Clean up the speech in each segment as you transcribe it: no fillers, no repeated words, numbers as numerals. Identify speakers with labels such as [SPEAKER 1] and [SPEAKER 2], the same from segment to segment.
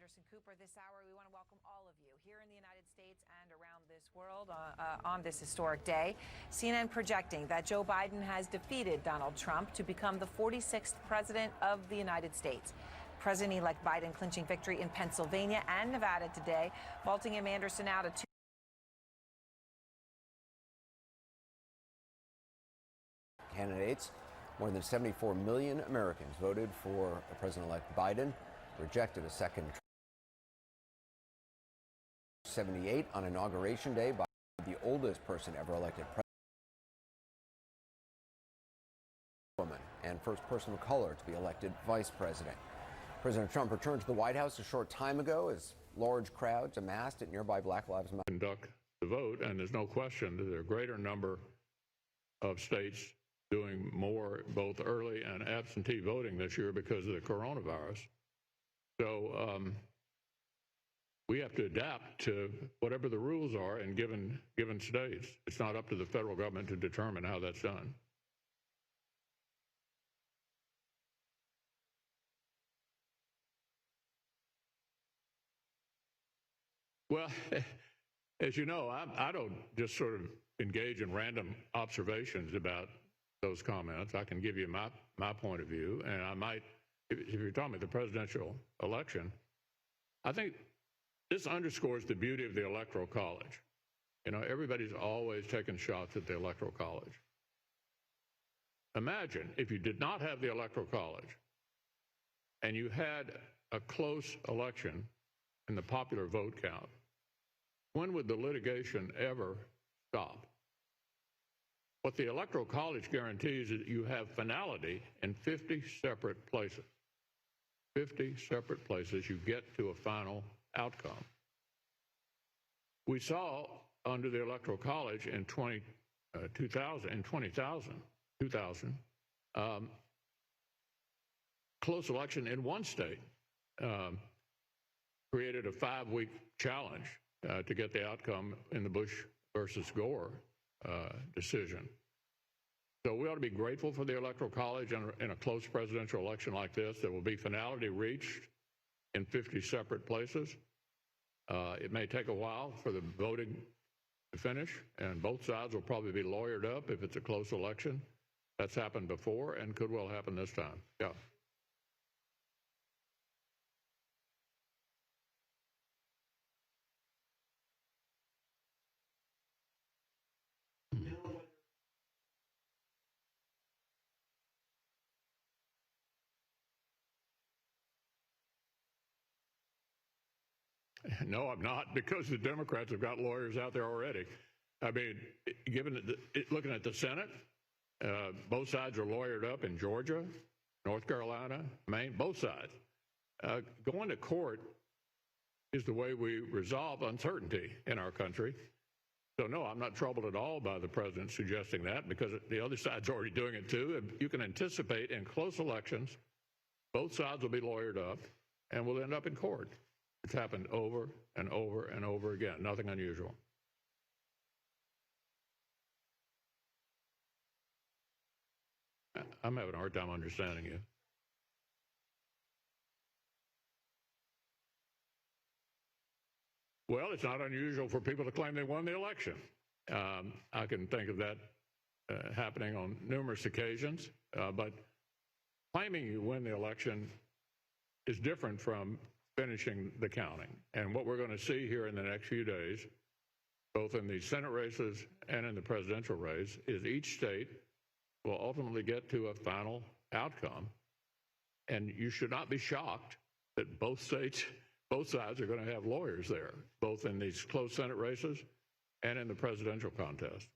[SPEAKER 1] Anderson Cooper. This hour, we want to welcome all of you here in the United States and around this world on this historic day. CNN projecting that Joe Biden has defeated Donald Trump to become the 46th president of the United States. President-elect Biden clinching victory in Pennsylvania and Nevada today, vaulting him Anderson out of 2.
[SPEAKER 2] Candidates. More than 74 million Americans voted for President-elect Biden, rejected a second 78 on Inauguration Day by the oldest person ever elected president, and first person of color to be elected vice president. President Trump returned to the White House a short time ago as large crowds amassed at nearby Black Lives Matter.
[SPEAKER 3] Conduct the vote, and there's no question that there are a greater number of states doing more both early and absentee voting this year because of the coronavirus. So we have to adapt to whatever the rules are in given states. It's not up to the federal government to determine how that's done. Well, as you know, I don't just sort of engage in random observations about those comments. I can give you my point of view, and I might, if you're talking about the presidential election, I think this underscores the beauty of the Electoral College. You know, everybody's always taking shots at the Electoral College. Imagine if you did not have the Electoral College and you had a close election in the popular vote count. When would the litigation ever stop? What the Electoral College guarantees is that you have finality in 50 separate places. 50 separate places you get to a final outcome. We saw under the Electoral College in 2000, close election in one state created a 5-week challenge to get the outcome in the Bush versus Gore decision. So we ought to be grateful for the Electoral College in a close presidential election like this. There will be finality reached in 50 separate places. It may take a while for the voting to finish, and both sides will probably be lawyered up if it's a close election. That's happened before and could well happen this time. Yeah. No, I'm not, because the Democrats have got lawyers out there already. I mean, looking at the Senate, both sides are lawyered up in Georgia, North Carolina, Maine, both sides. Going to court is the way we resolve uncertainty in our country. So, no, I'm not troubled at all by the president suggesting that, because the other side's already doing it too. And you can anticipate in close elections, both sides will be lawyered up and we'll end up in court. It's happened over and over and over again. Nothing unusual. I'm having a hard time understanding you. Well, it's not unusual for people to claim they won the election. I can think of that happening on numerous occasions, but claiming you win the election is different from finishing the counting. And what we're going to see here in the next few days, both in the Senate races and in the presidential race, is each state will ultimately get to a final outcome. And you should not be shocked that both sides are going to have lawyers there, both in these close Senate races and in the presidential contest.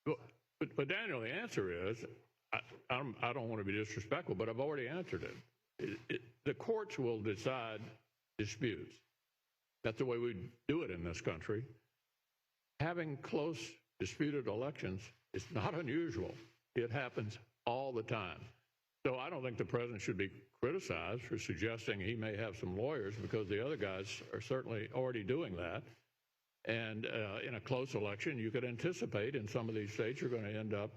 [SPEAKER 3] Well, but Daniel, the answer is, I don't want to be disrespectful, but I've already answered it. The courts will decide disputes. That's the way we do it in this country. having close disputed elections is not unusual. It happens all the time. So I don't think the president should be criticized for suggesting he may have some lawyers, because the other guys are certainly already doing that. And in a close election, you could anticipate in some of these states you're going to end up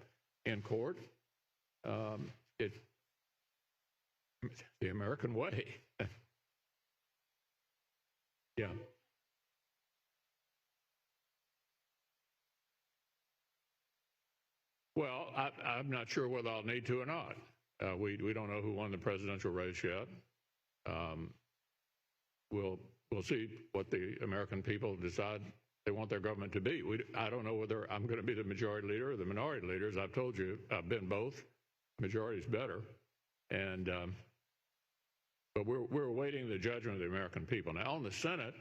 [SPEAKER 3] in court. It's the American way. Yeah. Well, I'm not sure whether I'll need to or not. We don't know who won the presidential race yet. We'll see what the American people decide they want their government to be. I don't know whether I'm going to be the majority leader or the minority leader. As I've told you, I've been both. Majority is better, and but we're awaiting the judgment of the American people. Now, on the Senate,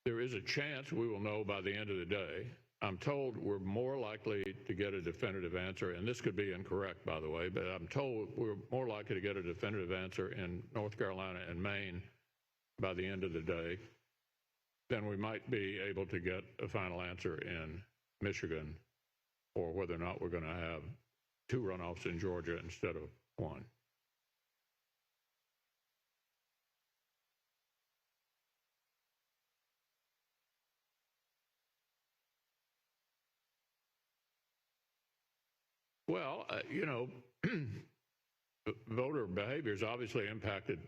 [SPEAKER 3] there is a chance we will know by the end of the day. I'm told we're more likely to get a definitive answer, and this could be incorrect, by the way, but I'm told we're more likely to get a definitive answer in North Carolina and Maine by the end of the day than we might be able to get a final answer in Michigan, or whether or not we're going to have 2 runoffs in Georgia instead of 1. Well, voter behavior is obviously impacted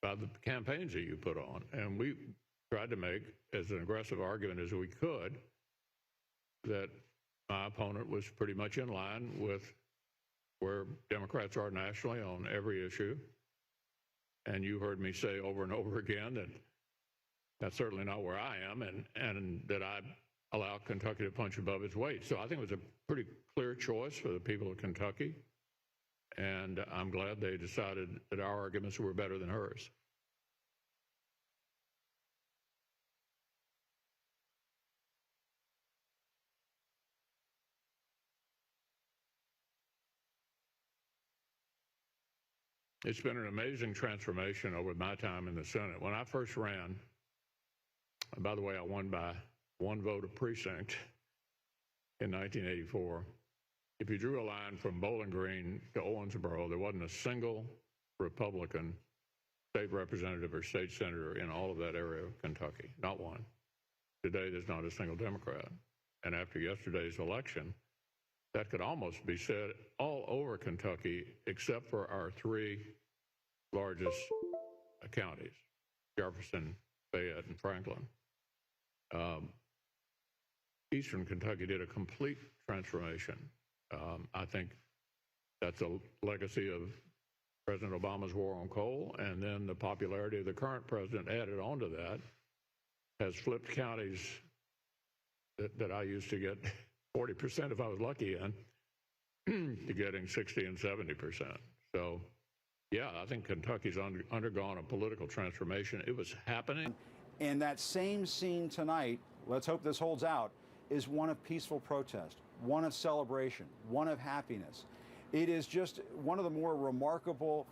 [SPEAKER 3] by the campaigns that you put on. And we tried to make as an aggressive argument as we could that my opponent was pretty much in line with where Democrats are nationally on every issue. And you heard me say over and over again that that's certainly not where I am, and that I allow Kentucky to punch above its weight. So I think it was a pretty clear choice for the people of Kentucky, and I'm glad they decided that our arguments were better than hers. It's been an amazing transformation over my time in the Senate. When I first ran, and by the way, I won by 1 vote a precinct in 1984. If you drew a line from Bowling Green to Owensboro, there wasn't a single Republican state representative or state senator in all of that area of Kentucky, not one. Today, there's not a single Democrat. And after yesterday's election, that could almost be said all over Kentucky, except for our 3 largest counties, Jefferson, Fayette, and Franklin. Eastern Kentucky did a complete transformation. I think that's a legacy of President Obama's war on coal, and then the popularity of the current president added on to that has flipped counties that I used to get 40% if I was lucky in to getting 60 and 70%. So, yeah, I think Kentucky's undergone a political transformation. It was happening.
[SPEAKER 4] And that same scene tonight, let's hope this holds out, is one of peaceful protest, one of celebration, one of happiness. It is just one of the more remarkable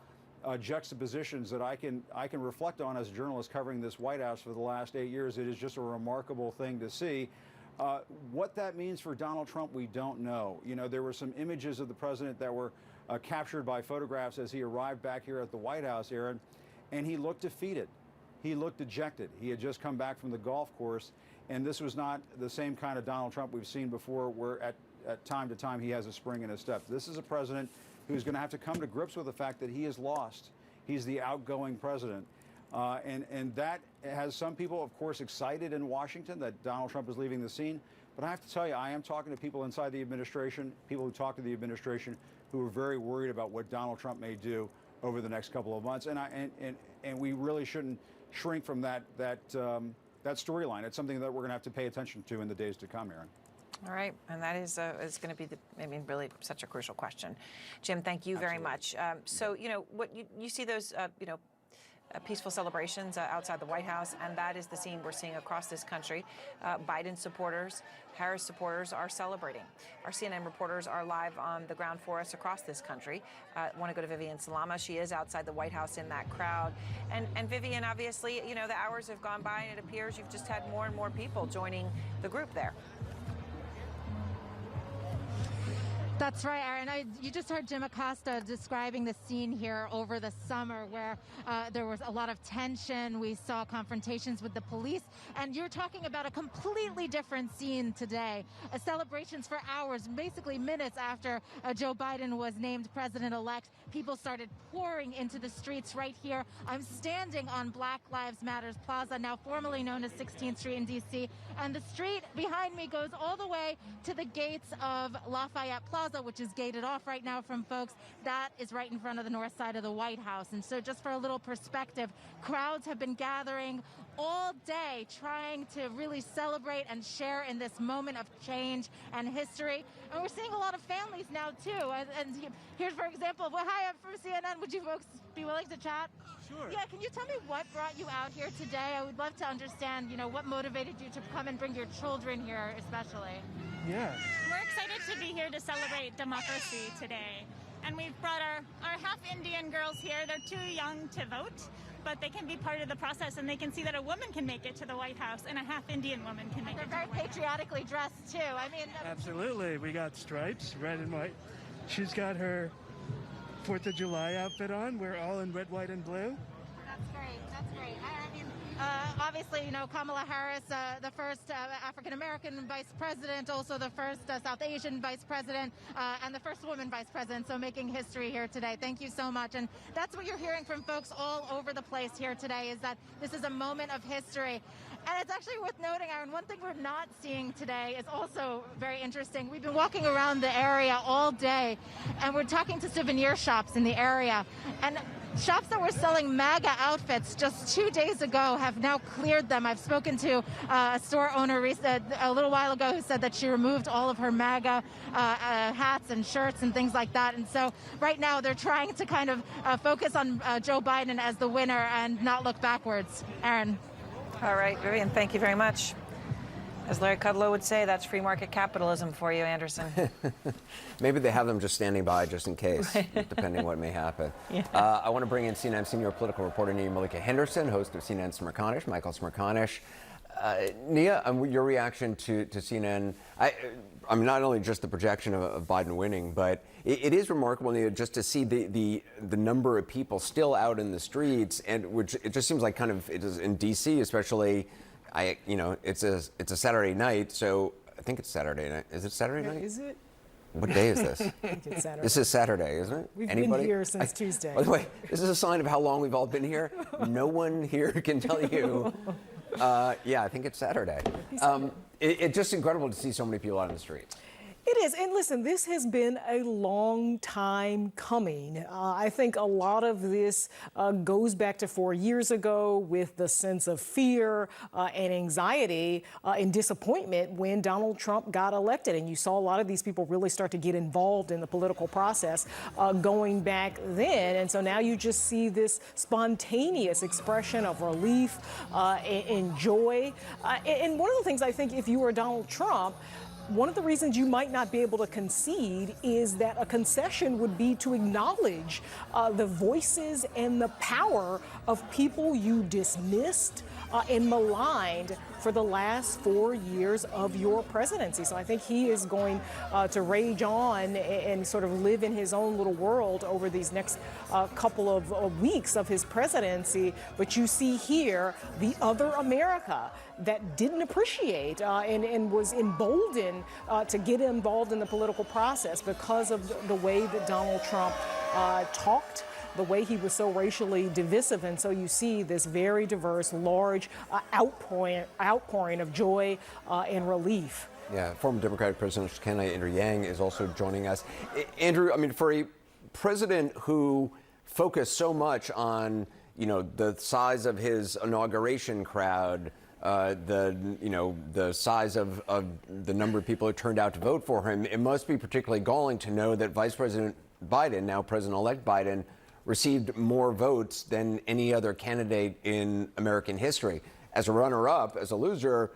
[SPEAKER 4] juxtapositions that I can reflect on as a journalist covering this White House for the last 8 years. It is just a remarkable thing to see. What that means for Donald Trump, we don't know. You know, there were some images of the president that were captured by photographs as he arrived back here at the White House, Aaron, and he looked defeated. He looked dejected. He had just come back from the golf course, and this was not the same kind of Donald Trump we've seen before, where at time to time he has a spring in his step. This is a president who's going to have to come to grips with the fact that he is lost. He's the outgoing president. And that has some people, of course, excited in Washington that Donald Trump is leaving the scene. But I have to tell you, I am talking to people inside the administration, people who talk to the administration, who are very worried about what Donald Trump may do over the next couple of months. And we really shouldn't shrink from that storyline. It's something that we're going to have to pay attention to in the days to come, Aaron.
[SPEAKER 1] All right, and that is going to be really such a crucial question. Jim, thank you very much. So, what you see those, peaceful celebrations outside the White House, and that is the scene we're seeing across this country. Biden supporters, Harris supporters are celebrating. Our CNN reporters are live on the ground for us across this country. Want to go to Vivian Salama. She is outside the White House in that crowd. And Vivian, obviously, you know, the hours have gone by, and it appears you've just had more and more people joining the group there.
[SPEAKER 5] That's right, Aaron. You just heard Jim Acosta describing the scene here over the summer where there was a lot of tension. We saw confrontations with the police. And you're talking about a completely different scene today. Celebrations for hours, basically minutes after Joe Biden was named president-elect. People started pouring into the streets right here. I'm standing on Black Lives Matter Plaza, now formerly known as 16th Street in D.C. And the street behind me goes all the way to the gates of Lafayette Plaza, which is gated off right now from folks. That is right in front of the north side of the White House. And so just for a little perspective, crowds have been gathering all day trying to really celebrate and share in this moment of change and history. And we're seeing a lot of families now too. And here's, for example, well, hi, I'm from CNN. Would you folks be willing to chat?
[SPEAKER 6] Sure.
[SPEAKER 5] Yeah, can you tell me what brought you out here today? I would love to understand, you know, what motivated you to come and bring your children here especially.
[SPEAKER 6] Yeah.
[SPEAKER 7] We're excited to be here to celebrate democracy today. And we've brought our half-Indian girls here. They're too young to vote, but they can be part of the process, and they can see that a woman can make it to the White House and a half-Indian woman can make it to the White House.
[SPEAKER 5] They're very patriotically dressed, too. I mean...
[SPEAKER 6] Absolutely. We got stripes, red and white. She's got her 4th of July outfit on. We're all in red, white, and blue.
[SPEAKER 5] That's great. That's great. I mean, obviously, you know, Kamala Harris, the first African-American vice president, also the first South Asian vice president, and the first woman vice president, so making history here today. Thank you so much. And that's what you're hearing from folks all over the place here today, is that this is a moment of history. And it's actually worth noting, Aaron, one thing we're not seeing today is also very interesting. We've been walking around the area all day, and we're talking to souvenir shops in the area. And shops that were selling MAGA outfits just 2 days ago have now cleared them. I've spoken to a store owner a little while ago who said that she removed all of her MAGA hats and shirts and things like that. And so right now they're trying to kind of focus on Joe Biden as the winner and not look backwards. Aaron.
[SPEAKER 1] All right, Vivian, thank you very much. As Larry Kudlow would say, that's free market capitalism for you, Anderson.
[SPEAKER 2] Maybe they have them just standing by just in case, depending what may happen. Yeah. I want to bring in CNN senior political reporter Nia Malika Henderson, host of CNN Smerconish, Michael Smerconish. Nia, your reaction to CNN, I'm not only just the projection of Biden winning, but it is remarkable, Nia, just to see the number of people still out in the streets, and which it just seems like kind of it is in D.C. especially. It's a Saturday night, so I think it's Saturday night. Is it Saturday night?
[SPEAKER 8] Is it?
[SPEAKER 2] What day is this?
[SPEAKER 8] I think it's Saturday.
[SPEAKER 2] This is Saturday, isn't it?
[SPEAKER 8] We've been here since Tuesday.
[SPEAKER 2] By the way, this is a sign of how long we've all been here. No one here can tell you. Yeah, I think it's Saturday. It's just incredible to see so many people out in the streets.
[SPEAKER 8] It is. And listen, this has been a long time coming. I think a lot of this goes back to 4 years ago with the sense of fear and anxiety and disappointment when Donald Trump got elected. And you saw a lot of these people really start to get involved in the political process going back then. And so now you just see this spontaneous expression of relief and joy. And one of the things I think if you were Donald Trump, one of the reasons you might not be able to concede is that a concession would be to acknowledge the voices and the power of people you dismissed and maligned for the last 4 years of your presidency. So I think he is going to rage on and sort of live in his own little world over these next couple of weeks of his presidency. But you see here the other America that didn't appreciate and was emboldened to get involved in the political process because of the way that Donald Trump talked, the way he was so racially divisive. And so you see this very diverse, large outpouring of joy and relief.
[SPEAKER 2] Yeah, former Democratic President candidate Andrew Yang is also joining us. Andrew, I mean, for a president who focused so much on, the size of his inauguration crowd, the size of the number of people who turned out to vote for him, it must be particularly galling to know that Vice President Biden, now President-elect Biden, received more votes than any other candidate in American history. As a runner-up, as a loser,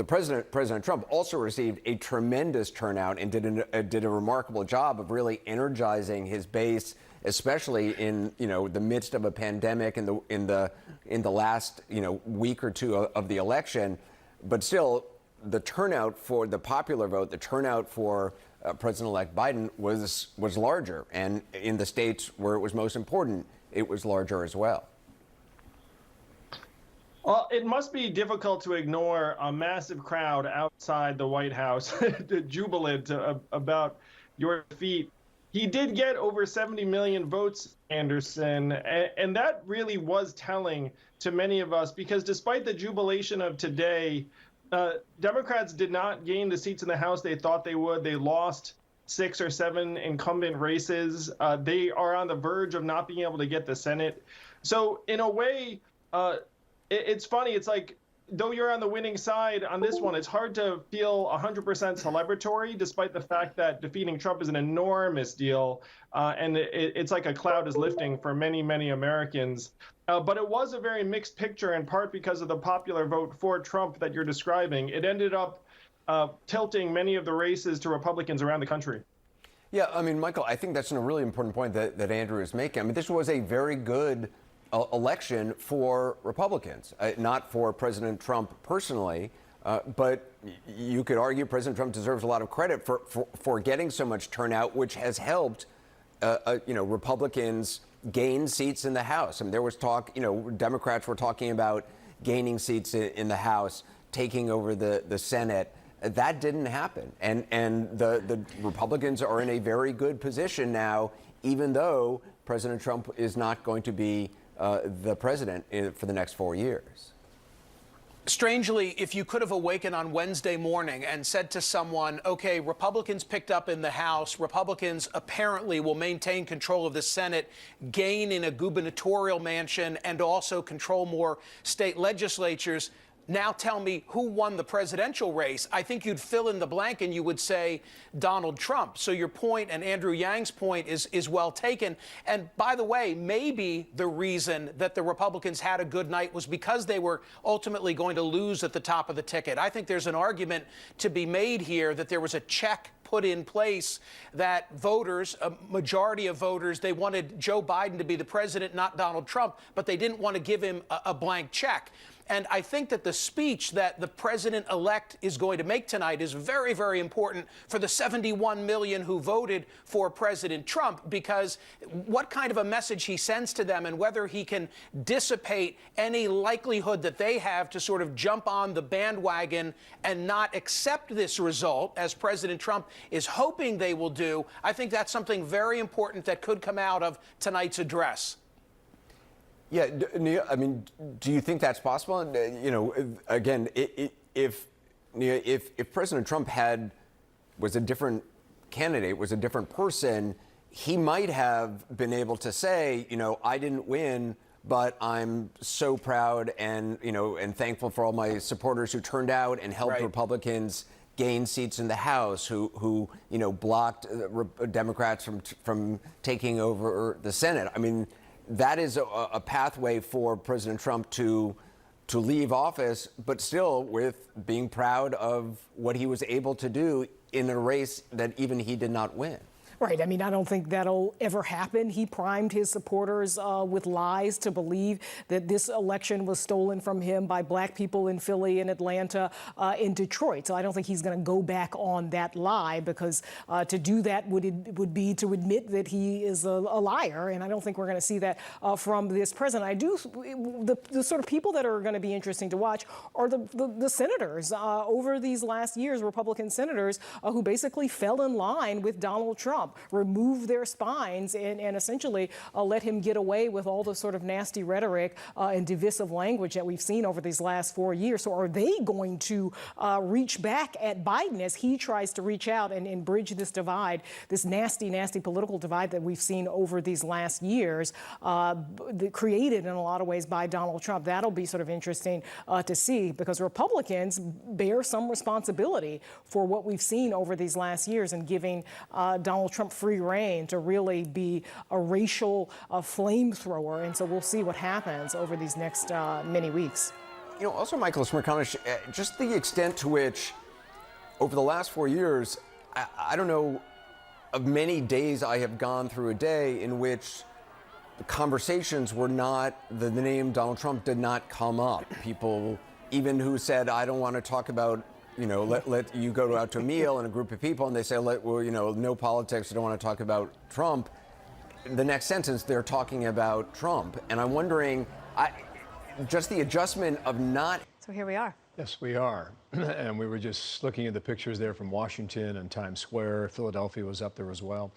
[SPEAKER 2] President Trump also received a tremendous turnout and did a remarkable job of really energizing his base, especially in the midst of a pandemic in the last week or two of the election. But still, the turnout for the popular vote, the turnout for President-elect Biden was larger, and in the states where it was most important, it was larger as well.
[SPEAKER 9] Well, it must be difficult to ignore a massive crowd outside the White House, jubilant about your defeat. He did get over 70 million votes, Anderson, and that really was telling to many of us, because despite the jubilation of today, Democrats did not gain the seats in the House they thought they would. They lost 6 or 7 incumbent races. They are on the verge of not being able to get the Senate. So in a way, it's funny. It's like, though you're on the winning side on this one, it's hard to feel 100% celebratory, despite the fact that defeating Trump is an enormous deal. And it's like a cloud is lifting for many, many Americans. But it was a very mixed picture, in part because of the popular vote for Trump that you're describing. It ended up tilting many of the races to Republicans around the country.
[SPEAKER 2] Yeah, I mean, Michael, I think that's a really important point that Andrew is making. I mean, this was a very good election for Republicans, not for President Trump personally, but you could argue President Trump deserves a lot of credit for getting so much turnout, which has helped, Republicans gain seats in the House. I mean, there was talk, Democrats were talking about gaining seats in the House, taking over the Senate. That didn't happen. And the Republicans are in a very good position now, even though President Trump is not going to be the president for the next 4 years.
[SPEAKER 10] Strangely, if you could have awakened on Wednesday morning and said to someone, okay, Republicans picked up in the House, Republicans apparently will maintain control of the Senate, gain in a gubernatorial mansion, and also control more state legislatures, now tell me who won the presidential race, I think you'd fill in the blank and you would say Donald Trump. So your point, and Andrew Yang's point, is well taken. And by the way, maybe the reason that the Republicans had a good night was because they were ultimately going to lose at the top of the ticket. I think there's an argument to be made here that there was a check put in place that voters, a majority of voters, they wanted Joe Biden to be the president, not Donald Trump, but they didn't want to give him a blank check. And I think that the speech that the president-elect is going to make tonight is very, very important for the 71 million who voted for President Trump, because what kind of a message he sends to them and whether he can dissipate any likelihood that they have to sort of jump on the bandwagon and not accept this result, as President Trump is hoping they will do, I think that's something very important that could come out of tonight's address.
[SPEAKER 2] Yeah, Neil, I mean, do you think that's possible? Again, if President Trump was a different candidate, was a different person, he might have been able to say, I didn't win, but I'm so proud and thankful for all my supporters who turned out and helped Republicans gain seats in the House, who blocked Democrats from taking over the Senate. I mean, that is a pathway for President Trump to leave office, but still with being proud of what he was able to do in a race that even he did not win.
[SPEAKER 8] Right. I mean, I don't think that'll ever happen. He primed his supporters with lies to believe that this election was stolen from him by black people in Philly and Atlanta and Detroit. So I don't think he's going to go back on that lie, because to do that would be to admit that he is a liar. And I don't think we're going to see that from this president. The sort of people that are going to be interesting to watch are the senators over these last years, Republican senators who basically fell in line with Donald Trump, remove their spines and essentially let him get away with all the sort of nasty rhetoric and divisive language that we've seen over these last 4 years. So are they going to reach back at Biden as he tries to reach out and bridge this divide, this nasty, nasty political divide that we've seen over these last years, created in a lot of ways by Donald Trump? That'll be sort of interesting to see, because Republicans bear some responsibility for what we've seen over these last years and giving Donald Trump Trump free rein to really be a racial flamethrower. And so we'll see what happens over these next many weeks.
[SPEAKER 2] You know, also, Michael Smerconish, just the extent to which over the last 4 years, I don't know of many days I have gone through a day in which the conversations were not, the name Donald Trump did not come up. People, even who said, I don't want to talk about, you know, let you go out to a meal and a group of people and they say, well, you know, no politics, I don't want to talk about Trump. The next sentence, they're talking about Trump. And I'm wondering, just the adjustment of not.
[SPEAKER 11] So here we are.
[SPEAKER 12] Yes, we are. And we were just looking at the pictures there from Washington and Times Square. Philadelphia was up there as well.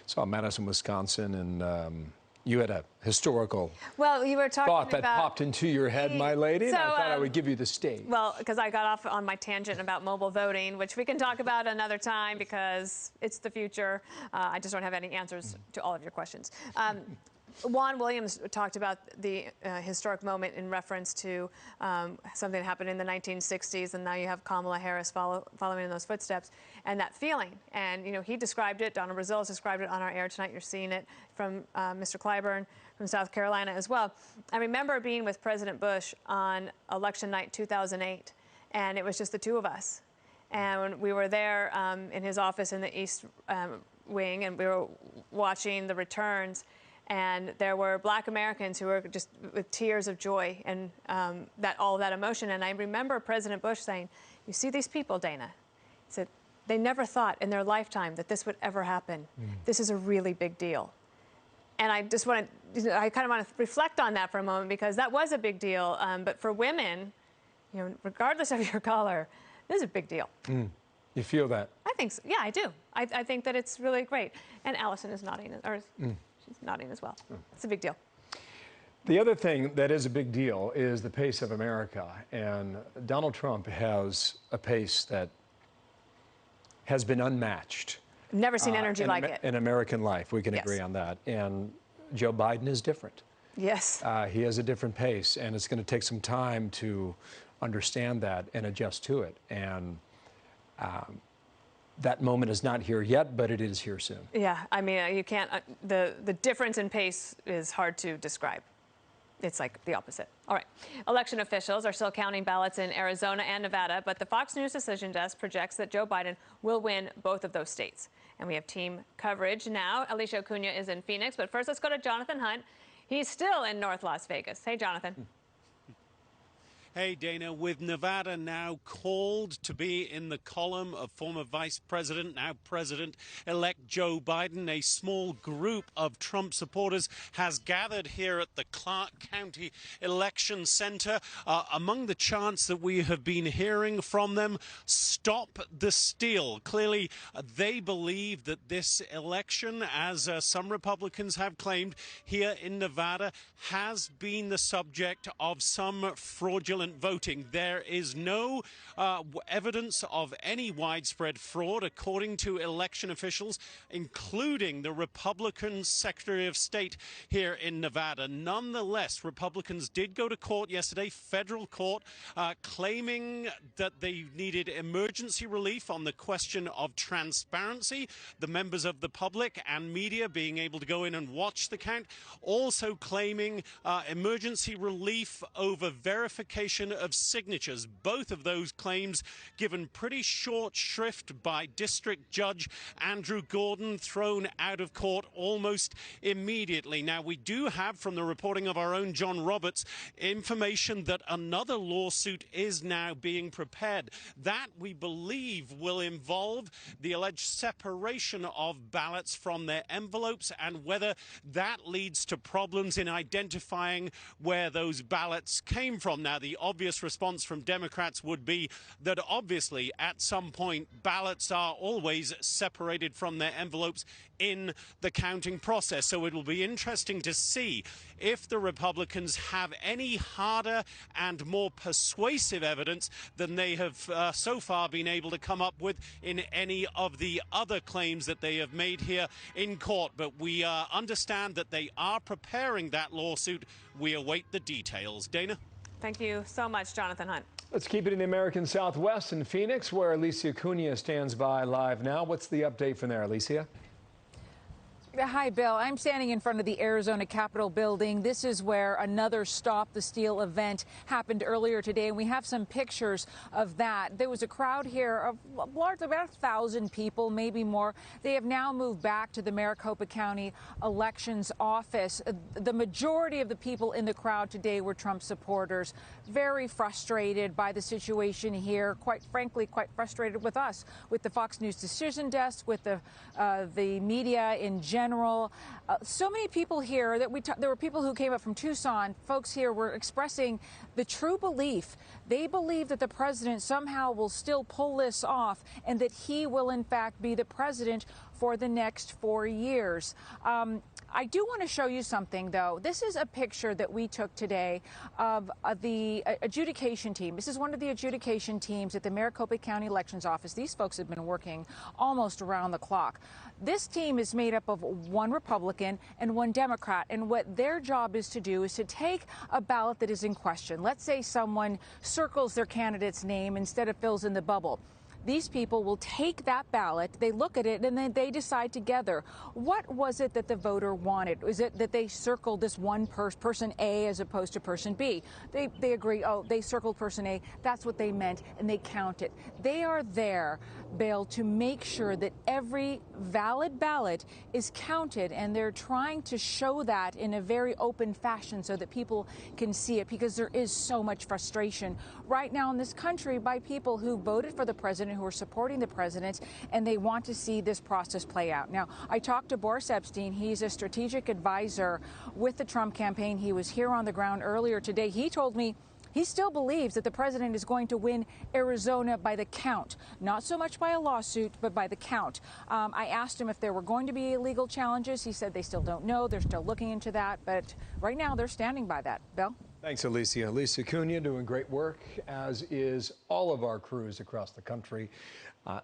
[SPEAKER 12] Saw Madison, Wisconsin, and you had a historical
[SPEAKER 11] you were talking
[SPEAKER 12] thought that
[SPEAKER 11] about
[SPEAKER 12] popped into your head, my lady, and
[SPEAKER 11] so,
[SPEAKER 12] I thought I would give you the stage.
[SPEAKER 11] Well, because I got off on my tangent about mobile voting, which we can talk about another time because it's the future. I just don't have any answers to all of your questions. Juan Williams talked about the historic moment in reference to something that happened in the 1960s, and now you have Kamala Harris following in those footsteps, and that feeling. And, you know, he described it, Donna Brazile described it on our air tonight. You're seeing it from Mr. Clyburn from South Carolina as well. I remember being with President Bush on election night 2008, and it was just the two of us. And we were there in his office in the East Wing, and we were watching the returns. And there were Black Americans who were just with tears of joy and all of that emotion. And I remember President Bush saying, you see these people, Dana? He said, they never thought in their lifetime that this would ever happen. This is a really big deal. And I just want to, I kind of want to reflect on that for a moment because that was a big deal. But for women, you know, regardless of your color, this is a big deal.
[SPEAKER 12] You feel that?
[SPEAKER 11] I think so. Yeah, I do. I think that it's really great. And Allison is nodding, or she's nodding as well. It's a big deal.
[SPEAKER 12] The other thing that is a big deal is the pace of America. And Donald Trump has a pace that has been unmatched.
[SPEAKER 11] Never seen energy like it.
[SPEAKER 12] In American life, we can agree on that. And Joe Biden is different.
[SPEAKER 11] Yes.
[SPEAKER 12] He has a different pace, and it's going to take some time to understand that and adjust to it. And that moment is not here yet, but it is here soon.
[SPEAKER 11] Yeah, I mean, you can't, the difference in pace is hard to describe. It's like the opposite. All right. Election officials are still counting ballots in Arizona and Nevada, but the Fox News Decision Desk projects that Joe Biden will win both of those states. And we have team coverage now. Alicia Acuna is in Phoenix, but first let's go to Jonathan Hunt. He's still in North Las Vegas. Hey, Jonathan.
[SPEAKER 13] Hey, Dana, with Nevada now called to be in the column of former Vice President, now President-elect Joe Biden, a small group of Trump supporters has gathered here at the Clark County Election Center. Among the chants that we have been hearing from them, stop the steal. Clearly, they believe that this election, as some Republicans have claimed here in Nevada, has been the subject of some fraudulent voting. There is no evidence of any widespread fraud, according to election officials, including the Republican Secretary of State here in Nevada. Nonetheless, Republicans did go to court yesterday, federal court, claiming that they needed emergency relief on the question of transparency, the members of the public and media being able to go in and watch the count, also claiming emergency relief over verification of signatures. Both of those claims given pretty short shrift by District Judge Andrew Gordon, thrown out of court almost immediately. Now, we do have, from the reporting of our own John Roberts, information that another lawsuit is now being prepared. That, we believe, will involve the alleged separation of ballots from their envelopes and whether that leads to problems in identifying where those ballots came from. Now, the obvious response from Democrats would be that obviously at some point ballots are always separated from their envelopes in the counting process. So it will be interesting to see if the Republicans have any harder and more persuasive evidence than they have so far been able to come up with in any of the other claims that they have made here in court. But we understand that they are preparing that lawsuit. We await the details. Dana?
[SPEAKER 11] Thank you so much, Jonathan Hunt.
[SPEAKER 12] Let's keep it in the American Southwest in Phoenix, where Alicia Acuna stands by live now. What's the update from there, Alicia?
[SPEAKER 14] Hi, Bill. I'm standing in front of the Arizona Capitol building. This is where another Stop the Steal event happened earlier today, and we have some pictures of that. There was a crowd here of large, about 1,000 people, maybe more. They have now moved back to the Maricopa County Elections Office. The majority of the people in the crowd today were Trump supporters, very frustrated by the situation here, quite frankly, quite frustrated with us, with the Fox News Decision Desk, with the media in general. So many people here that there were people who came up from Tucson. Folks here were expressing the true belief. They believe that the president somehow will still pull this off and that he will, in fact, be the president for the next 4 years. I do want to show you something, though. This is a picture that we took today of the adjudication team. This is one of the adjudication teams at the Maricopa County Elections Office. These folks have been working almost around the clock. This team is made up of one Republican and one Democrat, and what their job is to do is to take a ballot that is in question. Let's say someone circles their candidate's name instead of fills in the bubble. These people will take that ballot, they look at it, and then they decide together, what was it that the voter wanted? Was it that they circled this one person A as opposed to person B? They agree, oh, they circled person A, that's what they meant, and they count it. They are there, Bill, to make sure that every valid ballot is counted, and they're trying to show that in a very open fashion so that people can see it, because there is so much frustration right now in this country by people who voted for the president, who are supporting the president, and they want to see this process play out. Now, I talked to Boris Epshteyn. He's a strategic advisor with the Trump campaign. He was here on the ground earlier today. He told me he still believes that the president is going to win Arizona by the count, not so much by a lawsuit, but by the count. I asked him if there were going to be illegal challenges. He said they still don't know. They're still looking into that. But right now, they're standing by that. Bill?
[SPEAKER 12] Thanks, Alicia. Alicia Cunha doing great work, as is all of our crews across the country.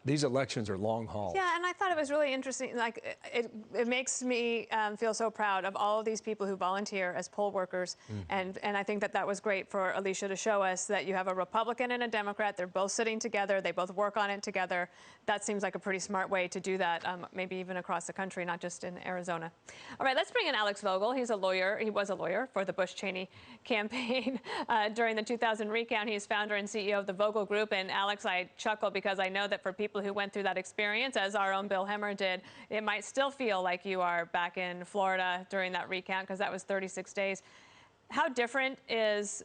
[SPEAKER 12] These elections are long haul.
[SPEAKER 11] Yeah, and I thought it was really interesting. Like, it makes me feel so proud of all of these people who volunteer as poll workers. And I think that was great for Alicia to show us that you have a Republican and a Democrat. They're both sitting together. They both work on it together. That seems like a pretty smart way to do that, maybe even across the country, not just in Arizona. All right, let's bring in Alex Vogel. He's a lawyer. He was a lawyer for the Bush-Cheney campaign during the 2000 recount. He's founder and CEO of the Vogel Group. And Alex, I chuckle because I know that for people who went through that experience, as our own Bill Hemmer did, it might still feel like you are back in Florida during that recount, because that was 36 days. How different is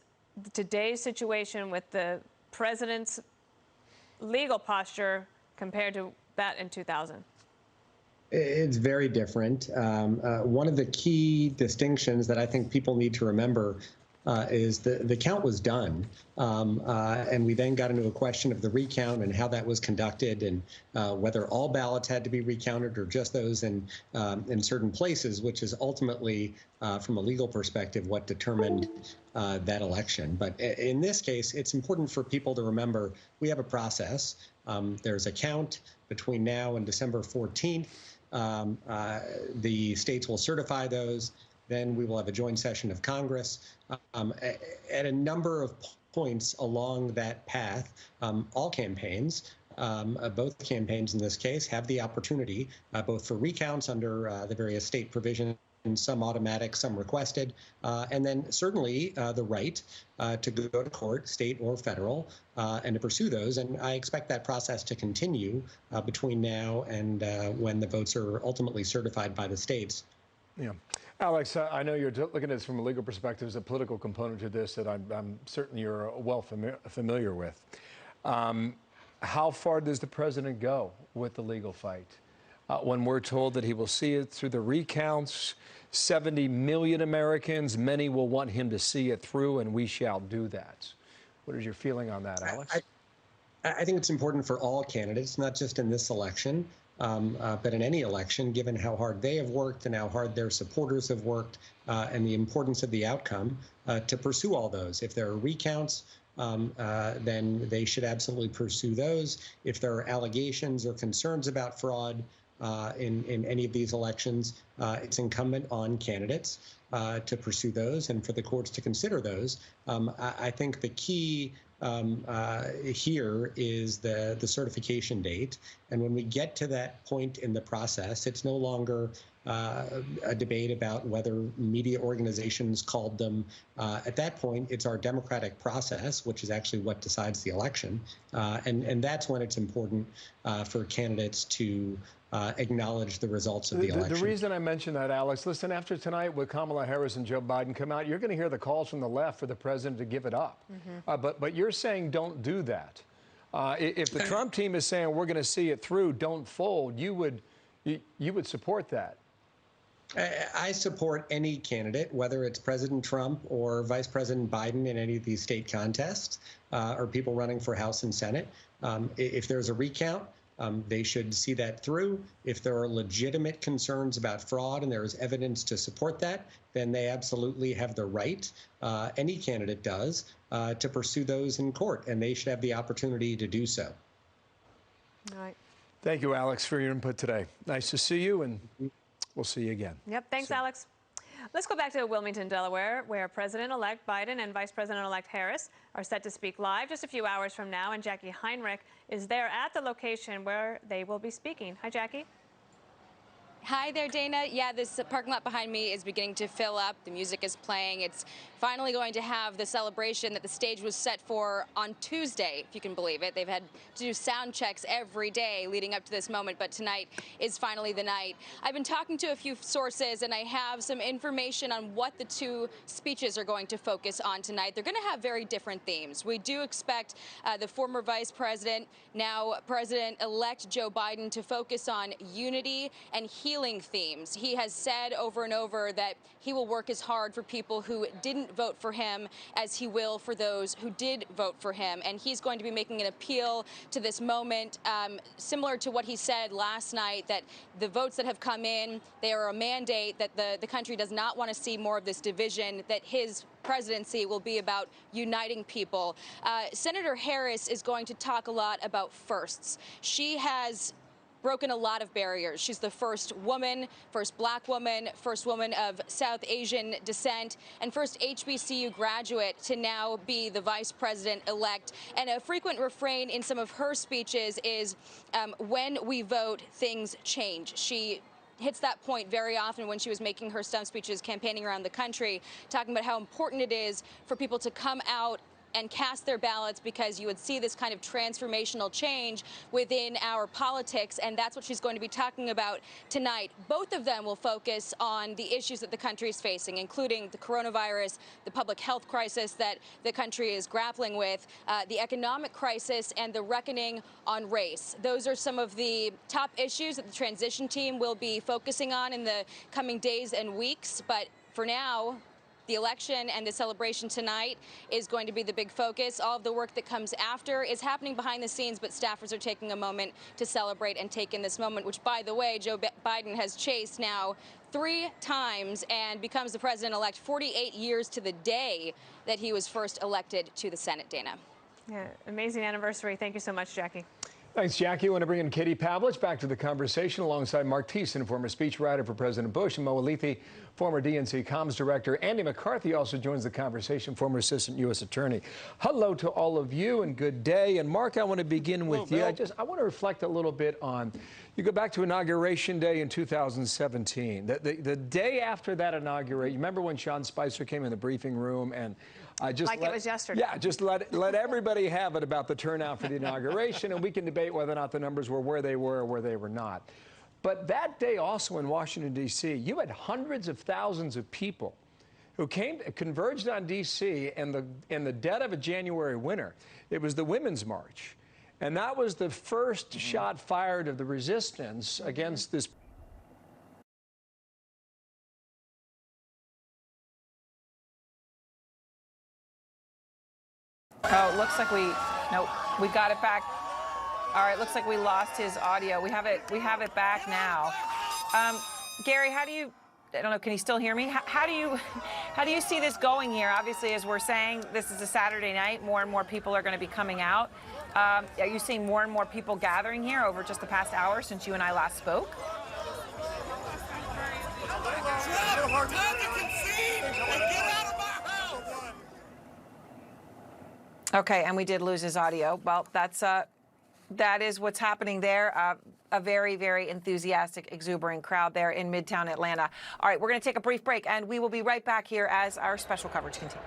[SPEAKER 11] today's situation with the president's legal posture compared to that in 2000?
[SPEAKER 15] It's very different. One of the key distinctions that I think people need to remember is the count was done, and we then got into a question of the recount and how that was conducted, and whether all ballots had to be recounted or just those in certain places, which is ultimately, from a legal perspective, what determined that election. But in this case, it's important for people to remember we have a process. There's a count between now and December 14th. The states will certify those. Then we will have a joint session of Congress. At a number of points along that path, all campaigns, both campaigns in this case, have the opportunity, both for recounts under the various state provisions, some automatic, some requested, and then certainly the right to go to court, state or federal, and to pursue those. And I expect that process to continue between now and when the votes are ultimately certified by the states.
[SPEAKER 12] Yeah. Alex, I know you're looking at this from a legal perspective. There's a political component to this that I'm certain you're well familiar with. How far does the president go with the legal fight? When we're told that he will see it through the recounts, 70 million Americans, many will want him to see it through, and we shall do that. What is your feeling on that, Alex?
[SPEAKER 15] I think it's important for all candidates, not just in this election, but in any election, given how hard they have worked and how hard their supporters have worked, and the importance of the outcome, to pursue all those. If there are recounts, then they should absolutely pursue those. If there are allegations or concerns about fraud in any of these elections, it's incumbent on candidates to pursue those and for the courts to consider those. I think the key here is the certification date. And when we get to that point in the process, it's no longer a debate about whether media organizations called them. At that point, it's our democratic process, which is actually what decides the election. And that's when it's important for candidates to acknowledge the results of the election.
[SPEAKER 12] The reason I mention that, Alex, listen, after tonight with Kamala Harris and Joe Biden come out, you're going to hear the calls from the left for the president to give it up. But you're saying don't do that. If the Trump team is saying we're going to see it through, don't fold, you would support that.
[SPEAKER 15] I support any candidate, whether it's President Trump or Vice President Biden in any of these state contests, or people running for House and Senate. If there's a recount, they should see that through. If there are legitimate concerns about fraud and there is evidence to support that, then they absolutely have the right, any candidate does, to pursue those in court, and they should have the opportunity to do so.
[SPEAKER 11] All right.
[SPEAKER 12] Thank you, Alex, for your input today. Nice to see you, and we'll see you again.
[SPEAKER 11] Yep. Thanks, Alex. Let's go back to Wilmington, Delaware, where President-elect Biden and Vice President-elect Harris are set to speak live just a few hours from now, and Jackie Heinrich is there at the location where they will be speaking. Hi, Jackie.
[SPEAKER 16] Hi there, Dana. Yeah, this parking lot behind me is beginning to fill up. The music is playing. It's finally going to have the celebration that the stage was set for on Tuesday, if you can believe it. They've had to do sound checks every day leading up to this moment, but tonight is finally the night. I've been talking to a few sources, and I have some information on what the two speeches are going to focus on tonight. They're going to have very different themes. We do expect the former Vice President, now President-elect Joe Biden, to focus on unity and healing themes. He has said over and over that he will work as hard for people who didn't vote for him as he will for those who did vote for him. And he's going to be making an appeal to this moment, similar to what he said last night, that the votes that have come in, they are a mandate that the country does not want to see more of this division, that his presidency will be about uniting people. Senator Harris is going to talk a lot about firsts. She has broken a lot of barriers. She's the first woman, first black woman, first woman of South Asian descent, and first HBCU graduate to now be the vice president-elect. And a frequent refrain in some of her speeches is, when we vote, things change. She hits that point very often when she was making her stump speeches campaigning around the country, talking about how important it is for people to come out and cast their ballots, because you would see this kind of transformational change within our politics, and that's what she's going to be talking about tonight. Both of them will focus on the issues that the country is facing, including the coronavirus, the public health crisis that the country is grappling with, the economic crisis, and the reckoning on race. Those are some of the top issues that the transition team will be focusing on in the coming days and weeks. But for now, the election and the celebration tonight is going to be the big focus. All of the work that comes after is happening behind the scenes, but staffers are taking a moment to celebrate and take in this moment, which, by the way, Joe Biden has chased now 3 times and becomes the president-elect 48 years to the day that he was first elected to the Senate, Dana.
[SPEAKER 11] Yeah, amazing anniversary. Thank you so much, Jackie.
[SPEAKER 12] Thanks, Jackie. I want to bring in Katie Pavlich back to the conversation alongside Mark Thiessen, former speechwriter for President Bush, and Mo Alithi, former DNC comms director. Andy McCarthy also joins the conversation, former assistant U.S. attorney. Hello to all of you and good day. And Mark, I want to begin with you. I want to reflect a little bit on, you go back to Inauguration Day in 2017. The day after that inauguration, you remember when Sean Spicer came in the briefing room and
[SPEAKER 11] it was yesterday.
[SPEAKER 12] Yeah, just let everybody have it about the turnout for the inauguration, and we can debate whether or not the numbers were where they were or where they were not. But that day also in Washington, D.C., you had hundreds of thousands of people who converged on D.C. in the dead of a January winter. It was the Women's March. And that was the first shot fired of the resistance against this.
[SPEAKER 1] Oh, looks like we got it back. All right, looks like we lost his audio. We have it back now. Gary, how do you, I don't know, can you still hear me? How do you see this going here? Obviously, as we're saying, this is a Saturday night. More and more people are going to be coming out. Are you seeing more and more people gathering here over just the past hour since you and I last spoke?
[SPEAKER 17] As you can see,
[SPEAKER 1] Okay, and we did lose his audio. Well, that is what's happening there. A very, very enthusiastic, exuberant crowd there in Midtown Atlanta. All right, we're going to take a brief break, and we will be right back here as our special coverage continues.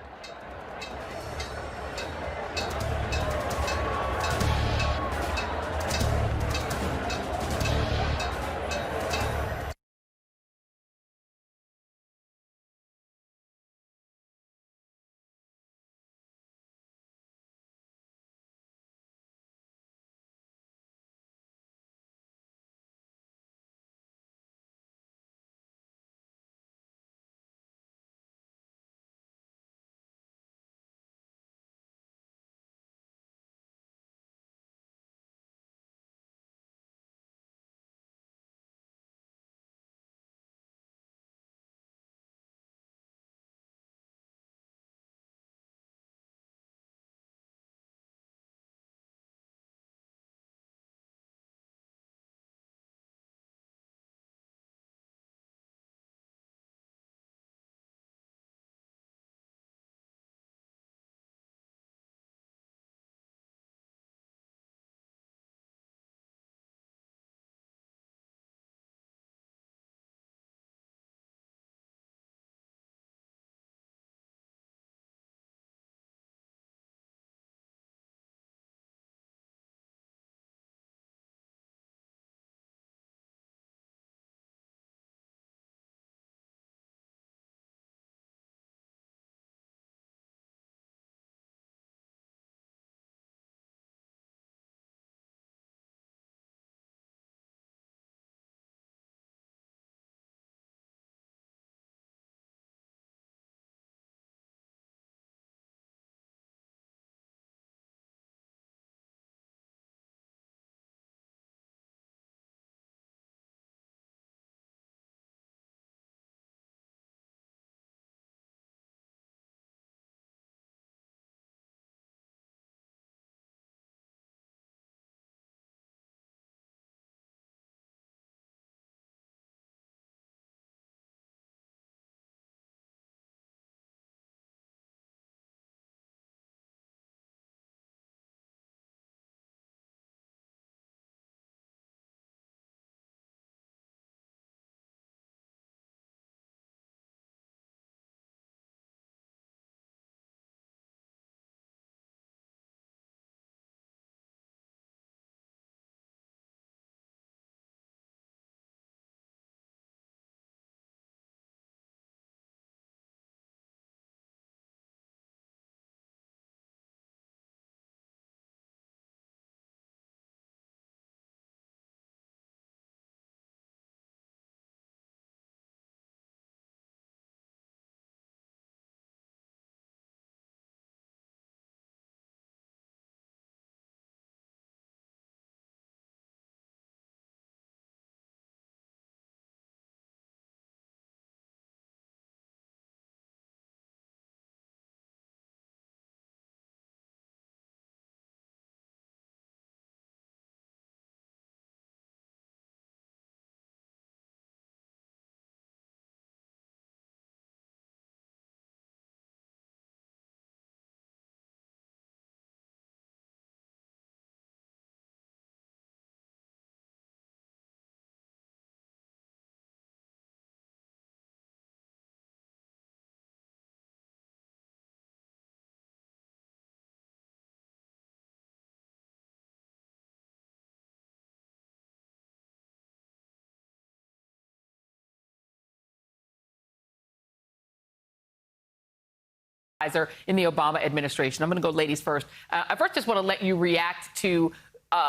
[SPEAKER 17] In the Obama administration. I'm going to go ladies first. I first just want to let you react to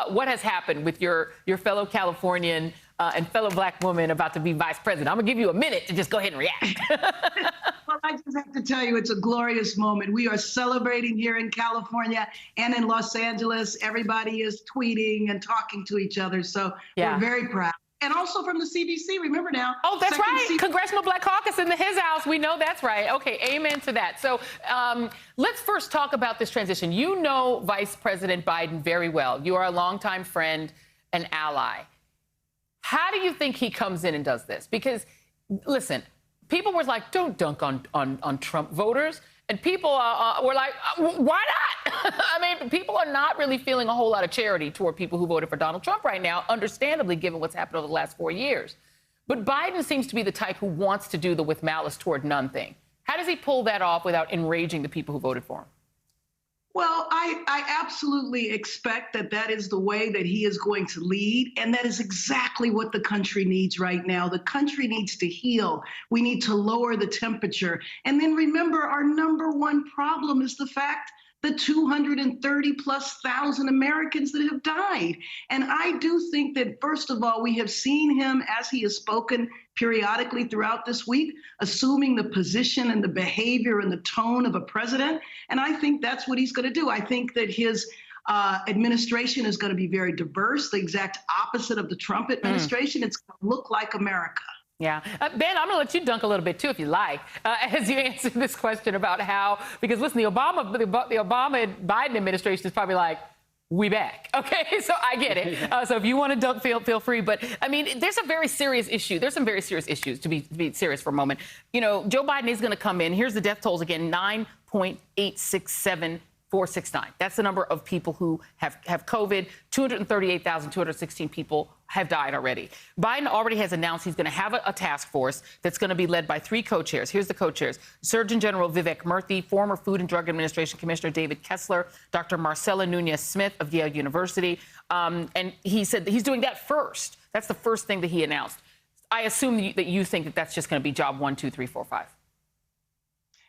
[SPEAKER 17] what has happened with your fellow Californian and fellow black woman about to be vice president. I'm going to give you a minute to just go ahead and react.
[SPEAKER 18] Well, I just have to tell you, it's a glorious moment. We are celebrating here in California and in Los Angeles. Everybody is tweeting and talking to each other. So we're very proud. And also from the CBC, remember now.
[SPEAKER 17] Oh, that's right. Congressional Black Caucus in his house. We know that's right. Okay, amen to that. So let's first talk about this transition. You know Vice President Biden very well. You are a longtime friend and ally. How do you think he comes in and does this? Because, listen, people were like, don't dunk on Trump voters. And people were like, why not? I mean, people are not really feeling a whole lot of charity toward people who voted for Donald Trump right now, understandably, given what's happened over the last 4 years. But Biden seems to be the type who wants to do the with malice toward none thing. How does he pull that off without enraging the people who voted for him?
[SPEAKER 18] Well, I absolutely expect that is the way that he is going to lead. And that is exactly what the country needs right now. The country needs to heal. We need to lower the temperature. And then remember, our number one problem is the fact the 230,000+ Americans that have died. And I do think that, first of all, we have seen him, as he has spoken periodically throughout this week, assuming the position and the behavior and the tone of a president. And I think that's what he's going to do. I think that his administration is going to be very diverse, the exact opposite of the Trump administration. It's going to look like America.
[SPEAKER 17] Yeah. Ben, I'm going to let you dunk a little bit, too, if you like, as you answer this question about how, because listen, the Obama and Biden administration is probably like, we back. Okay, so I get it. So if you want to dunk, feel free. But I mean, there's a very serious issue. There's some very serious issues, to be serious for a moment. You know, Joe Biden is going to come in. Here's the death tolls again, 9.867469. That's the number of people who have COVID. 238,216 people have died already. Biden already has announced he's going to have a task force that's going to be led by 3 co-chairs. Here's the co-chairs: Surgeon General Vivek Murthy, former Food and Drug Administration Commissioner David Kessler, Dr. Marcella Nunez-Smith of Yale University. And he said that he's doing that first. That's the first thing that he announced. I assume that you think that that's just going to be job 1, 2, 3, 4, 5.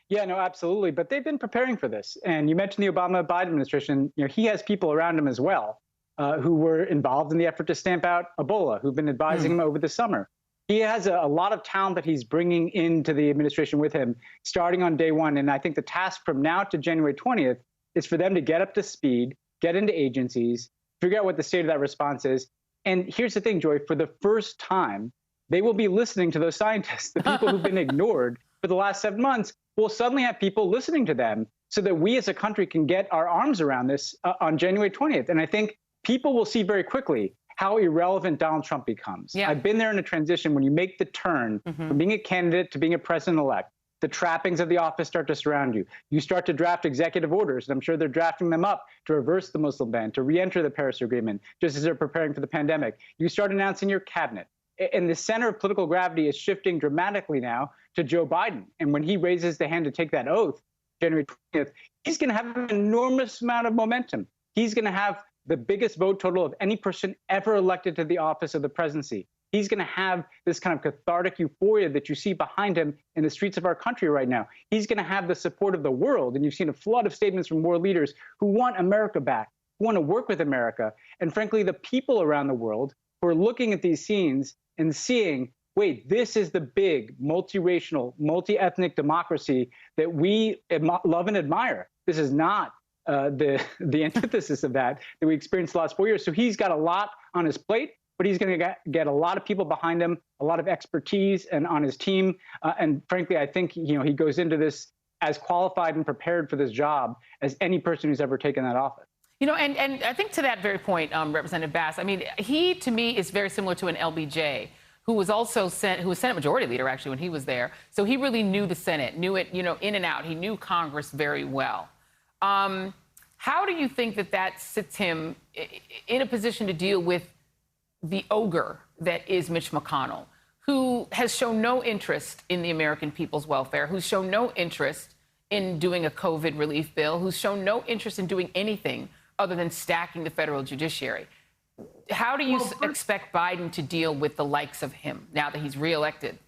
[SPEAKER 19] Yeah, no, absolutely. But they've been preparing for this. And you mentioned the Obama-Biden administration. You know, he has people around him as well who were involved in the effort to stamp out Ebola, who've been advising him over the summer. He has a lot of talent that he's bringing into the administration with him, starting on day one. And I think the task from now to January 20th is for them to get up to speed, get into agencies, figure out what the state of that response is. And here's the thing, Joy, for the first time, they will be listening to those scientists, the people who've been ignored for the last 7 months. We'll suddenly have people listening to them so that we as a country can get our arms around this on January 20th. And I think people will see very quickly how irrelevant Donald Trump becomes. Yeah. I've been there in a transition when you make the turn from being a candidate to being a president-elect. The trappings of the office start to surround you. You start to draft executive orders, and I'm sure they're drafting them up to reverse the Muslim ban, to re-enter the Paris Agreement, just as they're preparing for the pandemic. You start announcing your cabinet. And the center of political gravity is shifting dramatically now to Joe Biden. And when he raises the hand to take that oath, January 20th, he's going to have an enormous amount of momentum. He's going to have the biggest vote total of any person ever elected to the office of the presidency. He's going to have this kind of cathartic euphoria that you see behind him in the streets of our country right now. He's going to have the support of the world. And you've seen a flood of statements from world leaders who want America back, who want to work with America. And frankly, the people around the world who are looking at these scenes and seeing, wait, this is the big multiracial, multi-ethnic democracy that we love and admire. This is not the antithesis of that we experienced the last 4 years. So he's got a lot on his plate, but he's going to get a lot of people behind him, a lot of expertise and on his team. And frankly, I think he goes into this as qualified and prepared for this job as any person who's ever taken that office.
[SPEAKER 17] You know, and I think to that very point, Representative Bass, I mean, he, to me, is very similar to an LBJ, who was also Senate Majority Leader, actually, when he was there. So he really knew the Senate, knew it, in and out. He knew Congress very well. How do you think that sits him in a position to deal with the ogre that is Mitch McConnell, who has shown no interest in the American people's welfare, who's shown no interest in doing a COVID relief bill, who's shown no interest in doing anything other than stacking the federal judiciary? How do you expect Biden to deal with the likes of him now that he's reelected?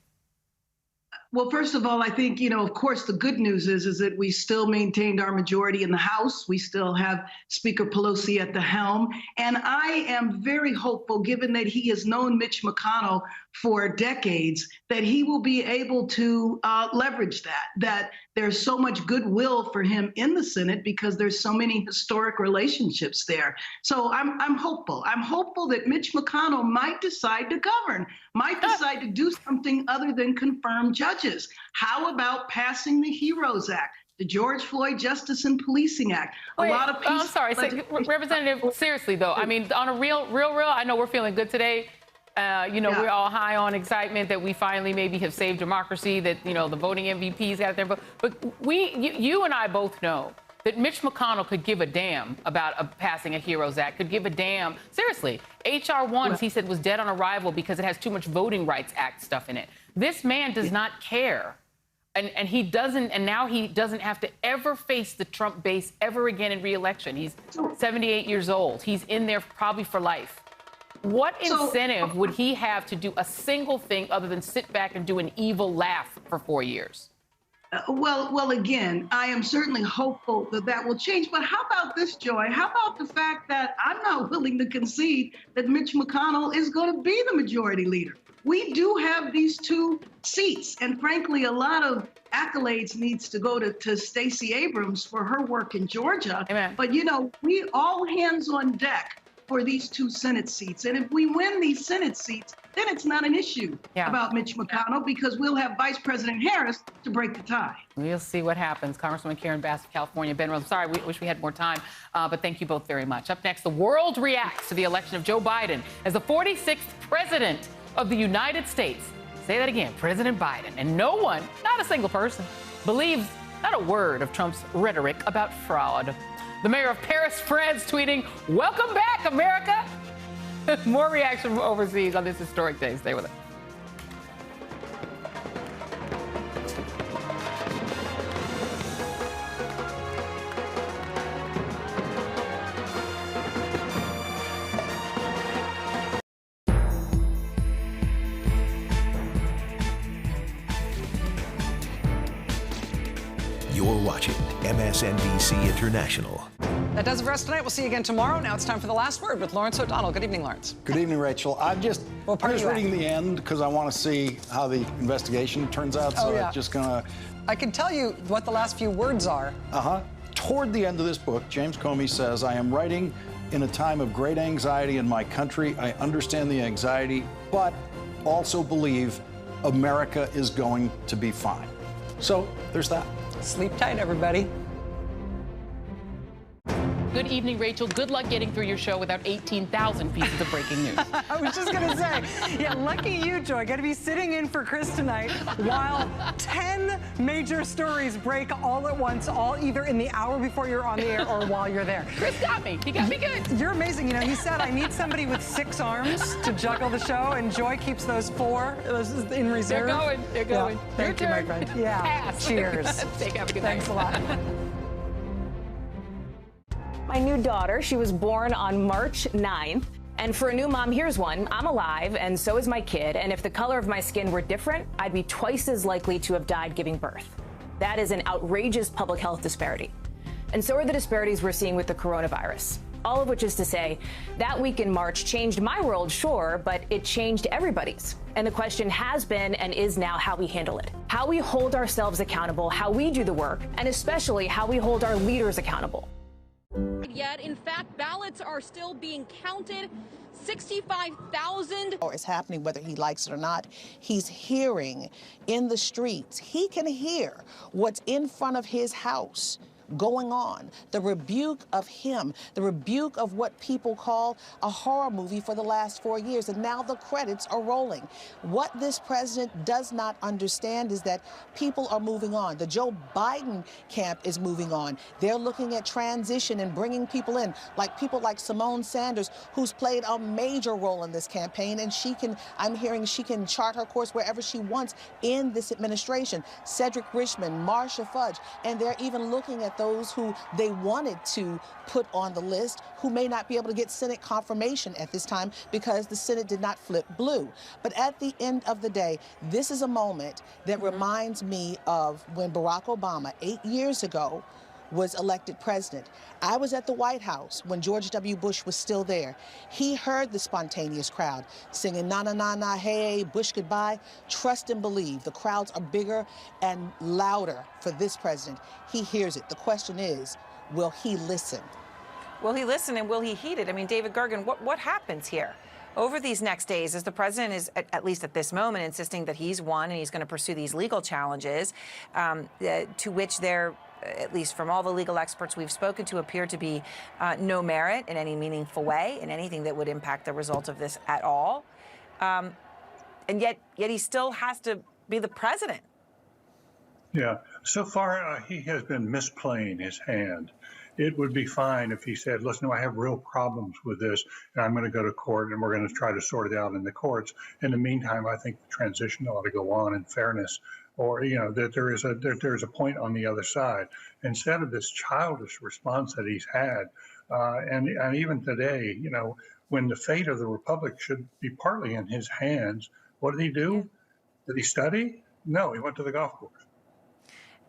[SPEAKER 18] Well, first of all, I think, of course, the good news is that we still maintained our majority in the House. We still have Speaker Pelosi at the helm. And I am very hopeful, given that he has known Mitch McConnell for decades, that he will be able to leverage that there's so much goodwill for him in the Senate because there's so many historic relationships there. So I'm hopeful. I'm hopeful that Mitch McConnell might decide to govern, might decide to do something other than confirm judges. How about passing the HEROES Act, the George Floyd Justice and Policing Act?
[SPEAKER 17] I'm sorry, Representative, seriously, though, I mean, on a real, I know we're feeling good today. We're all high on excitement that we finally maybe have saved democracy, that, the voting MVPs got there. But you and I both know that Mitch McConnell could give a damn about passing a HEROES Act, could give a damn. Seriously, H.R. 1, he said, was dead on arrival because it has too much Voting Rights Act stuff in it. This man does not care. And he doesn't, and now he doesn't have to ever face the Trump base ever again in re-election. He's 78 years old. He's in there probably for life. What incentive would he have to do a single thing other than sit back and do an evil laugh for 4 years?
[SPEAKER 18] Well, again, I am certainly hopeful that will change. But how about this, Joy? How about the fact that I'm not willing to concede that Mitch McConnell is going to be the majority leader? We do have these 2 seats, and frankly, a lot of accolades needs to go to Stacey Abrams for her work in Georgia.
[SPEAKER 17] Amen.
[SPEAKER 18] But, we all hands on deck for these 2 Senate seats. And if we win these Senate seats, then it's not an issue about Mitch McConnell, because we'll have Vice President Harris to break the tie.
[SPEAKER 17] We'll see what happens. Congresswoman Karen Bass of California, Ben Rhodes. Sorry, we wish we had more time, but thank you both very much. Up next, the world reacts to the election of Joe Biden as the 46th president of the United States. Say that again, President Biden. And no one, not a single person, believes not a word of Trump's rhetoric about fraud. The mayor of Paris, France, tweeting, "Welcome back, America." More reaction from overseas on this historic day. Stay with us.
[SPEAKER 20] You're watching MSNBC International.
[SPEAKER 21] That does it for us tonight. We'll see you again tomorrow. Now it's time for The Last Word with Lawrence O'Donnell. Good evening, Lawrence.
[SPEAKER 22] Good evening, Rachel. I'm just reading the end because I want to see how the investigation turns out. So I'm just gonna.
[SPEAKER 21] I can tell you what the last few words are.
[SPEAKER 22] Toward the end of this book, James Comey says, "I am writing in a time of great anxiety in my country. I understand the anxiety, but also believe America is going to be fine." So there's that.
[SPEAKER 21] Sleep tight, everybody.
[SPEAKER 17] Good evening, Rachel. Good luck getting through your show without 18,000 pieces of breaking news.
[SPEAKER 21] I was just going to say, lucky you, Joy. Got to be sitting in for Chris tonight while 10 major stories break all at once, all either in the hour before you're on the air or while you're there.
[SPEAKER 17] Chris got me. He got me good.
[SPEAKER 21] You're amazing. He said, I need somebody with 6 arms to juggle the show, and Joy keeps those 4 in reserve.
[SPEAKER 17] They're going.
[SPEAKER 21] Yeah. Thank you, my friend. Yeah.
[SPEAKER 17] Pass.
[SPEAKER 21] Cheers.
[SPEAKER 17] Have a good
[SPEAKER 21] Thanks
[SPEAKER 17] night.
[SPEAKER 21] a lot.
[SPEAKER 23] My new daughter, she was born on March 9th. And for a new mom, here's one. I'm alive, and so is my kid. And if the color of my skin were different, I'd be twice as likely to have died giving birth. That is an outrageous public health disparity. And so are the disparities we're seeing with the coronavirus. All of which is to say, that week in March changed my world, sure, but it changed everybody's. And the question has been and is now how we handle it. How we hold ourselves accountable, how we do the work, and especially how we hold our leaders accountable.
[SPEAKER 24] Yet, in fact, ballots are still being counted. 65,000.
[SPEAKER 25] It's happening whether he likes it or not. He's hearing in the streets. He can hear what's in front of his house going on. The rebuke of him, the rebuke of what people call a horror movie for the last 4 years. And now the credits are rolling. What this president does not understand is that people are moving on. The Joe Biden camp is moving on. They're looking at transition and bringing people in, like people like Simone Sanders, who's played a major role in this campaign. And I'm hearing she can chart her course wherever she wants in this administration. Cedric Richmond, Marsha Fudge, and they're even looking at those who they wanted to put on the list who may not be able to get Senate confirmation at this time because the Senate did not flip blue. But at the end of the day, this is a moment that reminds me of when Barack Obama, 8 years ago, was elected president. I was at the White House when George W. Bush was still there. He heard the spontaneous crowd singing na na na na, hey, Bush goodbye. Trust and believe. The crowds are bigger and louder for this president. He hears it. The question is, will he listen?
[SPEAKER 1] Will he listen and will he heed it? I mean, David Gergen, what happens here over these next days as the president is, at least at this moment, insisting that he's won and he's going to pursue these legal challenges to which there, at least from all the legal experts we've spoken to, appear to be no merit in any meaningful way in anything that would impact the result of this at all. and yet he still has to be the president.
[SPEAKER 3] Yeah, so far he has been misplaying his hand. It would be fine if he said, listen, I have real problems with this, and I'm going to go to court, and we're going to try to sort it out in the courts. In the meantime, I think the transition ought to go on in fairness, or, that there's a point on the other side. Instead of this childish response that he's had, and even today, when the fate of the republic should be partly in his hands, what did he do? Did he study? No, he went to the golf course.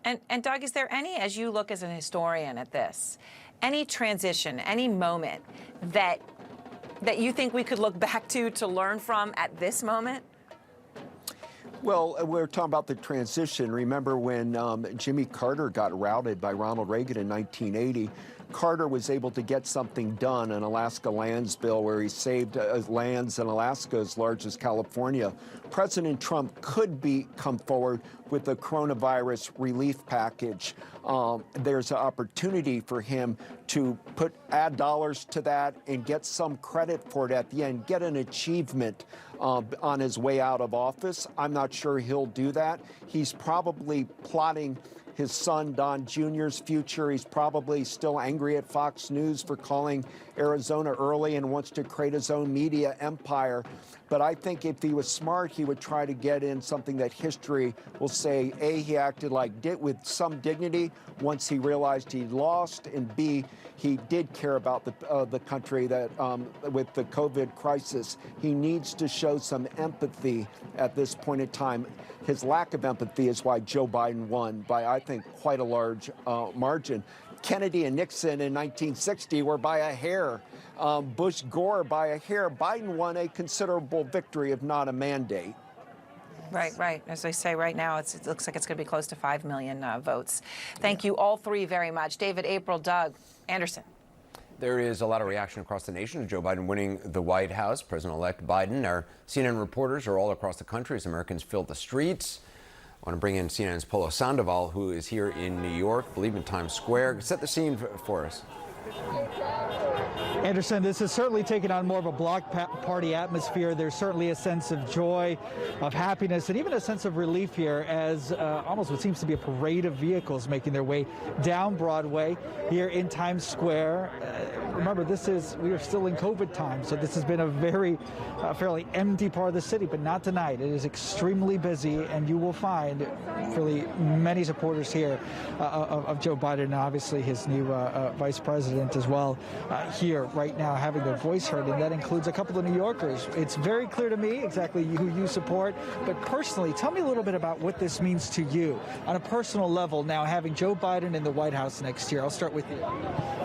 [SPEAKER 1] And Doug, is there any, as you look as an historian at this, any transition, any moment that you think we could look back to learn from at this moment?
[SPEAKER 4] Well, we're talking about the transition. Remember when Jimmy Carter got routed by Ronald Reagan in 1980? Carter was able to get something done, an Alaska lands bill where he saved lands in Alaska as large as California. President Trump could come forward with the coronavirus relief package. There's an opportunity for him to add dollars to that and get some credit for it at the end, get an achievement on his way out of office. I'm not sure he'll do that. He's probably plotting his son Don Jr.'s future. He's probably still angry at Fox News for calling Arizona early and wants to create his own media empire. But I think if he was smart, he would try to get in something that history will say, A, he acted with some dignity once he realized he'd lost, and B, he did care about the country that with the COVID crisis. He needs to show some empathy at this point in time. His lack of empathy is why Joe Biden won by, I think, quite a large margin. Kennedy and Nixon in 1960 were by a hair. Bush Gore by a hair. Biden won a considerable victory, if not a mandate.
[SPEAKER 1] Right. As I say right now, it looks like it's going to be close to 5 million votes. Thank you all three very much. David, April, Doug, Anderson.
[SPEAKER 2] There is a lot of reaction across the nation to Joe Biden winning the White House. President-elect Biden, our CNN reporters are all across the country as Americans fill the streets. I want to bring in CNN's Polo Sandoval, who is here in New York, I believe in Times Square. Set the scene for us.
[SPEAKER 5] Anderson, this has certainly taken on more of a block party atmosphere. There's certainly a sense of joy, of happiness, and even a sense of relief here as almost what seems to be a parade of vehicles making their way down Broadway here in Times Square. Remember, we are still in COVID time, so this has been a very fairly empty part of the city, but not tonight. It is extremely busy, and you will find fairly many supporters here of Joe Biden and obviously his new vice president as well here right now having their voice heard, and that includes a couple of New Yorkers. It's very clear to me exactly who you support, but personally, tell me a little bit about what this means to you on a personal level now having Joe Biden in the White House next year. I'll start with you.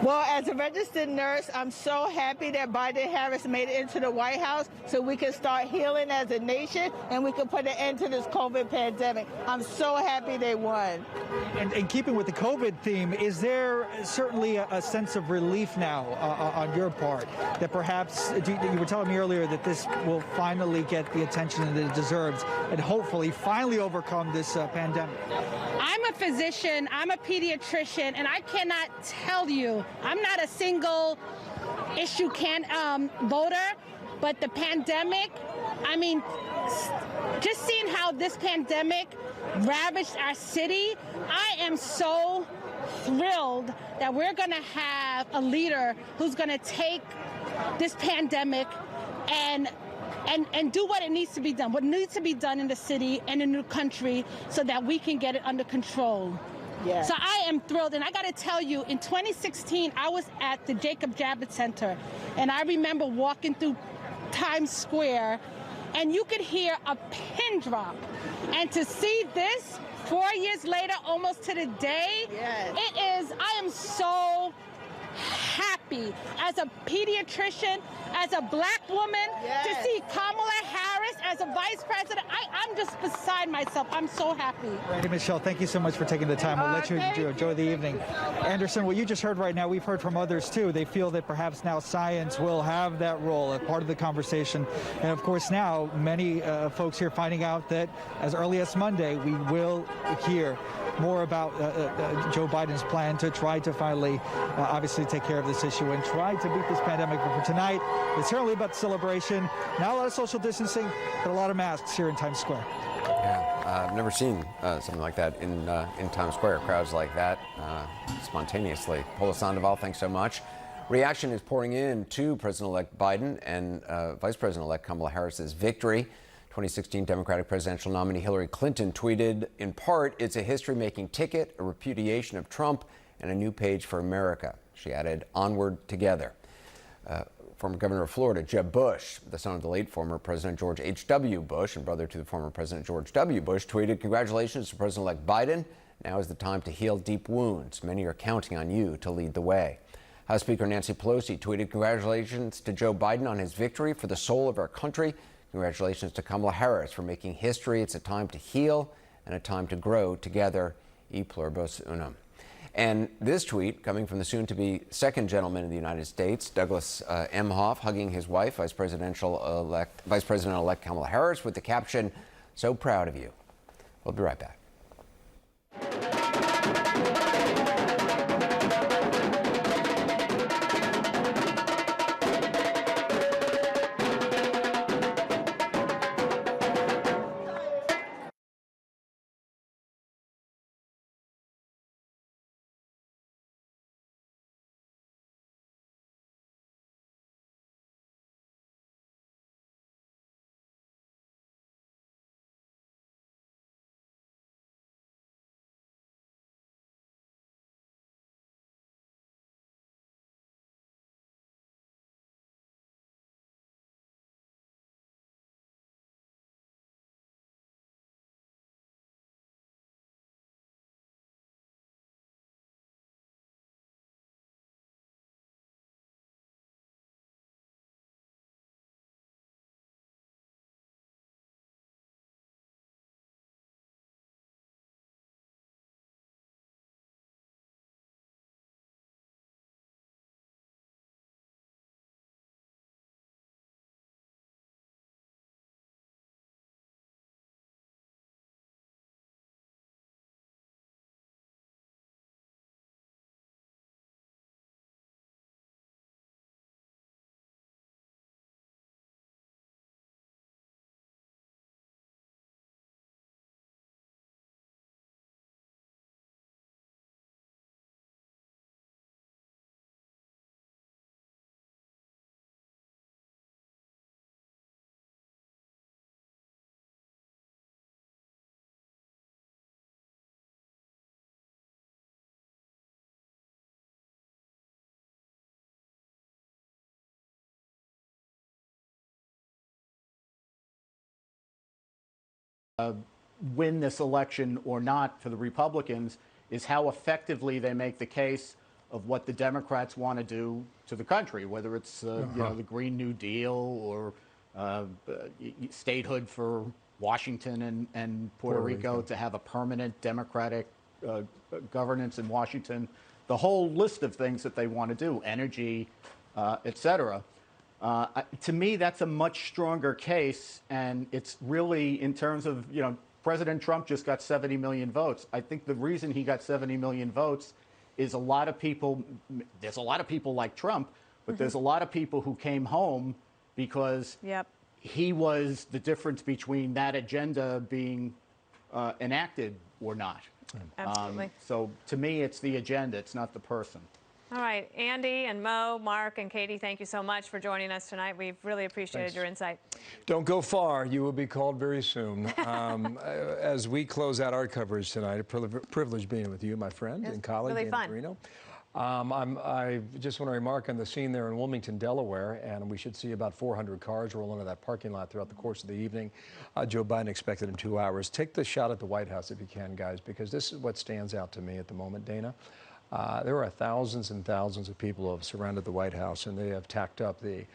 [SPEAKER 6] Well, as a registered nurse, I'm so happy that Biden-Harris made it into the White House so we can start healing as a nation and we can put an end to this COVID pandemic. I'm so happy they won.
[SPEAKER 5] And keeping with the COVID theme, is there certainly a sense of relief now on your part that perhaps, you were telling me earlier that this will finally get the attention that it deserves and hopefully finally overcome this pandemic?
[SPEAKER 24] I'm a physician, I'm a pediatrician, and I cannot tell you, I'm not a single issue voter, but the pandemic, I mean, just seeing how this pandemic ravaged our city, I am so thrilled that we're going to have a leader who's going to take this pandemic and do what it needs to be done, what needs to be done in the city and in the country so that we can get it under control. Yeah. So I am thrilled. And I got to tell you, in 2016, I was at the Jacob Javits Center, and I remember walking through Times Square, and you could hear a pin drop. And to see this 4 years later, almost to the day, yes. I am so happy as a pediatrician, as a black woman, yes. to see Kamala Harris as a vice president, I'm just beside myself. I'm so happy.
[SPEAKER 5] Randy, Michelle, thank you so much for taking the time. We'll let you enjoy the evening. Anderson, what you just heard right now, we've heard from others too. They feel that perhaps now science will have that role, a part of the conversation. And of course now, many folks here finding out that as early as Monday, we will hear more about Joe Biden's plan to try to finally, obviously, take care of this issue and try to beat this pandemic. But for tonight, it's certainly about the celebration. Not a lot of social distancing, but a lot of masks here in Times Square.
[SPEAKER 2] Yeah, I've never seen something like that in Times Square. Crowds like that spontaneously. Paula Sandoval, thanks so much. Reaction is pouring in to President-elect Biden and Vice President-elect Kamala Harris's victory. 2016 Democratic presidential nominee Hillary Clinton tweeted, in part, "It's a history-making ticket, a repudiation of Trump, and a new page for America." She added, "Onward together." Former governor of Florida, Jeb Bush, the son of the late former President George H.W. Bush and brother to the former President George W. Bush, tweeted, "Congratulations to President-elect Biden. Now is the time to heal deep wounds. Many are counting on you to lead the way." House Speaker Nancy Pelosi tweeted, "Congratulations to Joe Biden on his victory for the soul of our country. Congratulations to Kamala Harris for making history. It's a time to heal and a time to grow together. E pluribus unum." And this tweet coming from the soon-to-be second gentleman of the United States, Douglas Emhoff, hugging his wife, Vice President-elect Kamala Harris, with the caption, "So proud of you." We'll be right back.
[SPEAKER 7] Win this election or not for the Republicans is how effectively they make the case of what the Democrats want to do to the country, whether it's the Green New Deal or statehood for Washington and Puerto Rico to have a permanent Democratic governance in Washington, the whole list of things that they want to do, energy, et cetera. To me, that's a much stronger case, and it's really in terms of, President Trump just got 70 million votes. I think the reason he got 70 million votes is there's a lot of people like Trump, but there's a lot of people who came home because he was the difference between that agenda being enacted or not.
[SPEAKER 11] Absolutely.
[SPEAKER 7] So to me, it's the agenda, it's not the person.
[SPEAKER 11] All right, Andy and Mo, Mark and Katie, thank you so much for joining us tonight. We've really appreciated your insight.
[SPEAKER 12] Don't go far. You will be called very soon. As we close out our coverage tonight, a privilege being with you, my friend and colleague,
[SPEAKER 11] really fun.
[SPEAKER 12] Marino. I just want to remark on the scene there in Wilmington, Delaware, and we should see about 400 cars roll into that parking lot throughout the course of the evening. Joe Biden expected in 2 hours. Take the shot at the White House if you can, guys, because this is what stands out to me at the moment, Dana. There are thousands and thousands of people who have surrounded the White House, and they have tacked up the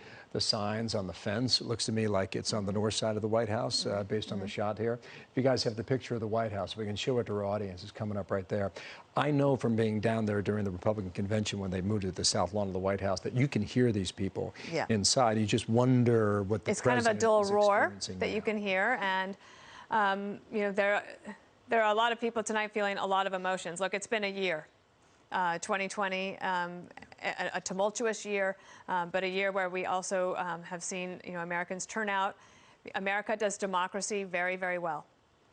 [SPEAKER 12] signs on the fence. It looks to me like it's on the north side of the White House, based on the shot here. If you guys have the picture of the White House, we can show it to our audience. It's coming up right there. I know from being down there during the Republican convention when they moved to the south lawn of the White House that you can hear these people inside. You just wonder what the president is experiencing.
[SPEAKER 11] It's kind of a dual roar that you can hear, and you know, there are a lot of people tonight feeling a lot of emotions. Look, it's been a year. 2020, a tumultuous year, but a year where we also have seen, you know, Americans turn out. America does democracy very, very well.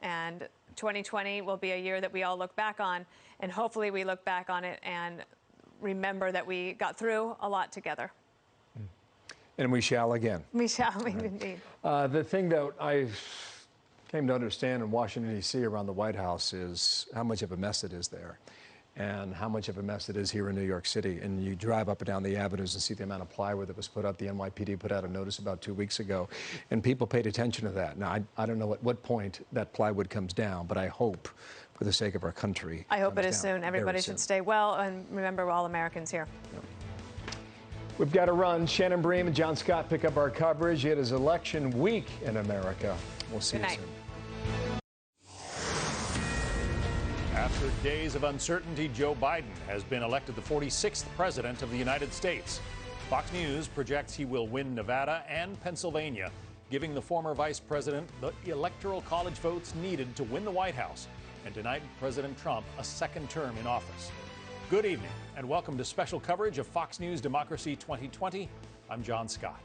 [SPEAKER 11] And 2020 will be a year that we all look back on, and hopefully we look back on it and remember that we got through a lot together.
[SPEAKER 12] And we shall again.
[SPEAKER 11] We shall, indeed.
[SPEAKER 12] The thing that I came to understand in Washington, D.C. around the White House is how much of a mess it is there, and how much of a mess it is here in New York City. And you drive up and down the avenues and see the amount of plywood that was put up. The NYPD put out a notice about 2 weeks ago, and people paid attention to that. Now, I don't know at what point that plywood comes down, but I hope, for the sake of our country,
[SPEAKER 11] I hope it is soon. Everybody should stay well, and remember, we're all Americans here.
[SPEAKER 12] Yep. We've got to run. Shannon Bream and John Scott pick up our coverage. It is election week in America. We'll see you soon.
[SPEAKER 8] After days of uncertainty, Joe Biden has been elected the 46th president of the United States. Fox News projects he will win Nevada and Pennsylvania, giving the former vice president the electoral college votes needed to win the White House and deny President Trump a second term in office. Good evening and welcome to special coverage of Fox News Democracy 2020. I'm John Scott.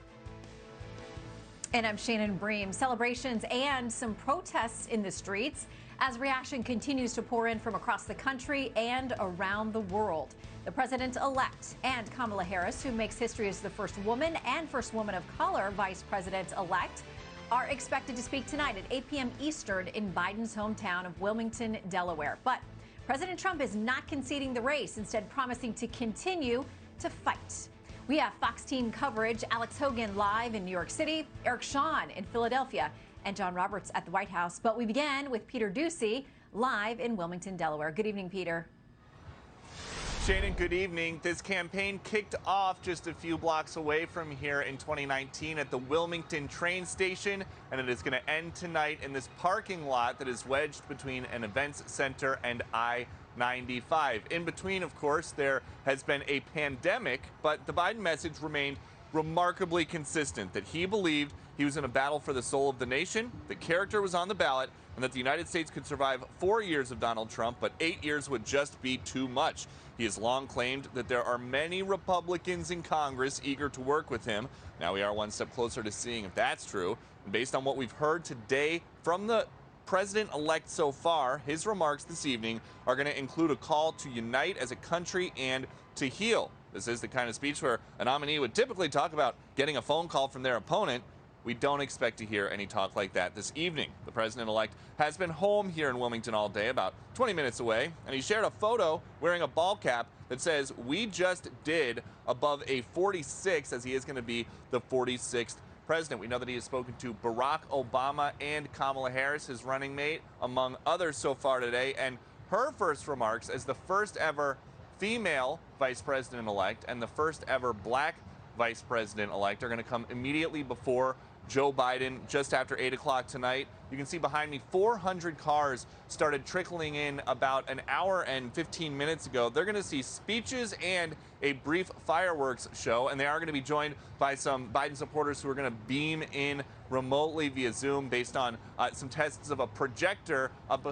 [SPEAKER 9] And I'm Shannon Bream. Celebrations and some protests in the streets as reaction continues to pour in from across the country and around the world. The president-elect and Kamala Harris, who makes history as the first woman and first woman of color vice president-elect, are expected to speak tonight at 8 p.m. Eastern in Biden's hometown of Wilmington, Delaware. But President Trump is not conceding the race, instead promising to continue to fight. We have Fox team coverage, Alex Hogan live in New York City, Eric Shawn in Philadelphia, and John Roberts at the White House. But we begin with Peter Doocy live in Wilmington, Delaware. Good evening, Peter.
[SPEAKER 10] Shannon, good evening. This campaign kicked off just a few blocks away from here in 2019 at the Wilmington train station, and it is going to end tonight in this parking lot that is wedged between an events center and I-95. In between, of course, there has been a pandemic, but the Biden message remained remarkably consistent that he believed he was in a battle for the soul of the nation, that character was on the ballot, and that the United States could survive 4 years of Donald Trump, but 8 years would just be too much. He has long claimed that there are many Republicans in Congress eager to work with him. Now we are one step closer to seeing if that's true. And based on what we've heard today from the president-elect so far, his remarks this evening are going to include a call to unite as a country and to heal. This is the kind of speech where a nominee would typically talk about getting a phone call from their opponent. We don't expect to hear any talk like that this evening. The president-elect has been home here in Wilmington all day, about 20 minutes away, and he shared a photo wearing a ball cap that says, "We just did," above a 46, as he is going to be the 46th president. We know that he has spoken to Barack Obama and Kamala Harris, his running mate, among others so far today, and her first remarks as the first ever female vice president-elect and the first ever black vice president-elect are going to come immediately before Joe Biden, just after 8 o'clock tonight. You can see behind me 400 cars started trickling in about an hour and 15 minutes ago. They're going to see speeches and a brief fireworks show, and they are going to be joined by some Biden supporters who are going to beam in remotely via Zoom based on some tests of a projector up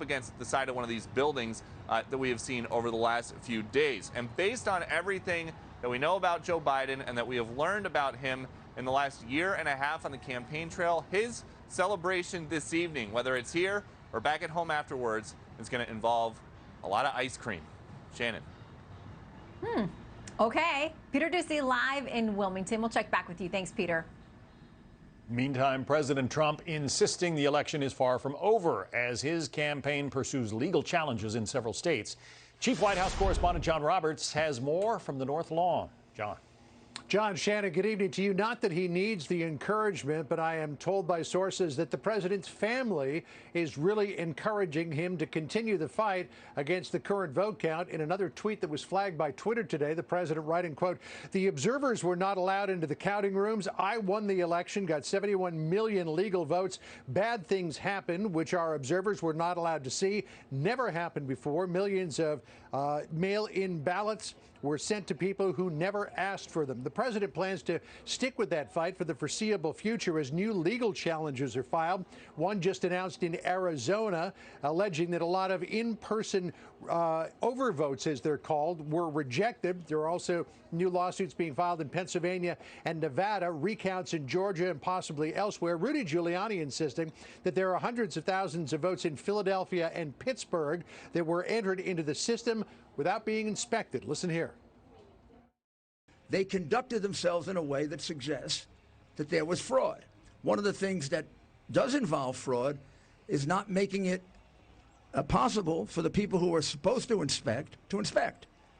[SPEAKER 10] against the side of one of these buildings that we have seen over the last few days. And based on everything that we know about Joe Biden and that we have learned about him in the last year and a half on the campaign trail, his celebration this evening, whether it's here or back at home afterwards, is going to involve a lot of ice cream. Shannon.
[SPEAKER 9] Okay. Peter Doocy live in Wilmington. We'll check back with you. Thanks, Peter.
[SPEAKER 8] Meantime, President Trump insisting the election is far from over as his campaign pursues legal challenges in several states. Chief White House correspondent John Roberts has more from the North Lawn. John.
[SPEAKER 13] John Shannon, good evening to you. Not that he needs the encouragement, but I am told by sources that the president's family is really encouraging him to continue the fight against the current vote count. In another tweet that was flagged by Twitter today, the president writing, quote, "The observers were not allowed into the counting rooms. I won the election, got 71 million legal votes. Bad things happened, which our observers were not allowed to see. Never happened before. Millions of mail-in ballots were sent to people who never asked for them." The president plans to stick with that fight for the foreseeable future as new legal challenges are filed. One just announced in Arizona, alleging that a lot of in-person overvotes, as they're called, were rejected. There are also new lawsuits being filed in Pennsylvania and Nevada, recounts in Georgia and possibly elsewhere. Rudy Giuliani insisting that there are hundreds of thousands of votes in Philadelphia and Pittsburgh that were entered into the system without being inspected. Listen here.
[SPEAKER 14] They conducted themselves in a way that suggests that there was fraud. One of the things that does involve fraud is not making it possible for the people who are supposed to inspect.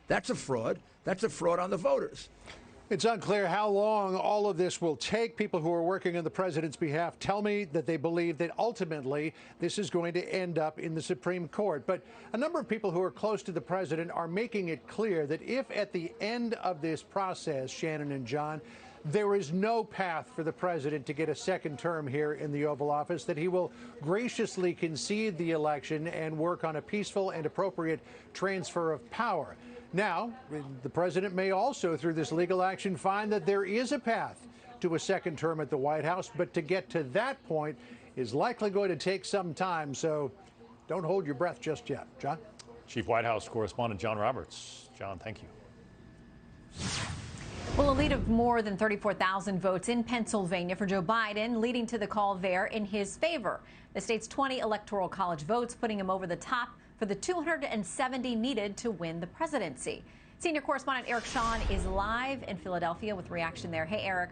[SPEAKER 14] That's a fraud. That's a fraud on the voters.
[SPEAKER 13] It's unclear how long all of this will take. People who are working on the president's behalf tell me that they believe that ultimately this is going to end up in the Supreme Court. But a number of people who are close to the president are making it clear that if at the end of this process, Shannon and John, there is no path for the president to get a second term here in the Oval Office, that he will graciously concede the election and work on a peaceful and appropriate transfer of power. Now, the president may also, through this legal action, find that there is a path to a second term at the White House, but to get to that point is likely going to take some time, so don't hold your breath just yet. John?
[SPEAKER 8] Chief White House correspondent John Roberts. John, thank you.
[SPEAKER 9] Well, a lead of more than 34,000 votes in Pennsylvania for Joe Biden, leading to the call there in his favor. The state's 20 electoral college votes putting him over the top for the 270 needed to win the presidency. Senior correspondent Eric Shawn is live in Philadelphia with reaction there. Hey, Eric.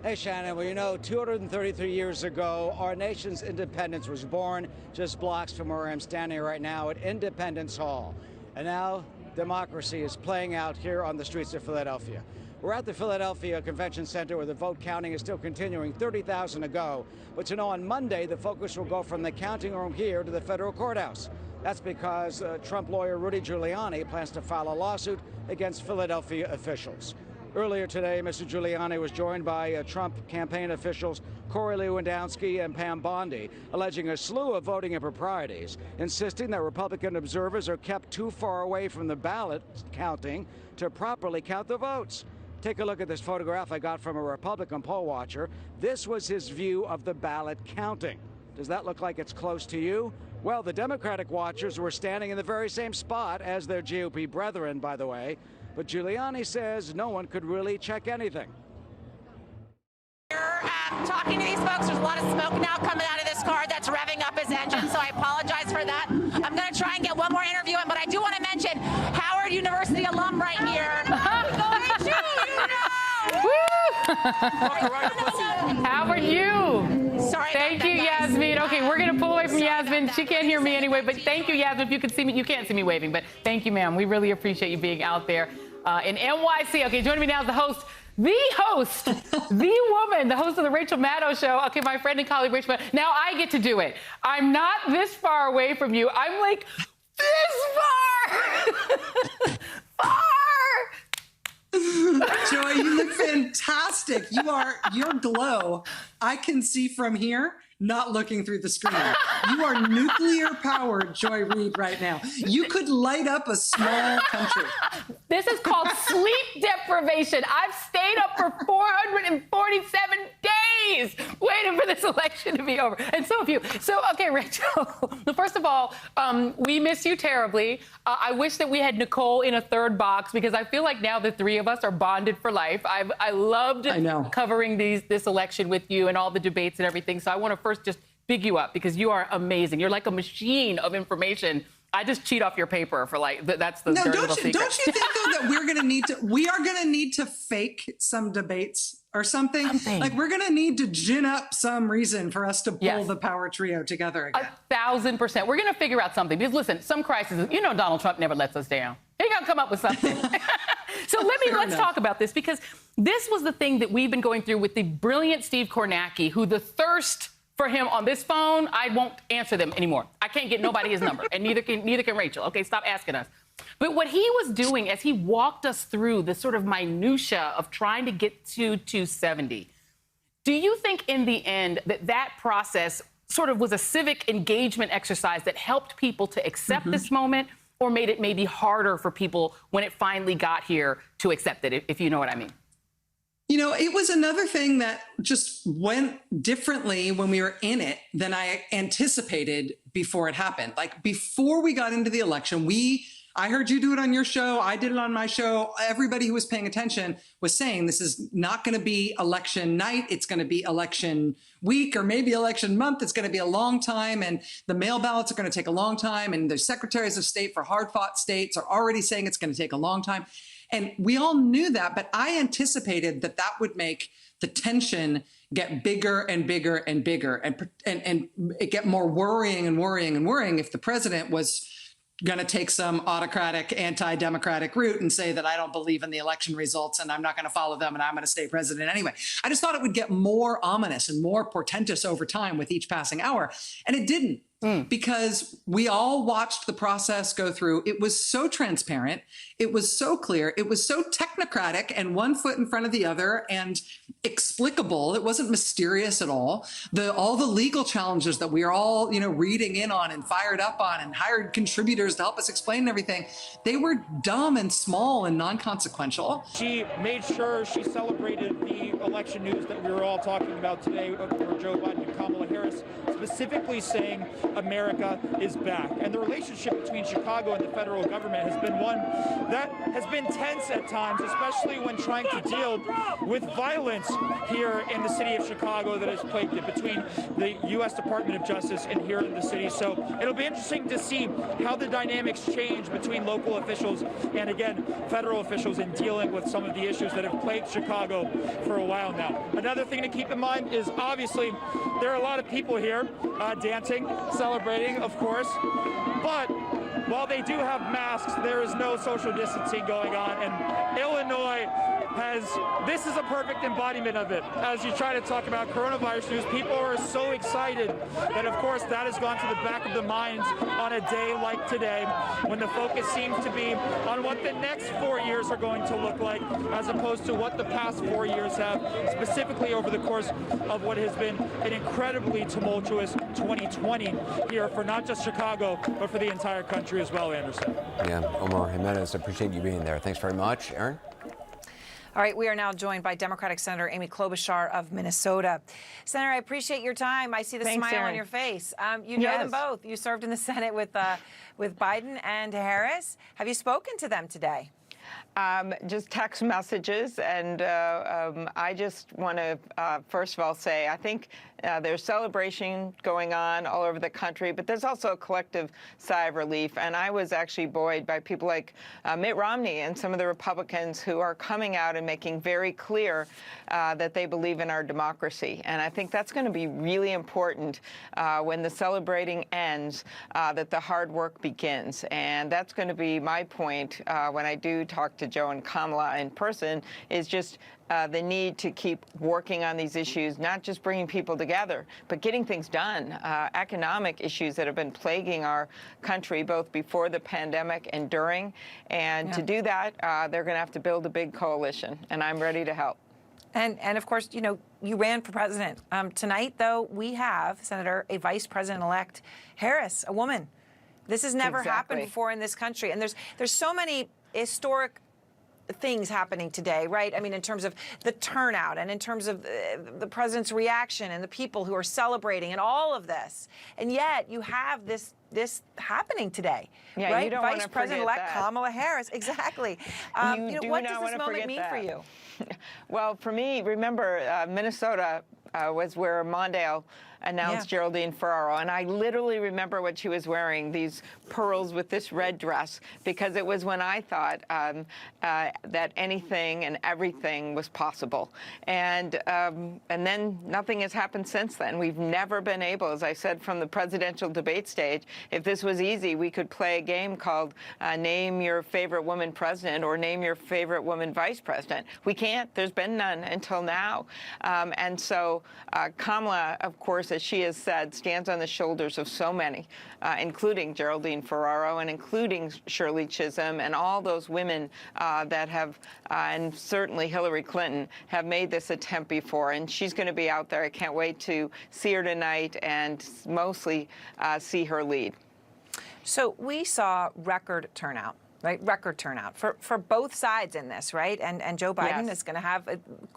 [SPEAKER 15] Hey, Shannon. Well, you know, 233 years ago, our nation's independence was born just blocks from where I'm standing right now at Independence Hall. And now democracy is playing out here on the streets of Philadelphia. We're at the Philadelphia Convention Center where the vote counting is still continuing, 30,000 to go. But you know, on Monday, the focus will go from the counting room here to the federal courthouse. That's because Trump lawyer Rudy Giuliani plans to file a lawsuit against Philadelphia officials. Earlier today, Mr. Giuliani was joined by Trump campaign officials Corey Lewandowski and Pam Bondi, alleging a slew of voting improprieties, insisting that Republican observers are kept too far away from the ballot counting to properly count the votes. Take a look at this photograph I got from a Republican poll watcher. This was his view of the ballot counting. Does that look like it's close to you? Well, the Democratic watchers were standing in the very same spot as their GOP brethren, by the way. But Giuliani says no one could really check anything.
[SPEAKER 16] Talking to these folks, there's a lot of smoke now coming out of this car that's revving up his engine, so I apologize for that. I'm going to try and get one more interview in, but I do want to mention Howard University alum right here.
[SPEAKER 17] How are you?
[SPEAKER 16] Sorry.
[SPEAKER 17] Thank you, Yasmin. Okay, we're going to pull away from Yasmin. She can't hear me anyway, but thank you, Yasmin. If you could see me, you can't see me waving, but thank you, ma'am. We really appreciate you being out there in NYC. Okay, joining me now is the host, the woman, the host of the Rachel Maddow Show. Okay, my friend and colleague, Rachel Maddow. Now I get to do it. I'm not this far away from you. I'm like this far. Far.
[SPEAKER 21] Joy, you look fantastic. Your glow, I can see from here, not looking through the screen. You are nuclear powered, Joy Reid, right now. You could light up a small country.
[SPEAKER 17] This is called sleep deprivation. I've stayed up for 447 days waiting for this election to be over. And so have you. So, okay, Rachel, first of all, we miss you terribly. I wish that we had Nicole in a third box because I feel like now the three of us are bonded for life. I loved covering this election with you and all the debates and everything. So I want to first just big you up because you are amazing. You're like a machine of information. I just cheat off your paper for that's the dirty little secret.
[SPEAKER 21] Don't you think though that we are gonna need to fake some debates or something? Like we're gonna need to gin up some reason for us to pull the power trio together again.
[SPEAKER 17] 1,000%. We're gonna figure out something because listen, some crises, Donald Trump never lets us down. He's gonna come up with something. So let's talk about this, because this was the thing that we've been going through with the brilliant Steve Kornacki, who the thirst for him on this phone, I won't answer them anymore. I can't get nobody his number, and neither can Rachel. Okay, stop asking us. But what he was doing as he walked us through the sort of minutia of trying to get to 270, do you think in the end that process sort of was a civic engagement exercise that helped people to accept this moment, or made it maybe harder for people when it finally got here to accept it, if you know what I mean?
[SPEAKER 21] You know, it was another thing that just went differently when we were in it than I anticipated before it happened. Like, before we got into the election, I heard you do it on your show. I did it on my show. Everybody who was paying attention was saying this is not going to be election night. It's going to be election week, or maybe election month. It's going to be a long time. And the mail ballots are going to take a long time. And the secretaries of state for hard-fought states are already saying it's going to take a long time. And we all knew that, but I anticipated that would make the tension get bigger and bigger and bigger, and it get more worrying and worrying and worrying if the president was going to take some autocratic, anti-democratic route and say that I don't believe in the election results and I'm not going to follow them and I'm going to stay president anyway. I just thought it would get more ominous and more portentous over time with each passing hour. And it didn't. Because we all watched the process go through. It was so transparent. It was so clear. It was so technocratic and one foot in front of the other and explicable. It wasn't mysterious at all. All the legal challenges that we are all, reading in on and fired up on and hired contributors to help us explain everything, they were dumb and small and non-consequential.
[SPEAKER 18] She made sure she celebrated the election news that we were all talking about today for Joe Biden and Kamala Harris, specifically saying America is back. And the relationship between Chicago and the federal government has been one that has been tense at times, especially when trying to deal with violence here in the city of Chicago that has plagued it, between the U.S. Department of Justice and here in the city. So it'll be interesting to see how the dynamics change between local officials and, again, federal officials in dealing with some of the issues that have plagued Chicago for a while now. Another thing to keep in mind is, obviously, there are a lot of people here dancing, celebrating, of course, but while they do have masks, there is no social distancing going on, and Illinois this is a perfect embodiment of it. As you try to talk about coronavirus news, people are so excited that, of course, that has gone to the back of the minds on a day like today, when the focus seems to be on what the next 4 years are going to look like, as opposed to what the past 4 years have, specifically over the course of what has been an incredibly tumultuous 2020 here for not just Chicago, but for the entire country as well, Anderson.
[SPEAKER 2] Yeah, Omar Jimenez, appreciate you being there. Thanks very much. Aaron?
[SPEAKER 1] All right, we are now joined by Democratic Senator Amy Klobuchar of Minnesota. Senator, I appreciate your time. I see the
[SPEAKER 19] Thanks,
[SPEAKER 1] smile
[SPEAKER 19] Aaron.
[SPEAKER 1] on your face. You know them both. You served in the Senate with Biden and Harris. Have you spoken to them today?
[SPEAKER 19] Just text messages, and I just want to first of all say I think there's celebration going on all over the country, but there's also a collective sigh of relief. And I was actually buoyed by people like Mitt Romney and some of the Republicans who are coming out and making very clear that they believe in our democracy. And I think that's going to be really important when the celebrating ends, that the hard work begins. And that's going to be my point when I do talk to Joe and Kamala in person, is just the need to keep working on these issues, not just bringing people together, but getting things done. Economic issues that have been plaguing our country both before the pandemic and during. And to do that, they're going to have to build a big coalition, and I'm ready to help.
[SPEAKER 1] And of course, you ran for president. Tonight, though, we have, Senator, a Vice President-elect Harris, a woman. This has never happened before in this country. And there's so many historic things happening today, right? I mean, in terms of the turnout and in terms of the president's reaction and the people who are celebrating and all of this. And yet you have this happening today, right?
[SPEAKER 19] You don't
[SPEAKER 1] Vice President-elect Kamala Harris, exactly. What does this moment mean for you?
[SPEAKER 19] Well, for me, remember, Minnesota was where Mondale announced Geraldine Ferraro. And I literally remember what she was wearing, these pearls with this red dress, because it was when I thought that anything and everything was possible. And then nothing has happened since then. We've never been able, as I said, from the presidential debate stage, if this was easy, we could play a game called Name Your Favorite Woman President or Name Your Favorite Woman Vice President. We can't. There's been none until now. And so Kamala, of course, as she has said, stands on the shoulders of so many, including Geraldine Ferraro and including Shirley Chisholm and all those women that have, and certainly Hillary Clinton, have made this attempt before. And she's going to be out there. I can't wait to see her tonight and mostly see her lead.
[SPEAKER 1] So we saw record turnout. Right, record turnout for both sides in this, right? And Joe Biden is going to have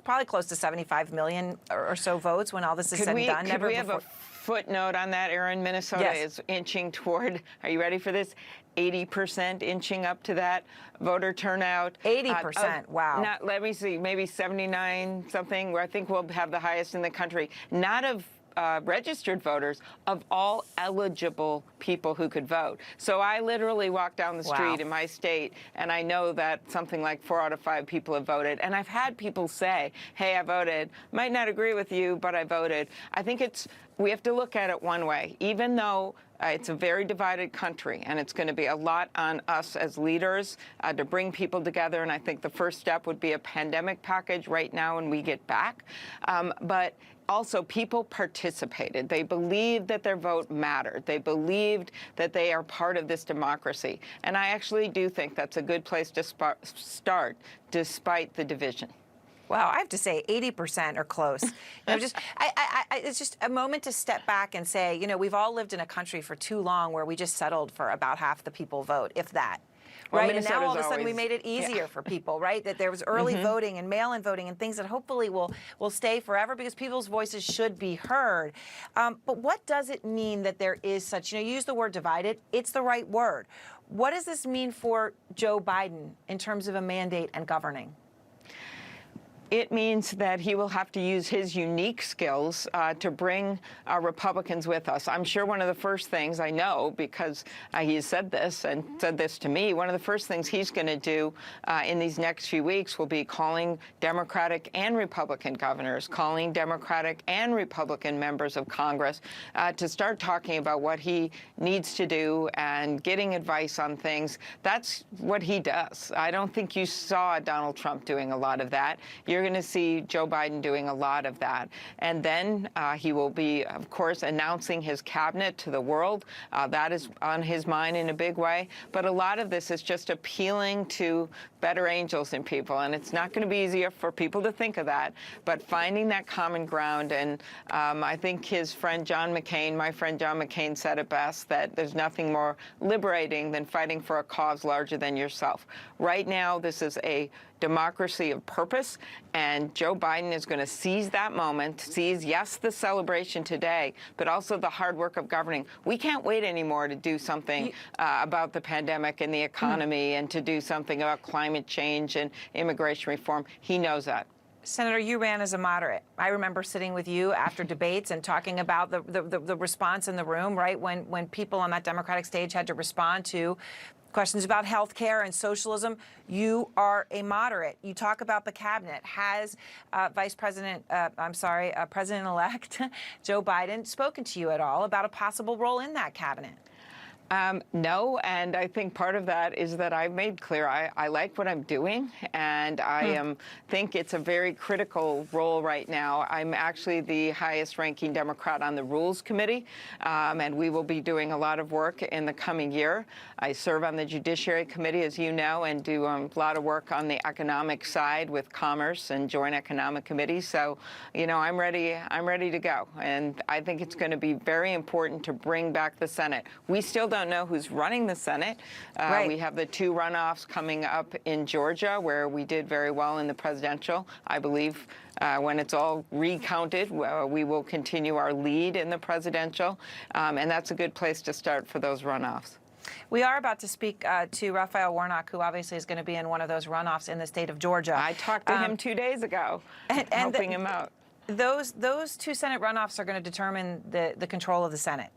[SPEAKER 1] probably close to 75 million or so votes when all this is said and done.
[SPEAKER 19] Could we have a footnote on that, Aaron? Minnesota is inching toward, are you ready for this? 80% inching up to that voter turnout.
[SPEAKER 1] 80%, wow.
[SPEAKER 19] Not, let me see, maybe 79 something, where I think we'll have the highest in the country. Not of registered voters, of all eligible people who could vote. So I literally walk down the street in my state, and I know that something like 4 out of 5 people have voted. And I've had people say, hey, I voted. Might not agree with you, but I voted. I think we have to look at it one way. Even though it's a very divided country, and it's going to be a lot on us as leaders to bring people together. And I think the first step would be a pandemic package right now when we get back. But also, people participated. They believed that their vote mattered. They believed that they are part of this democracy. And I actually do think that's a good place to start, despite the division.
[SPEAKER 1] Wow, I have to say 80% are close. It's just a moment to step back and say, we've all lived in a country for too long where we just settled for about half the people vote, if that.
[SPEAKER 19] Well,
[SPEAKER 1] right, and now all of a sudden we made it easier for people, right? That there was early voting and mail-in voting and things that hopefully will stay forever because people's voices should be heard. But what does it mean that there is such, you use the word divided, it's the right word. What does this mean for Joe Biden in terms of a mandate and governing?
[SPEAKER 19] It means that he will have to use his unique skills to bring Republicans with us. I'm sure one of the first things, I know because he said this and said this to me, one of the first things he's going to do in these next few weeks will be calling Democratic and Republican governors, calling Democratic and Republican members of Congress to start talking about what he needs to do and getting advice on things. That's what he does. I don't think you saw Donald Trump doing a lot of that. You're going to see Joe Biden doing a lot of that. And then he will be, of course, announcing his cabinet to the world. That is on his mind in a big way. But a lot of this is just appealing to better angels in people. And it's not going to be easier for people to think of that. But finding that common ground. And I think his friend John McCain, my friend John McCain, said it best, that there's nothing more liberating than fighting for a cause larger than yourself. Right now, this is a democracy of purpose, and Joe Biden is going to seize that moment, seize, yes, the celebration today, but also the hard work of governing. We can't wait anymore to do something about the pandemic and the economy and to do something about climate change and immigration reform. He knows that.
[SPEAKER 1] Senator, you ran as a moderate. I remember sitting with you after debates and talking about the response in the room, right, when people on that Democratic stage had to respond to questions about health care and socialism. You are a moderate. You talk about the cabinet. Has President-elect Joe Biden spoken to you at all about a possible role in that cabinet?
[SPEAKER 19] No, and I think part of that is that I've made clear I like what I'm doing, and I think it's a very critical role right now. I'm actually the highest-ranking Democrat on the Rules Committee, and we will be doing a lot of work in the coming year. I serve on the Judiciary Committee, as you know, and do a lot of work on the economic side with Commerce and Joint Economic Committee. So, I'm ready to go, and I think it's going to be very important to bring back the Senate. We still don't know who's running the Senate. We have the 2 runoffs coming up in Georgia, where we did very well in the presidential. I believe when it's all recounted, we will continue our lead in the presidential, and that's a good place to start for those runoffs.
[SPEAKER 1] We are about to speak to Raphael Warnock, who obviously is going to be in one of those runoffs in the state of Georgia.
[SPEAKER 19] I talked to him 2 days ago, helping him out.
[SPEAKER 1] those two Senate runoffs are going to determine the control of the Senate.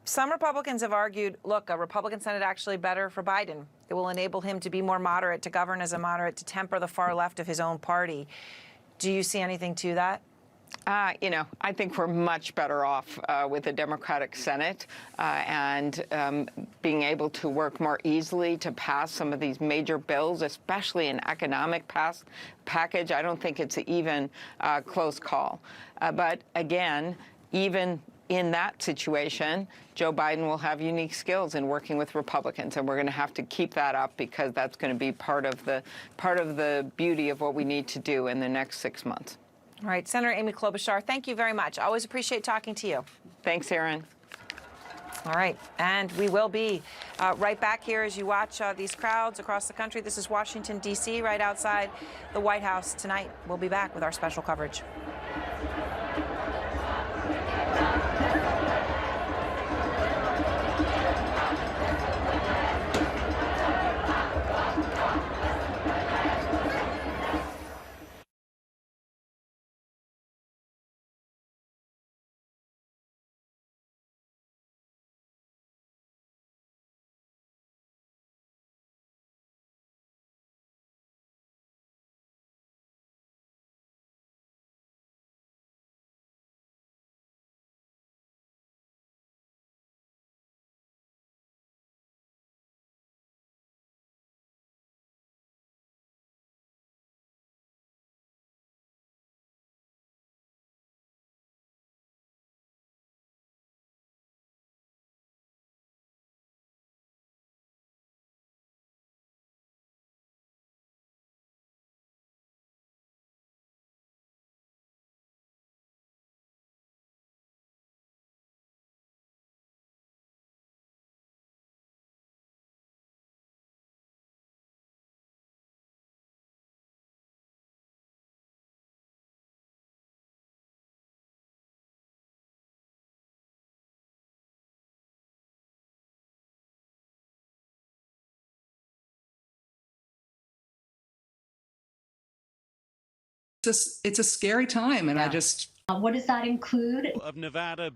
[SPEAKER 1] Some Republicans have argued, look, a Republican Senate actually better for Biden. It will enable him to be more moderate, to govern as a moderate, to temper the far left of his own party. Do you see anything to that?
[SPEAKER 19] I think we're much better off with a Democratic Senate and being able to work more easily to pass some of these major bills, especially an economic package. I don't think it's even a close call. But again, even in that situation, Joe Biden will have unique skills in working with Republicans, and we're going to have to keep that up because that's going to be part of the beauty of what we need to do in the next 6 months.
[SPEAKER 1] All right, Senator Amy Klobuchar, thank you very much. Always appreciate talking to you.
[SPEAKER 19] Thanks, Erin.
[SPEAKER 1] All right, and we will be right back here as you watch these crowds across the country. This is Washington, D.C., right outside the White House tonight. We'll be back with our special coverage.
[SPEAKER 3] It's a scary time, and I just.
[SPEAKER 20] What does that include?
[SPEAKER 22] Of Nevada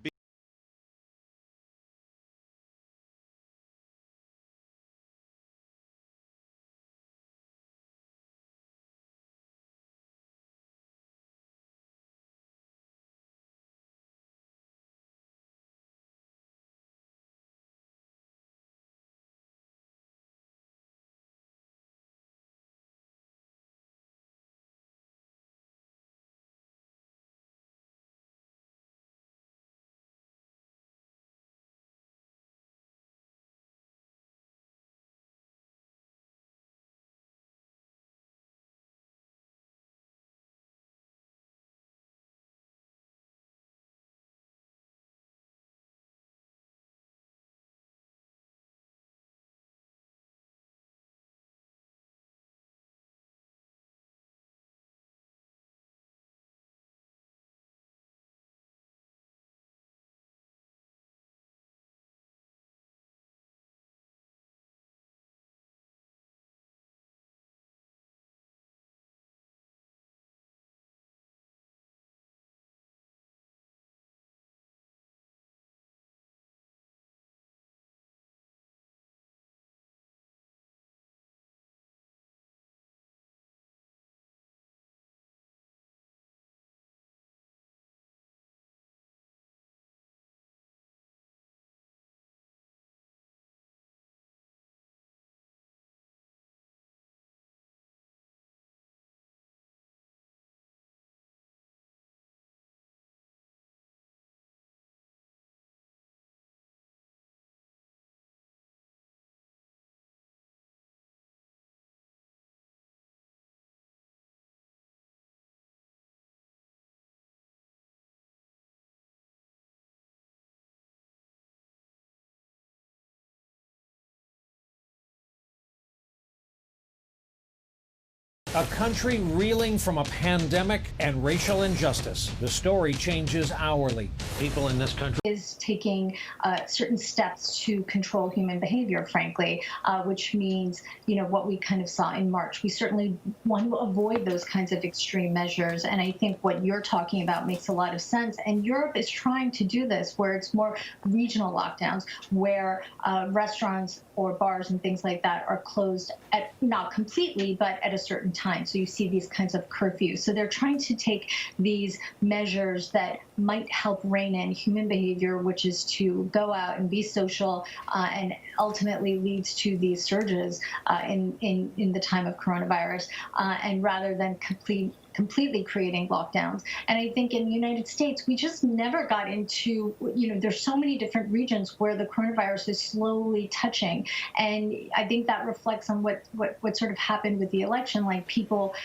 [SPEAKER 4] A country reeling from a pandemic and racial injustice. The story changes hourly. People in this country
[SPEAKER 20] is taking certain steps to control human behavior, frankly, which means, what we kind of saw in March. We certainly want to avoid those kinds of extreme measures. And I think what you're talking about makes a lot of sense. And Europe is trying to do this where it's more regional lockdowns, where restaurants or bars and things like that are closed at not completely, but at a certain time. So you see these kinds of curfews. So they're trying to take these measures that might help rein in human behavior, which is to go out and be social, and ultimately leads to these surges in the time of coronavirus, and rather than completely creating lockdowns. And I think in the United States, we just never got into, there's so many different regions where the coronavirus is slowly touching. And I think that reflects on what sort of happened with the election, like people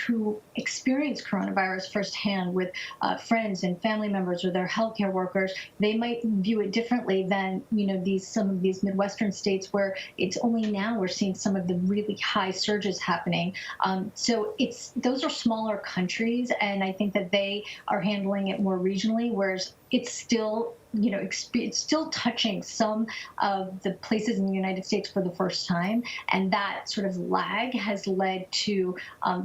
[SPEAKER 20] who experienced coronavirus firsthand with friends and family members or their healthcare workers, they might view it differently than, some of these Midwestern states where it's only now we're seeing some of the really high surges happening. So those are smaller countries, and I think that they are handling it more regionally, whereas it's still, it's still touching some of the places in the United States for the first time, and that sort of lag has led to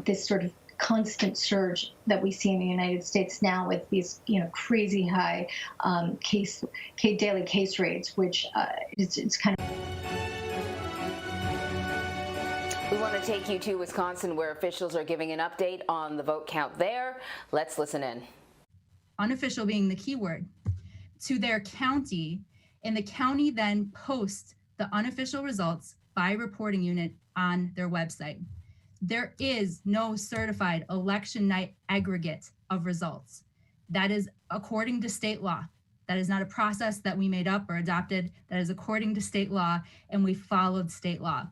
[SPEAKER 20] this sort of constant surge that we see in the United States now with these, crazy high daily case rates, which it's kind of.
[SPEAKER 6] We want to take you to Wisconsin, where officials are giving an update on the vote count there. Let's listen in.
[SPEAKER 22] Unofficial being the key word, to their county, and the county then posts the unofficial results by reporting unit on their website. There is no certified election night aggregate of results. That is according to state law. That is not a process that we made up or adopted. That is according to state law, and we followed state law.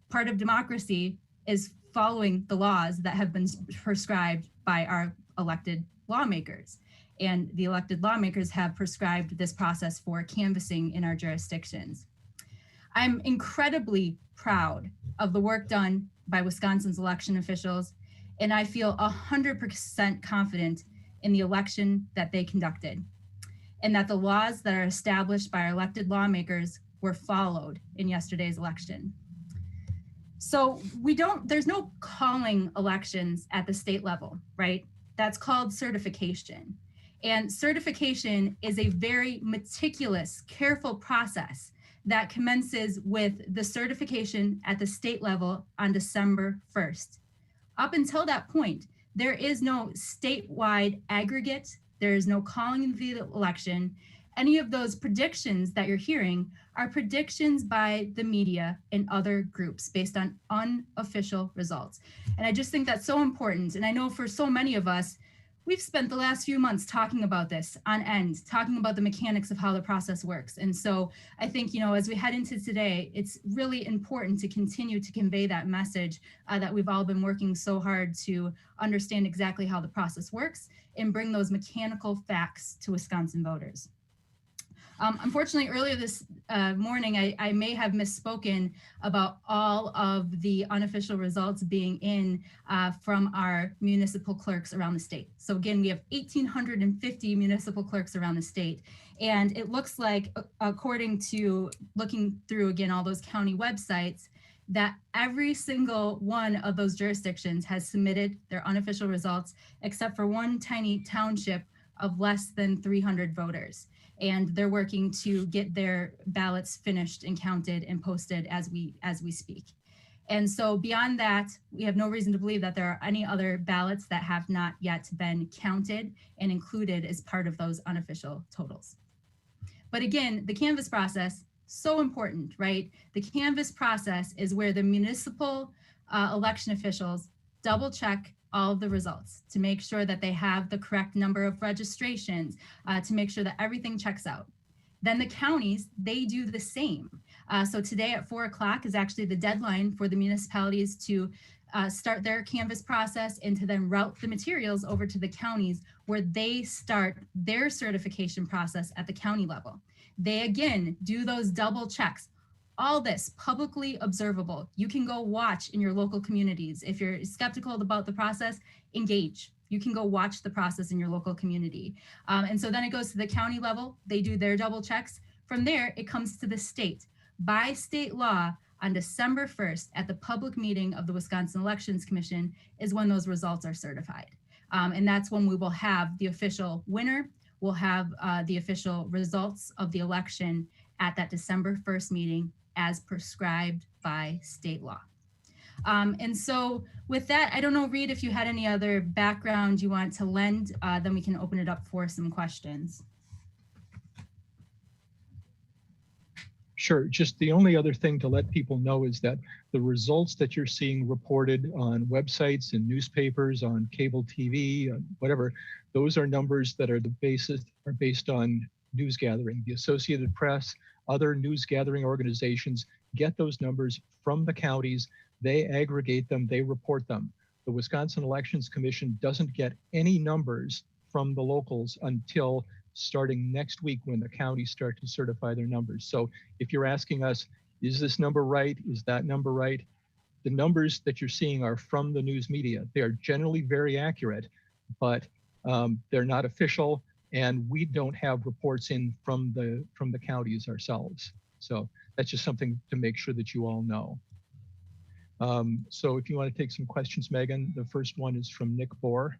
[SPEAKER 22] Part of democracy is following the laws that have been prescribed by our elected lawmakers. And the elected lawmakers have prescribed this process for canvassing in our jurisdictions. I'm incredibly proud of the work done by Wisconsin's election officials, and I feel 100% confident in the election that they conducted, and that the laws that are established by our elected lawmakers were followed in yesterday's election. So there's no calling elections at the state level, right? That's called certification. And certification is a very meticulous, careful process that commences with the certification at the state level on December 1st. Up until that point, there is no statewide aggregate, there is no calling of the election. Any of those predictions that you're hearing are predictions by the media and other groups based on unofficial results. And I just think that's so important. And I know for so many of us, we've spent the last few months talking about this on end, talking about the mechanics of how the process works. And so I think, as we head into today, it's really important to continue to convey that message that we've all been working so hard to understand exactly how the process works and bring those mechanical facts to Wisconsin voters. Unfortunately, earlier this morning, I may have misspoken about all of the unofficial results being in from our municipal clerks around the state. So again, we have 1,850 municipal clerks around the state. And it looks like, according to looking through, again, all those county websites, that every single one of those jurisdictions has submitted their unofficial results, except for one tiny township of less than 300 voters. And they're working to get their ballots finished and counted and posted as we speak. And so beyond that, we have no reason to believe that there are any other ballots that have not yet been counted and included as part of those unofficial totals. But again, the canvass process, so important, right? The canvass process is where the municipal election officials double check all of the results to make sure that they have the correct number of registrations, to make sure that everything checks out. Then the counties, they do the same. So today at 4 o'clock is actually the deadline for the municipalities to start their canvass process and to then route the materials over to the counties where they start their certification process at the county level. They again do those double checks. All this publicly observable. You can go watch in your local communities. If you're skeptical about the process, engage. You can go watch the process in your local community. And so then it goes to the county level. They do their double checks. From there, it comes to the state. By state law, on December 1st, at the public meeting of the Wisconsin Elections Commission, is when those results are certified. And that's when we will have the official winner. We'll have the official results of the election at that December 1st meeting as prescribed by state law. And so with that, I don't know, Reed, if you had any other background you want to lend, then we can open it up for some questions.
[SPEAKER 5] Sure. Just the only other thing to let people know is that the results that you're seeing reported on websites and newspapers, on cable TV, whatever, those are numbers that are based on news gathering. The Associated Press, other news gathering organizations get those numbers from the counties. They aggregate them, they report them. The Wisconsin Elections Commission doesn't get any numbers from the locals until starting next week when the counties start to certify their numbers. So if you're asking us, is this number right? Is that number right? The numbers that you're seeing are from the news media. They are generally very accurate, but they're not official, and we don't have reports in from the counties ourselves. So that's just something to make sure that you all know. So if you want to take some questions, Megan, the first one is from Nick Bohr.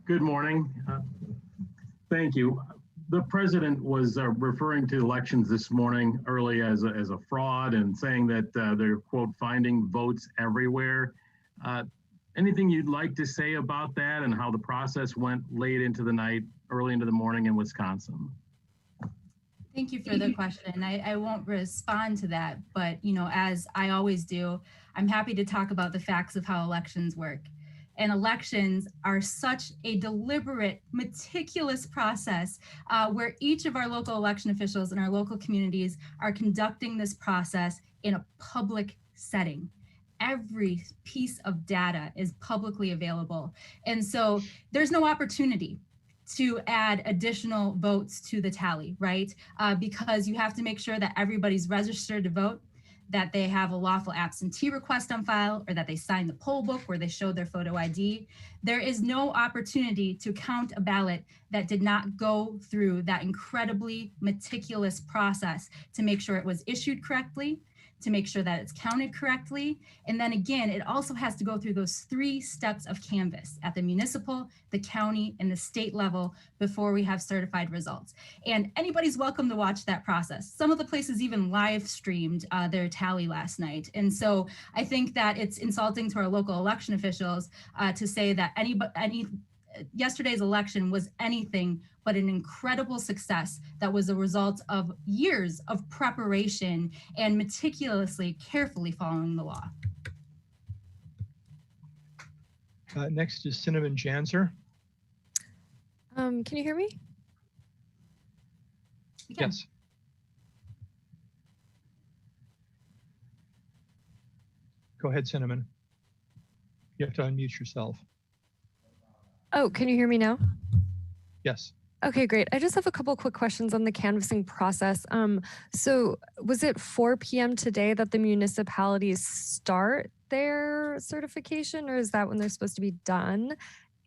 [SPEAKER 7] Good morning. Thank you. The president was referring to elections this morning early as a fraud and saying that they're, quote, finding votes everywhere. Anything you'd like to say about that and how the process went late into the night, early into the morning in Wisconsin?
[SPEAKER 22] Thank you for the question. I won't respond to that, but as I always do, I'm happy to talk about the facts of how elections work. And elections are such a deliberate, meticulous process where each of our local election officials in our local communities are conducting this process in a public setting. Every piece of data is publicly available. And so there's no opportunity to add additional votes to the tally, right? Because you have to make sure that everybody's registered to vote, that they have a lawful absentee request on file, or that they sign the poll book where they show their photo ID. There is no opportunity to count a ballot that did not go through that incredibly meticulous process to make sure it was issued correctly, to make sure that it's counted correctly. And then again, it also has to go through those 3 steps of canvass at the municipal, the county, and the state level before we have certified results. And anybody's welcome to watch that process. Some of the places even live streamed their tally last night. And so I think that it's insulting to our local election officials to say that yesterday's election was anything but an incredible success that was a result of years of preparation and meticulously, carefully following the law.
[SPEAKER 5] Next is Cinnamon Janzer.
[SPEAKER 23] Can you hear me?
[SPEAKER 5] Yes. Go ahead, Cinnamon. You have to unmute yourself.
[SPEAKER 23] Oh, can you hear me now?
[SPEAKER 5] Yes.
[SPEAKER 23] Okay, great. I just have a couple quick questions on the canvassing process. So was it 4 p.m. today that the municipalities start their certification, or is that when they're supposed to be done?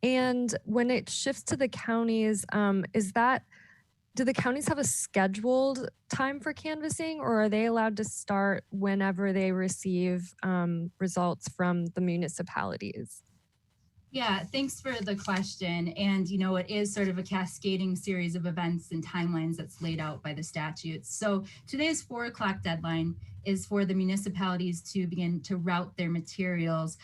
[SPEAKER 23] And when it shifts to the counties, do the counties have a scheduled time for canvassing, or are they allowed to start whenever they receive results from the municipalities?
[SPEAKER 22] Yeah, thanks for the question. And, it is sort of a cascading series of events and timelines that's laid out by the statutes. So today's 4 o'clock deadline is for the municipalities to begin to route their materials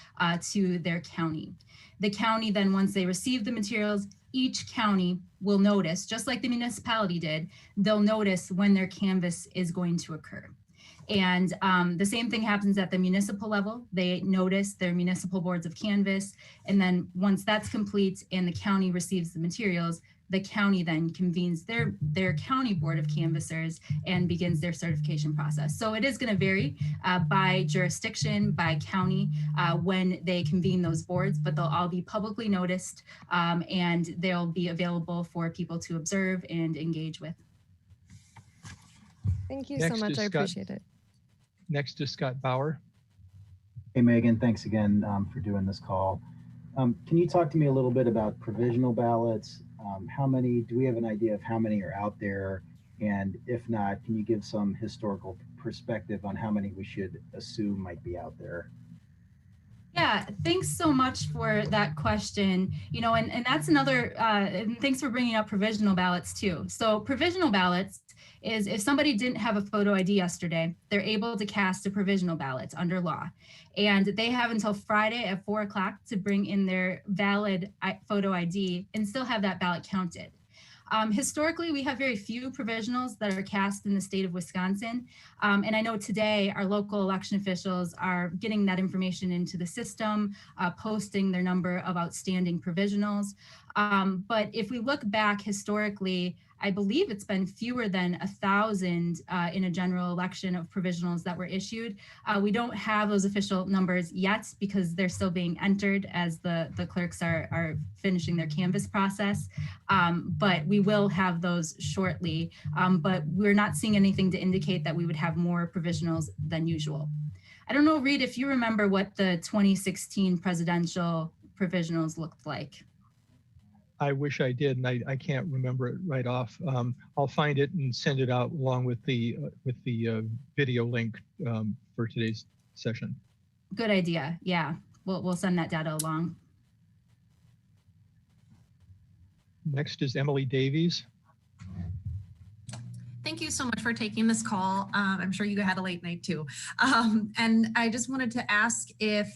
[SPEAKER 22] to their county. The county then, once they receive the materials, each county will notice, just like the municipality did, they'll notice when their canvass is going to occur. And the same thing happens at the municipal level. They notice their municipal boards of canvass. And then once that's complete and the county receives the materials, the county then convenes their county board of canvassers and begins their certification process. So it is going to vary by jurisdiction, by county, when they convene those boards, but they'll all be publicly noticed, and they'll be available for people to observe and engage with.
[SPEAKER 23] Thank you so much. I appreciate it.
[SPEAKER 5] Next is Scott Bauer.
[SPEAKER 10] Hey, Megan, thanks again for doing this call. Can you talk to me a little bit about provisional ballots? How many, do we have an idea of how many are out there? And if not, can you give some historical perspective on how many we should assume might be out there?
[SPEAKER 22] Yeah, thanks so much for that question. You know, and that's another, and thanks for bringing up provisional ballots too. So provisional ballots is if somebody didn't have a photo ID yesterday, they're able to cast a provisional ballot under law. And they have until Friday at 4 o'clock to bring in their valid photo ID and still have that ballot counted. Historically, we have very few provisionals that are cast in the state of Wisconsin. And I know today our local election officials are getting that information into the system, posting their number of outstanding provisionals. But if we look back historically, I believe it's been fewer than 1,000 in a general election of provisionals that were issued. We don't have those official numbers yet because they're still being entered as the clerks are finishing their canvass process. But we will have those shortly. But we're not seeing anything to indicate that we would have more provisionals than usual. I don't know, Reed, if you remember what the 2016 presidential provisionals looked like.
[SPEAKER 5] I wish I did, and I can't remember it right off. I'll find it and send it out along with the video link for today's session.
[SPEAKER 22] Good idea. Yeah, we'll send that data along.
[SPEAKER 5] Next is Emily Davies.
[SPEAKER 11] Thank you so much for taking this call. I'm sure you had a late night too. And I just wanted to ask if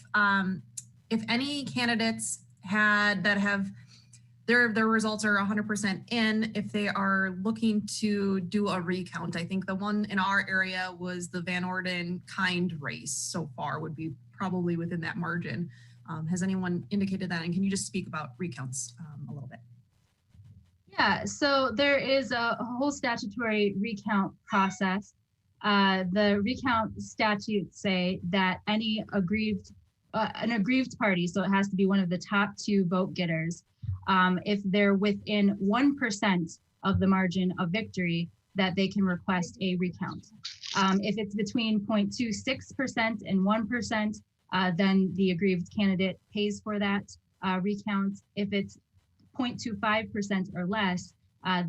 [SPEAKER 11] any candidates have their results are 100% in, if they are looking to do a recount. I think the one in our area was the Van Orden Kind race so far would be probably within that margin. Has anyone indicated that? And can you just speak about recounts a little bit?
[SPEAKER 22] Yeah, so there is a whole statutory recount process. The recount statutes say that any an aggrieved party, so it has to be one of the top 2 vote getters, if they're within 1% of the margin of victory, that they can request a recount. If it's between 0.26% and 1%, then the aggrieved candidate pays for that recount. If it's 0.25% or less,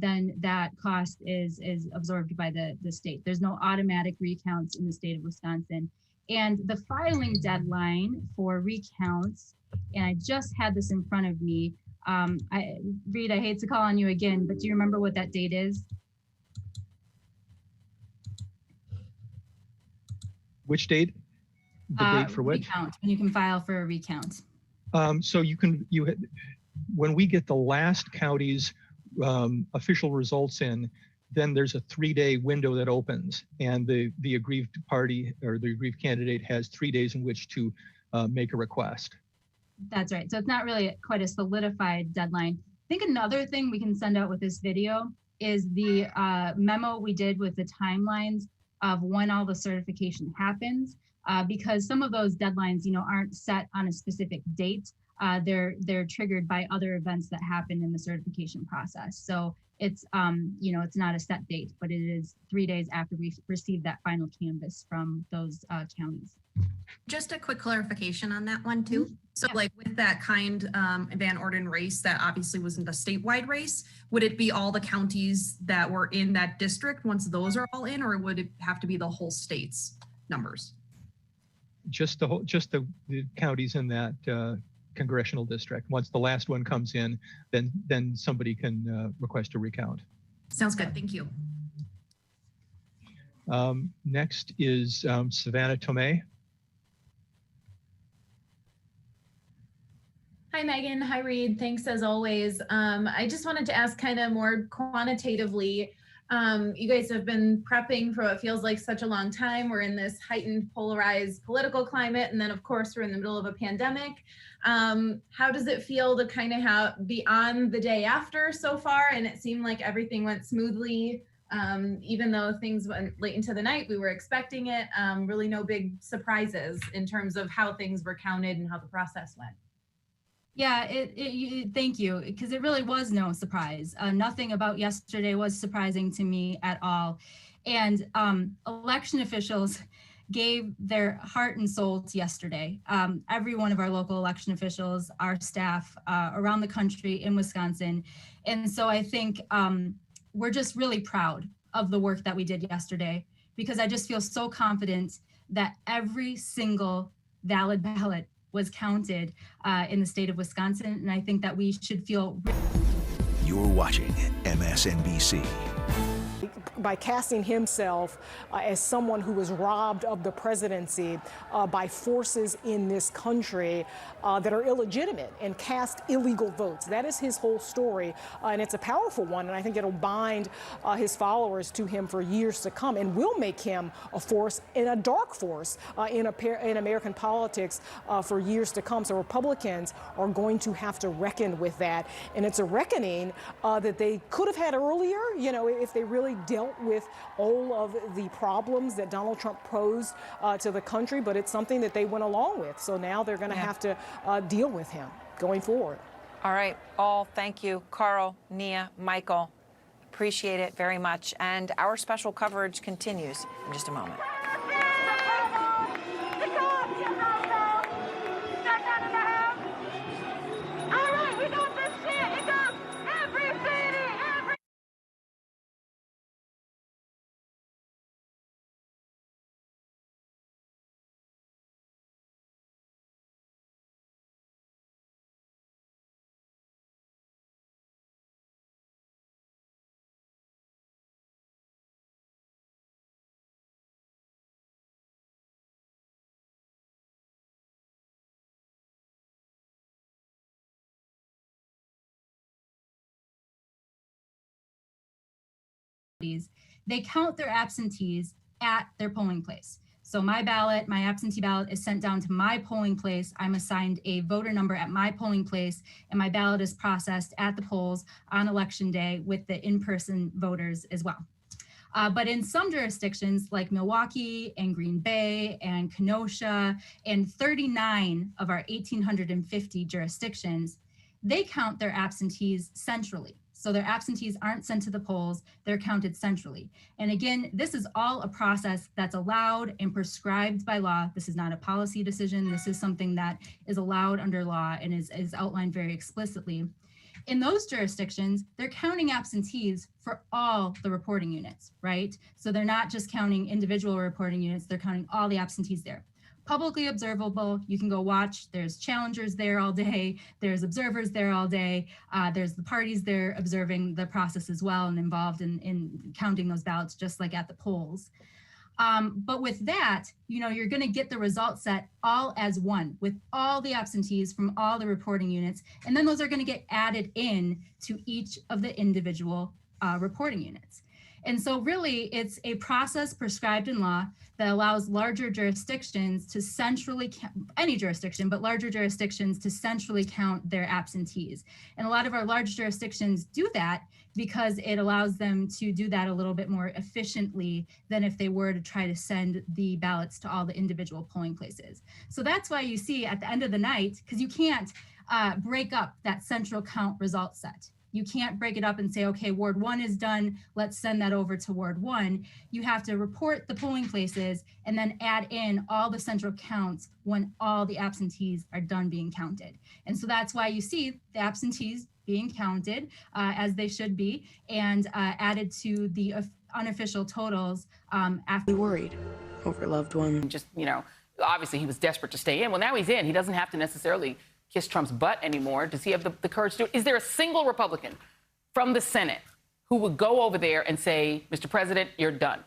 [SPEAKER 22] then that cost is absorbed by the state. There's no automatic recounts in the state of Wisconsin. And the filing deadline for recounts, and I just had this in front of me, Reed, I hate to call on you again, but do you remember what that date is?
[SPEAKER 5] Which date? The date for which?
[SPEAKER 22] Recount, when you can file for a recount.
[SPEAKER 5] So when we get the last county's official results in, then there's a 3-day window that opens, and the aggrieved party or the aggrieved candidate has 3 days in which to make a request.
[SPEAKER 22] That's right. So it's not really quite a solidified deadline. I think another thing we can send out with this video is the memo we did with the timelines of when all the certification happens, because some of those deadlines, aren't set on a specific date. They're triggered by other events that happen in the certification process. So it's, it's not a set date, but it is 3 days after we receive that final canvas from those counties.
[SPEAKER 11] Just a quick clarification on that one too. So like with that Kind Van Orden race, that obviously wasn't a statewide race, would it be all the counties that were in that district once those are all in, or would it have to be the whole state's numbers?
[SPEAKER 5] Just the counties in that congressional district. Once the last one comes in, then somebody can request a recount.
[SPEAKER 11] Sounds good. Thank you.
[SPEAKER 5] Next is Savannah Tomei.
[SPEAKER 12] Hi, Megan. Hi, Reed. Thanks as always. I just wanted to ask kind of more quantitatively,
[SPEAKER 11] You guys have been prepping for what feels like such a long time. We're in this heightened, polarized political climate, and then, of course, we're in the middle of a pandemic. How does it feel to kind of be on the day after so far? And it seemed like everything went smoothly, even though things went late into the night. We were expecting it. Really, no big surprises in terms of how things were counted and how the process went.
[SPEAKER 22] Yeah, thank you, because it really was no surprise. Nothing about yesterday was surprising to me at all. And election officials gave their heart and soul to yesterday. Every one of our local election officials, our staff around the country in Wisconsin. And so I think we're just really proud of the work that we did yesterday, because I just feel so confident that every single valid ballot was counted in the state of Wisconsin. And I think that we should feel.
[SPEAKER 12] You're watching MSNBC.
[SPEAKER 13] By casting himself as someone who was robbed of the presidency by forces in this country that are illegitimate and cast illegal votes. That is his whole story, and it's a powerful one, and I think it'll bind his followers to him for years to come and will make him a force, and a dark force in American politics for years to come. So Republicans are going to have to reckon with that, and it's a reckoning that they could have had earlier, you know, if they really dealt with all of the problems that Donald Trump posed to the country, but it's something that they went along with. So now they're going to have to deal with him going forward.
[SPEAKER 1] All right, all, thank you. Carl, Nia, Michael, appreciate it very much. And our special coverage continues in just a moment.
[SPEAKER 22] They count their absentees at their polling place. So my ballot, my absentee ballot, is sent down to my polling place. I'm assigned a voter number at my polling place, and my ballot is processed at the polls on election day with the in-person voters as well. But in some jurisdictions like Milwaukee and Green Bay and Kenosha and 39 of our 1,850 jurisdictions, they count their absentees centrally. So their absentees aren't sent to the polls, they're counted centrally. And again, this is all a process that's allowed and prescribed by law. This is not a policy decision. This is something that is allowed under law and is outlined very explicitly. In those jurisdictions, they're counting absentees for all the reporting units, right? So they're not just counting individual reporting units, they're counting all the absentees there. Publicly observable, you can go watch. There's challengers there all day. There's observers there all day. There's the parties there observing the process as well and involved in counting those ballots, just like at the polls. But with that, you know, you're going to get the result set all as one with all the absentees from all the reporting units. And then those are going to get added in to each of the individual reporting units. And so really, it's a process prescribed in law that allows larger jurisdictions to centrally count, any jurisdiction, but larger jurisdictions to centrally count their absentees. And a lot of our large jurisdictions do that because it allows them to do that a little bit more efficiently than if they were to try to send the ballots to all the individual polling places. So that's why you see at the end of the night, because you can't break up that central count result set. You can't break it up and say, okay, Ward 1 is done, let's send that over to Ward 1. You have to report the polling places and then add in all the central counts when all the absentees are done being counted. And so that's why you see the absentees being counted as they should be and added to the unofficial totals after.
[SPEAKER 17] Worried over loved one. Just, you know, obviously he was desperate to stay in. Well, now he's in. He doesn't have to necessarily kiss Trump's butt anymore. Does he have the courage to do it? Is there a single Republican from the Senate who would go over there and say, Mr. President, you're done?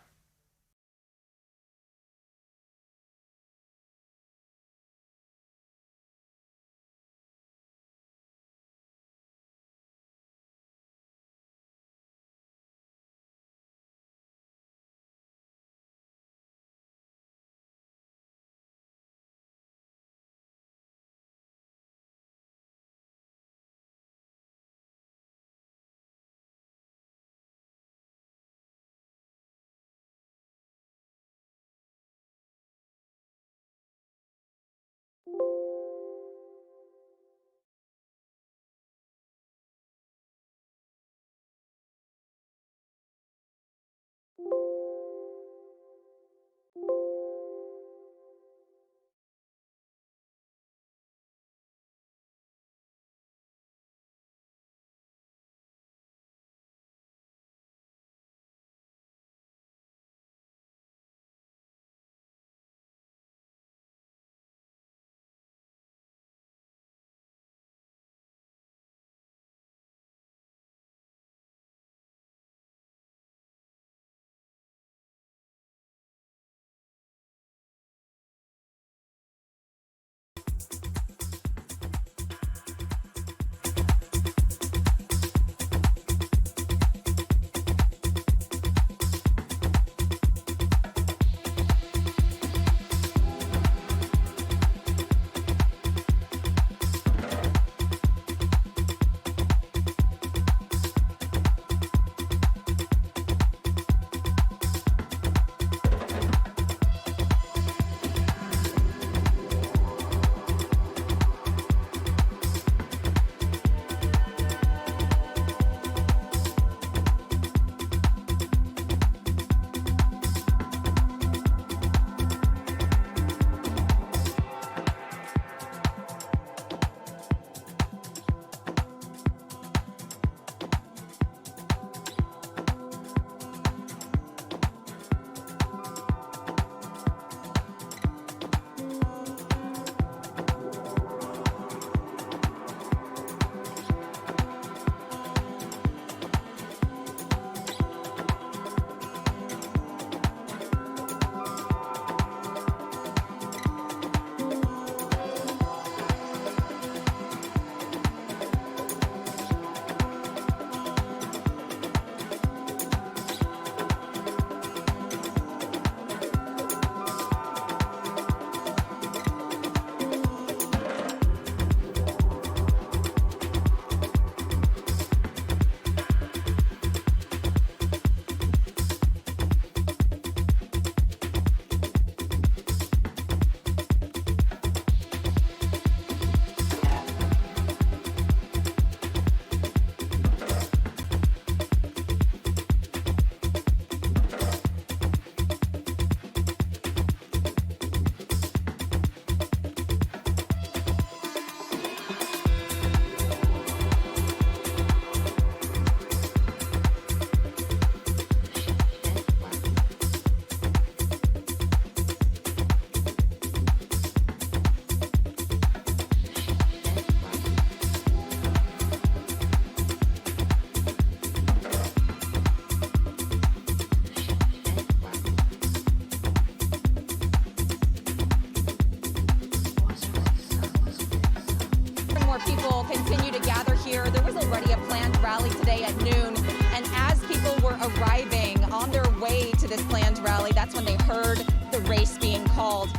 [SPEAKER 8] people continue to gather here. There was already a planned rally today at noon, and as people were arriving on their way to this planned rally, that's when they heard the race being called.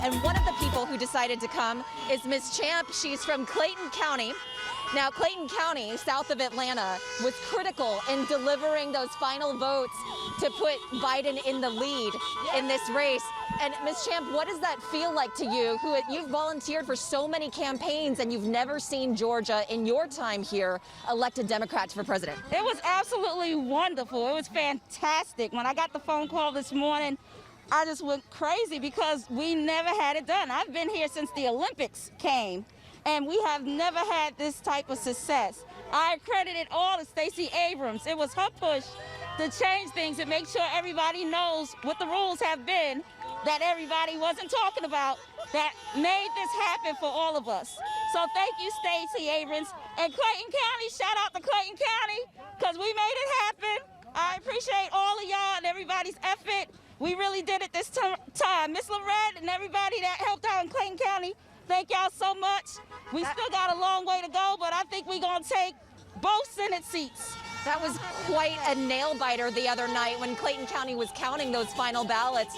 [SPEAKER 8] And one of the people who decided to come is Ms. Champ. She's from Clayton County. Now, Clayton County, south of Atlanta, was critical in delivering those final votes to put Biden in the lead in this race. And Ms. Champ, what does that feel like to you, you've volunteered for so many campaigns and you've never seen Georgia in your time here elect a Democrat for president?
[SPEAKER 9] It was absolutely wonderful. It was fantastic. When I got the phone call this morning, I just went crazy because we never had it done. I've been here since the Olympics came, and we have never had this type of success. I credit it all to Stacey Abrams. It was her push to change things and make sure everybody knows what the rules have been that everybody wasn't talking about that made this happen for all of us. So thank you, Stacey Abrams. And Clayton County, shout out to Clayton County, because we made it happen. I appreciate all of y'all and everybody's effort. We really did it this time. Miss Lorette and everybody that helped out in Clayton County, thank y'all so much. We still got a long way to go, but I think we're going to take both Senate seats.
[SPEAKER 8] That was quite a nail-biter the other night when Clayton County was counting those final ballots.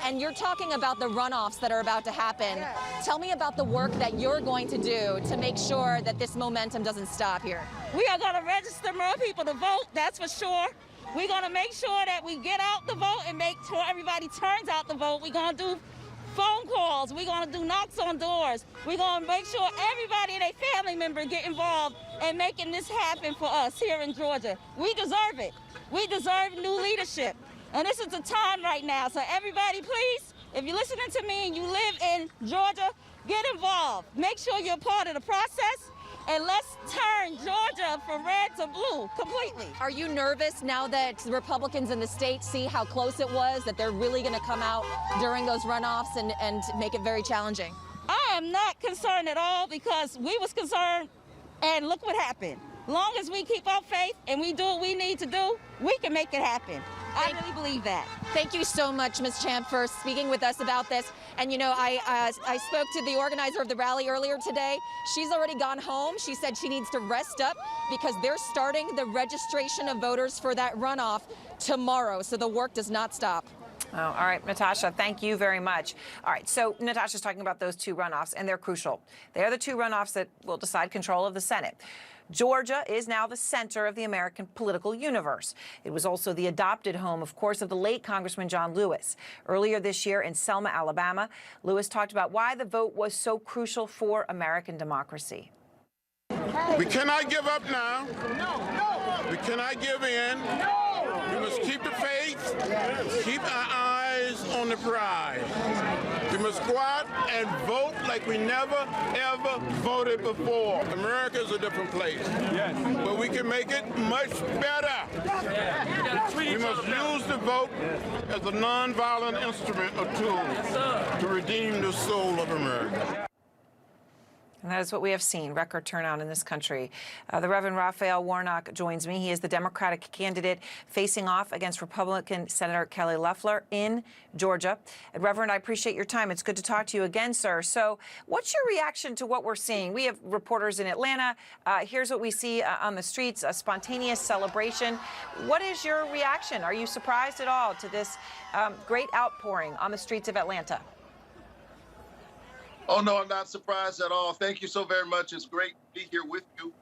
[SPEAKER 8] And you're talking about the runoffs that are about to happen. Tell me about the work that you're going to do to make sure that this momentum doesn't stop here.
[SPEAKER 9] We are going to register more people to vote, that's for sure. We're going to make sure that we get out the vote and make sure everybody turns out the vote. We're going to do phone calls. We're going to do knocks on doors. We're going to make sure everybody and their family member get involved in making this happen for us here in Georgia. We deserve it. We deserve new leadership. And this is the time right now. So everybody, please, if you're listening to me and you live in Georgia, get involved. Make sure you're part of the process. And let's turn Georgia from red to blue completely.
[SPEAKER 8] Are you nervous now that the Republicans in the state see how close it was, that they're really going to come out during those runoffs and make it very challenging?
[SPEAKER 9] I am not concerned at all because we was concerned, and look what happened. Long as we keep our faith and we do what we need to do, we can make it happen. I really believe that.
[SPEAKER 8] Thank you so much, Ms. Champ, for speaking with us about this. And, you know, I spoke to the organizer of the rally earlier today. She's already gone home. She said she needs to rest up because they're starting the registration of voters for that runoff tomorrow. So the work does not stop. Oh, all right, Natasha, thank you very much. All right, so Natasha's talking about those two runoffs, and they're crucial. They are the two runoffs that will decide control of the Senate. Georgia is now the center of the American political universe. It was also the adopted home, of course, of the late Congressman John Lewis. Earlier this year in Selma, Alabama, Lewis talked about why the vote was so crucial for American democracy.
[SPEAKER 14] We cannot give up now. We cannot give in. We must keep the faith, keep our eyes on the prize. We must go out and vote like we never, ever voted before. America is a different place, but we can make it much better. We must use the vote as a nonviolent instrument or tool to redeem the soul of America.
[SPEAKER 1] And that is what we have seen, record turnout in this country. The Reverend Raphael Warnock joins me. He is the Democratic candidate facing off against Republican Senator Kelly Loeffler in Georgia. And Reverend, I appreciate your time. It's good to talk to you again, sir. So what's your reaction to what we're seeing? We have reporters in Atlanta. Here's what we see on the streets, a spontaneous celebration. What is your reaction? Are you surprised at all to this great outpouring on the streets of Atlanta?
[SPEAKER 24] Oh, no, I'm not surprised at all. Thank you so very much. It's great to be here with you.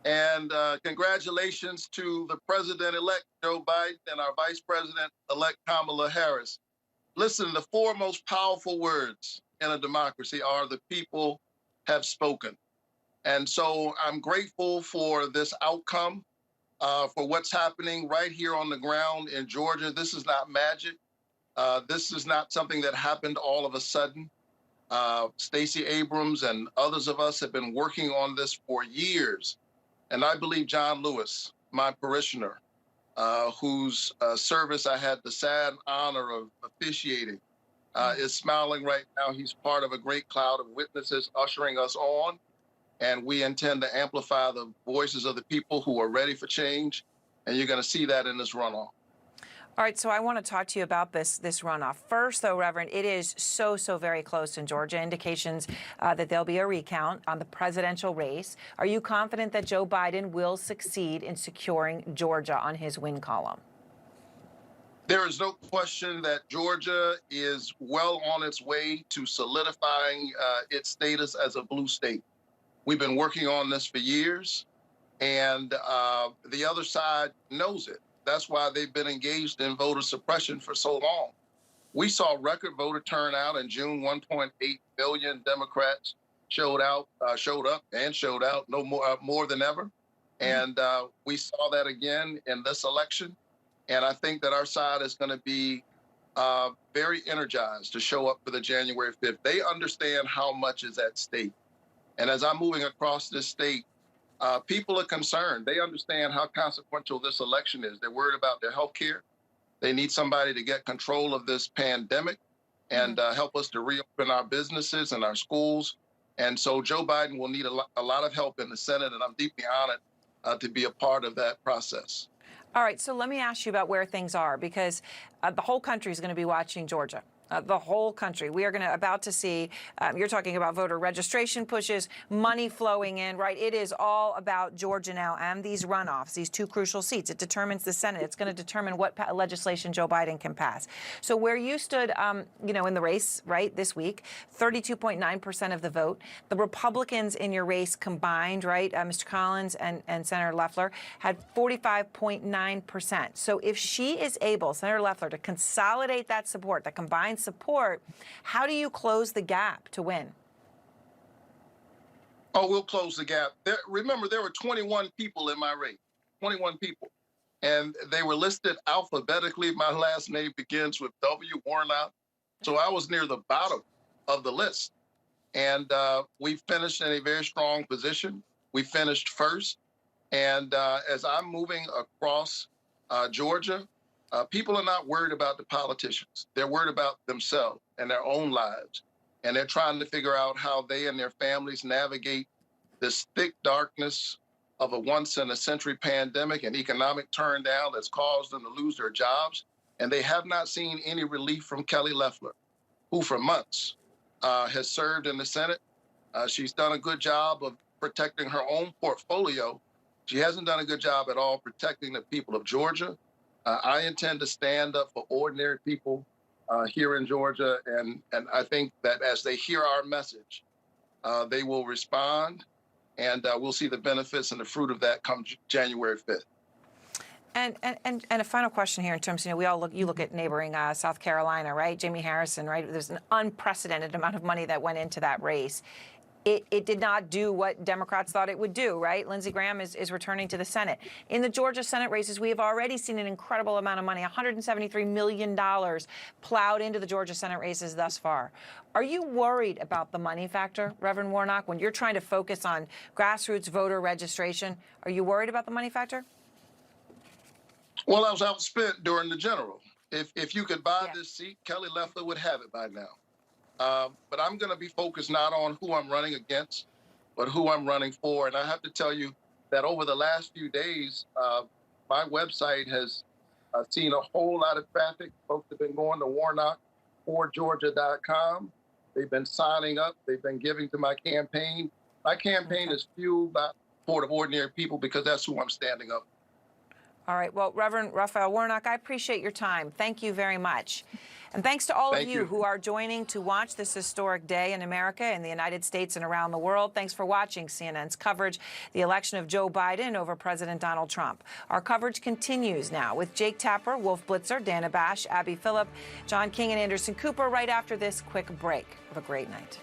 [SPEAKER 24] And congratulations to the President-elect Joe Biden and our Vice President-elect Kamala Harris. Listen, the four most powerful words in a democracy are the people have spoken. And so I'm grateful for this outcome, for what's happening right here on the ground in Georgia. This is not magic. This is not something that happened all of a sudden. Stacey Abrams and others of us have been working on this for years. And I believe John Lewis, my parishioner, whose service I had the sad honor of officiating, is smiling right now. He's part of a great cloud of witnesses ushering us on. And we intend to amplify the voices of the people who are ready for change. And you're going to see that in this runoff.
[SPEAKER 1] All right, so I want to talk to you about this runoff. First, though, Reverend, it is so very close in Georgia. Indications that there'll be a recount on the presidential race. Are you confident that Joe Biden will succeed in securing Georgia on his win column?
[SPEAKER 24] There is no question that Georgia is well on its way to solidifying its status as a blue state. We've been working on this for years, and the other side knows it. That's why they've been engaged in voter suppression for so long. We saw record voter turnout in June. 1.8 million Democrats showed up, no more than ever. And we saw that again in this election. And I think that our side is going to be very energized to show up for the January 5th. They understand how much is at stake. And as I'm moving across this state, people are concerned. They understand how consequential this election is. They're worried about their health care. They need somebody to get control of this pandemic and help us to reopen our businesses and our schools. And so Joe Biden will need a lot of help in the Senate, and I'm deeply honored to be a part of that process.
[SPEAKER 1] All right, so let me ask you about where things are, because the whole country is going to be watching Georgia. The whole country. We are about to see, you're talking about voter registration pushes, money flowing in, right? It is all about Georgia now and these runoffs, these two crucial seats. It determines the Senate. It's going to determine what legislation Joe Biden can pass. So where you stood, in the race, right, this week, 32.9% of the vote. The Republicans in your race combined, right, Mr. Collins and Senator Loeffler, had 45.9%. So if she is able, Senator Loeffler, to consolidate that support, that combined support, how do you close the gap to win?
[SPEAKER 24] Oh, we'll close the gap. Remember, there were 21 people in my race, 21 people. And they were listed alphabetically. My last name begins with W, Warnock. So I was near the bottom of the list. And we finished in a very strong position. We finished first. And as I'm moving across Georgia, people are not worried about the politicians. They're worried about themselves and their own lives. And they're trying to figure out how they and their families navigate this thick darkness of a once-in-a-century pandemic and economic turndown that's caused them to lose their jobs. And they have not seen any relief from Kelly Loeffler, who for months has served in the Senate. She's done a good job of protecting her own portfolio. She hasn't done a good job at all protecting the people of Georgia. I intend to stand up for ordinary people here in Georgia, and I think that as they hear our message, they will respond, and we'll see the benefits and the fruit of that come January 5th.
[SPEAKER 1] And a final question here in terms, you look at neighboring South Carolina, right? Jamie Harrison, right? There's an unprecedented amount of money that went into that race. It did not do what Democrats thought it would do, right? Lindsey Graham is returning to the Senate. In the Georgia Senate races, we have already seen an incredible amount of money, $173 million plowed into the Georgia Senate races thus far. Are you worried about the money factor, Reverend Warnock, when you're trying to focus on grassroots voter registration? Are you worried about the money factor?
[SPEAKER 24] Well, I was outspent during the general. If you could buy this seat, Kelly Loeffler would have it by now. But I'm going to be focused not on who I'm running against, but who I'm running for. And I have to tell you that over the last few days, my website has seen a whole lot of traffic. Folks have been going to warnock4georgia.com. They've been signing up. They've been giving to my campaign. My campaign is fueled by the support of ordinary people because that's who I'm standing up.
[SPEAKER 1] All right. Well, Reverend Raphael Warnock, I appreciate your time. Thank you very much. And thanks to all of you who are joining to watch this historic day in America, in the United States, and around the world. Thanks for watching CNN's coverage, the election of Joe Biden over President Donald Trump. Our coverage continues now with Jake Tapper, Wolf Blitzer, Dana Bash, Abby Phillip, John King, and Anderson Cooper right after this quick break. Have a great night.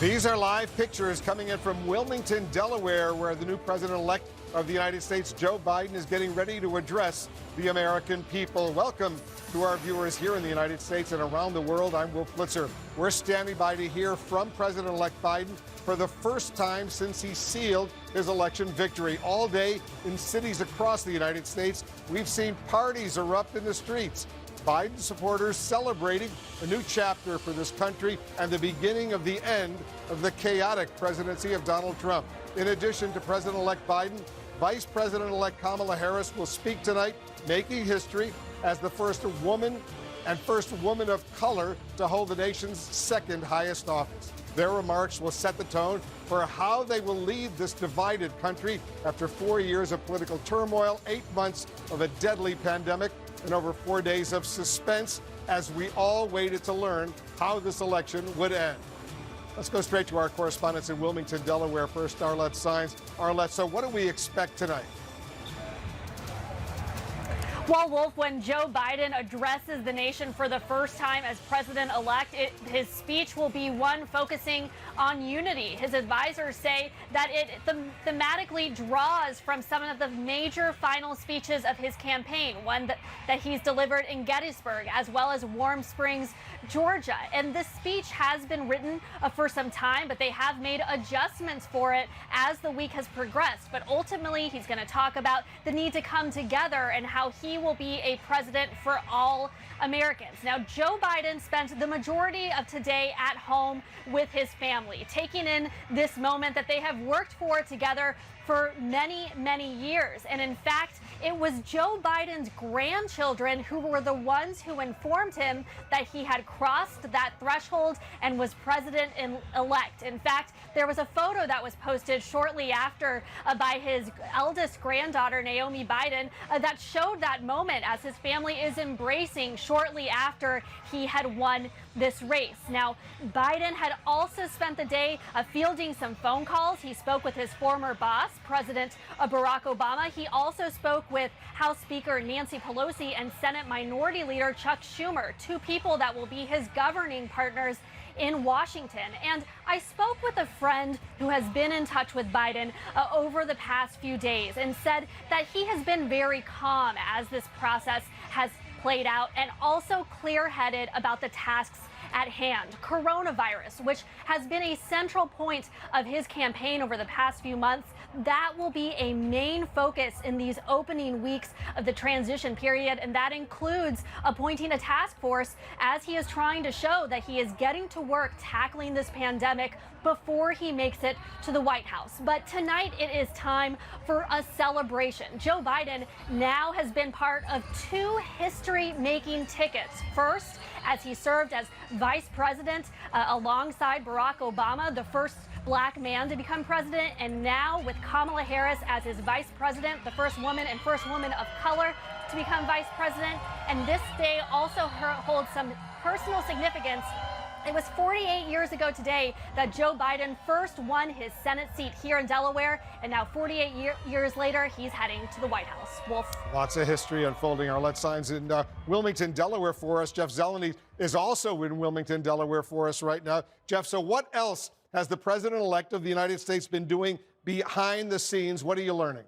[SPEAKER 15] These are live pictures coming in from Wilmington, Delaware, where the new president-elect of the United States, Joe Biden, is getting ready to address the American people. Welcome to our viewers here in the United States and around the world. I'm Wolf Blitzer. We're standing by to hear from President-elect Biden for the first time since he sealed his election victory. All day in cities across the United States, we've seen parties erupt in the streets. Biden supporters celebrating a new chapter for this country and the beginning of the end of the chaotic presidency of Donald Trump. In addition to President-elect Biden, Vice President-elect Kamala Harris will speak tonight, making history as the first woman of color to hold the nation's second highest office. Their remarks will set the tone for how they will lead this divided country after 4 years of political turmoil, 8 months of a deadly pandemic, and over 4 days of suspense as we all waited to learn how this election would end. Let's go straight to our correspondents in Wilmington, Delaware. First, Arlette Saenz. Arlette, so what do we expect tonight?
[SPEAKER 16] Well, Wolf, when Joe Biden addresses the nation for the first time as president-elect, his speech will be one focusing on unity. His advisors say that it thematically draws from some of the major final speeches of his campaign, one that he's delivered in Gettysburg, as well as Warm Springs, Georgia. And this speech has been written for some time, but they have made adjustments for it as the week has progressed. But ultimately, he's going to talk about the need to come together and how he will be a president for all Americans. Now, Joe Biden spent the majority of today at home with his family, taking in this moment that they have worked for together for many, many years. And in fact, it was Joe Biden's grandchildren who were the ones who informed him that he had crossed that threshold and was president-elect. In fact, there was a photo that was posted shortly after by his eldest granddaughter, Naomi Biden, that showed that moment as his family is embracing shortly after he had won this race. Now, Biden had also spent the day fielding some phone calls. He spoke with his former boss, President Barack Obama. He also spoke with House Speaker Nancy Pelosi and Senate Minority Leader Chuck Schumer, two people that will be his governing partners in Washington. And I spoke with a friend who has been in touch with Biden over the past few days and said that he has been very calm as this process has played out and also clear-headed about the tasks at hand. Coronavirus, which has been a central point of his campaign over the past few months, that will be a main focus in these opening weeks of the transition period, and that includes appointing a task force as he is trying to show that he is getting to work tackling this pandemic before he makes it to the White House. But tonight it is time for a celebration. Joe Biden now has been part of two history-making tickets. First, as he served as vice president alongside Barack Obama, the first black man to become president, and now with Kamala Harris as his vice president, the first woman of color to become vice president. And this day also holds some personal significance. It was 48 years ago today that Joe Biden first won his Senate seat here in Delaware, and now 48 years later, he's heading to the White House. Wolf.
[SPEAKER 15] Lots of history unfolding. Arlette Saenz in Wilmington, Delaware for us. Jeff Zeleny is also in Wilmington, Delaware for us right now. Jeff, so what else has the president-elect of the United States been doing behind the scenes? What are you learning?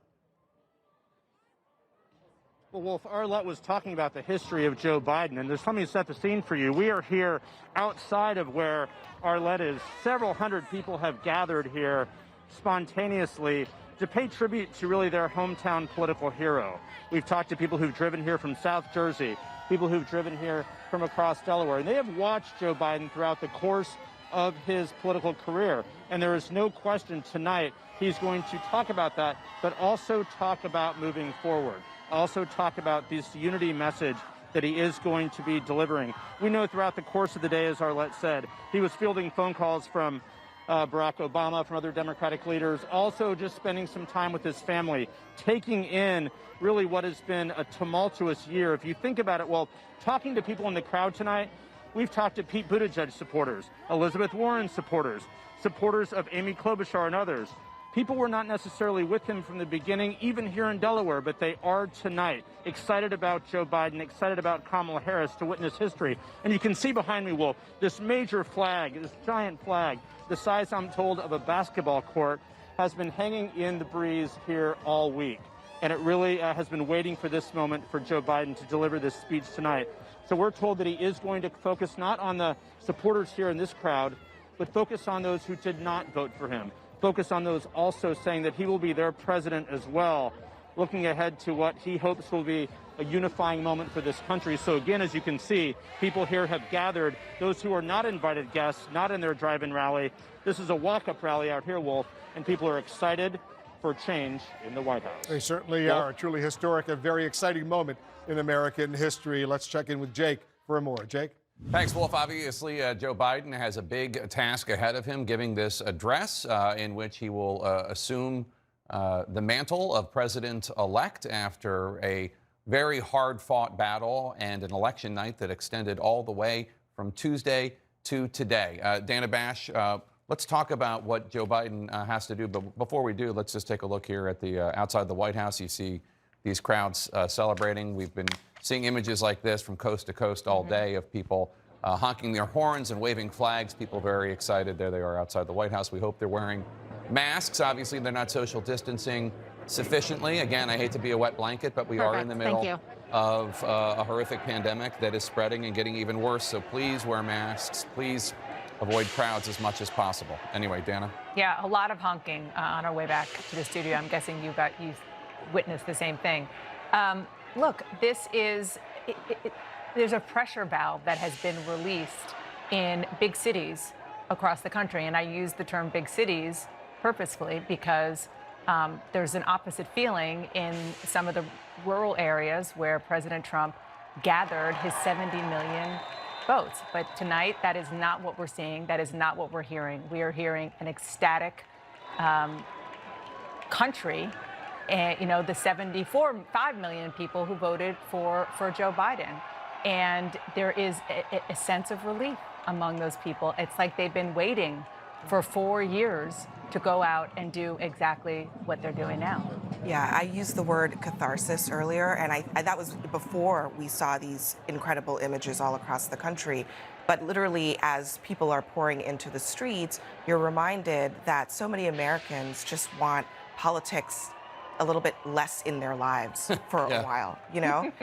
[SPEAKER 18] Well, Wolf, Arlette was talking about the history of Joe Biden, and let me set the scene for you. We are here outside of where Arlette is. Several hundred people have gathered here spontaneously to pay tribute to really their hometown political hero. We've talked to people who've driven here from South Jersey, people who've driven here from across Delaware, and they have watched Joe Biden throughout the course of his political career. And there is no question tonight he's going to talk about that, but also talk about moving forward. Also talk about this unity message that he is going to be delivering. We know throughout the course of the day, as Arlette said, he was fielding phone calls from Barack Obama, from other Democratic leaders, also just spending some time with his family, taking in really what has been a tumultuous year. If you think about it, well, talking to people in the crowd tonight, we've talked to Pete Buttigieg supporters, Elizabeth Warren supporters, supporters of Amy Klobuchar and others, People were not necessarily with him from the beginning, even here in Delaware, but they are tonight. Excited about Joe Biden, excited about Kamala Harris to witness history. And you can see behind me, Wolf, this major flag, this giant flag, the size, I'm told, of a basketball court, has been hanging in the breeze here all week. And it really has been waiting for this moment for Joe Biden to deliver this speech tonight. So we're told that he is going to focus not on the supporters here in this crowd, but focus on those who did not vote for him. Focus on those also saying that he will be their president as well, looking ahead to what he hopes will be a unifying moment for this country. So again, as you can see, people here have gathered, those who are not invited guests, not in their drive-in rally. This is a walk-up rally out here, Wolf, and people are excited for change in the White House.
[SPEAKER 15] They certainly are. A truly historic, a very exciting moment in American history. Let's check in with Jake for more. Jake?
[SPEAKER 2] Thanks, Wolf. Obviously, Joe Biden has a big task ahead of him, giving this address in which he will assume the mantle of president-elect after a very hard-fought battle and an election night that extended all the way from Tuesday to today. Dana Bash, let's talk about what Joe Biden has to do. But before we do, let's just take a look here at the outside the White House. You see these crowds celebrating. We've been seeing images like this from coast to coast all day of people honking their horns and waving flags. People very excited. There they are outside the White House. We hope they're wearing masks. Obviously, they're not social distancing sufficiently. Again, I hate to be a wet blanket, but we are in the middle of a horrific pandemic that is spreading and getting even worse. So please wear masks. Please avoid crowds as much as possible. Anyway, Dana.
[SPEAKER 1] Yeah, a lot of honking on our way back to the studio. I'm guessing you witnessed the same thing. Look, this is, there's a pressure valve that has been released in big cities across the country. And I use the term big cities purposefully because there's an opposite feeling in some of the rural areas where President Trump gathered his 70 million votes. But tonight, that is not what we're seeing. That is not what we're hearing. We are hearing an ecstatic country. And, the 5 million people who voted for Joe Biden. And there is a sense of relief among those people. It's like they've been waiting for 4 years to go out and do exactly what they're doing now.
[SPEAKER 3] Yeah, I used the word catharsis earlier, and I that was before we saw these incredible images all across the country. But literally, as people are pouring into the streets, you're reminded that so many Americans just want politics a little bit less in their lives for a while,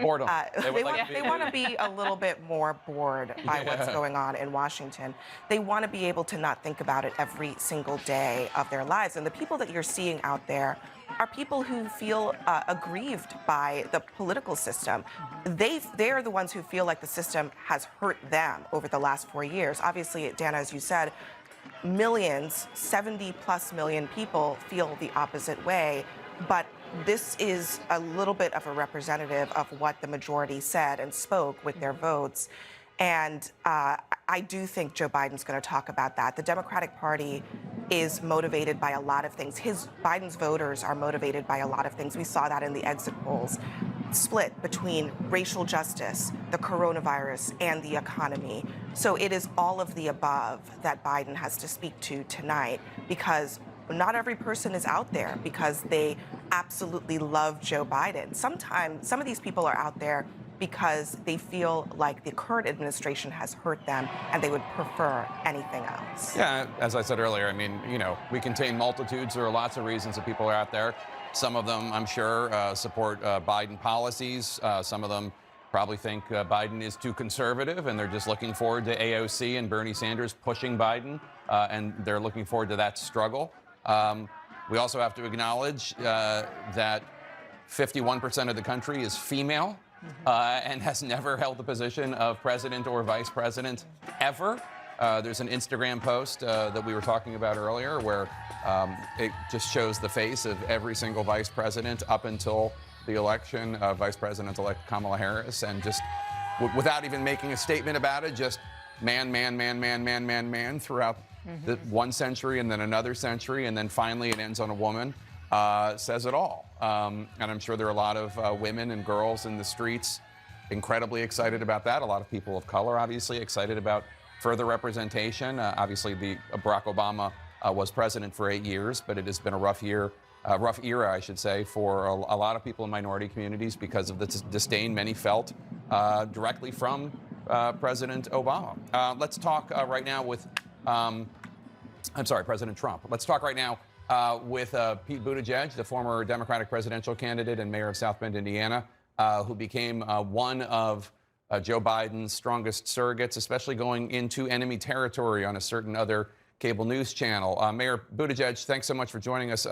[SPEAKER 2] Boredom.
[SPEAKER 3] They want to be a little bit more bored by what's going on in Washington. They want to be able to not think about it every single day of their lives. And the people that you're seeing out there are people who feel aggrieved by the political system. They're the ones who feel like the system has hurt them over the last 4 years. Obviously, Dana, as you said, millions, 70+ million people feel the opposite way. But this is a little bit of a representative of what the majority said and spoke with their votes. And I do think Joe Biden's going to talk about that. The Democratic Party is motivated by a lot of things. Biden's voters are motivated by a lot of things. We saw that in the exit polls. Split between racial justice, the coronavirus, and the economy. So it is all of the above that Biden has to speak to tonight, because not every person is out there because they absolutely love Joe Biden. Sometimes some of these people are out there because they feel like the current administration has hurt them and they would prefer anything else.
[SPEAKER 2] Yeah, as I said earlier, I mean, we contain multitudes. There are lots of reasons that people are out there. Some of them, I'm sure, support Biden policies. Some of them probably think Biden is too conservative, and they're just looking forward to AOC and Bernie Sanders pushing Biden, and they're looking forward to that struggle. We also have to acknowledge that 51% of the country is female and has never held the position of president or vice president ever. There's an Instagram post that we were talking about earlier where it just shows the face of every single vice president up until the election of Vice President-elect Kamala Harris, and just without even making a statement about it, just man throughout the one century and then another century, and then finally it ends on a woman, says it all. And I'm sure there are a lot of women and girls in the streets incredibly excited about that. A lot of people of color, obviously, excited about further representation. Obviously, the Barack Obama was president for 8 years, but it has been a rough era, I should say, for a lot of people in minority communities because of the disdain many felt directly from President Obama. Let's talk right now with, President Trump. Let's talk right now with Pete Buttigieg, the former Democratic presidential candidate and mayor of South Bend, Indiana, who became one of Joe Biden's strongest surrogates, especially going into enemy territory on a certain other cable news channel. Mayor Buttigieg, thanks so much for joining us.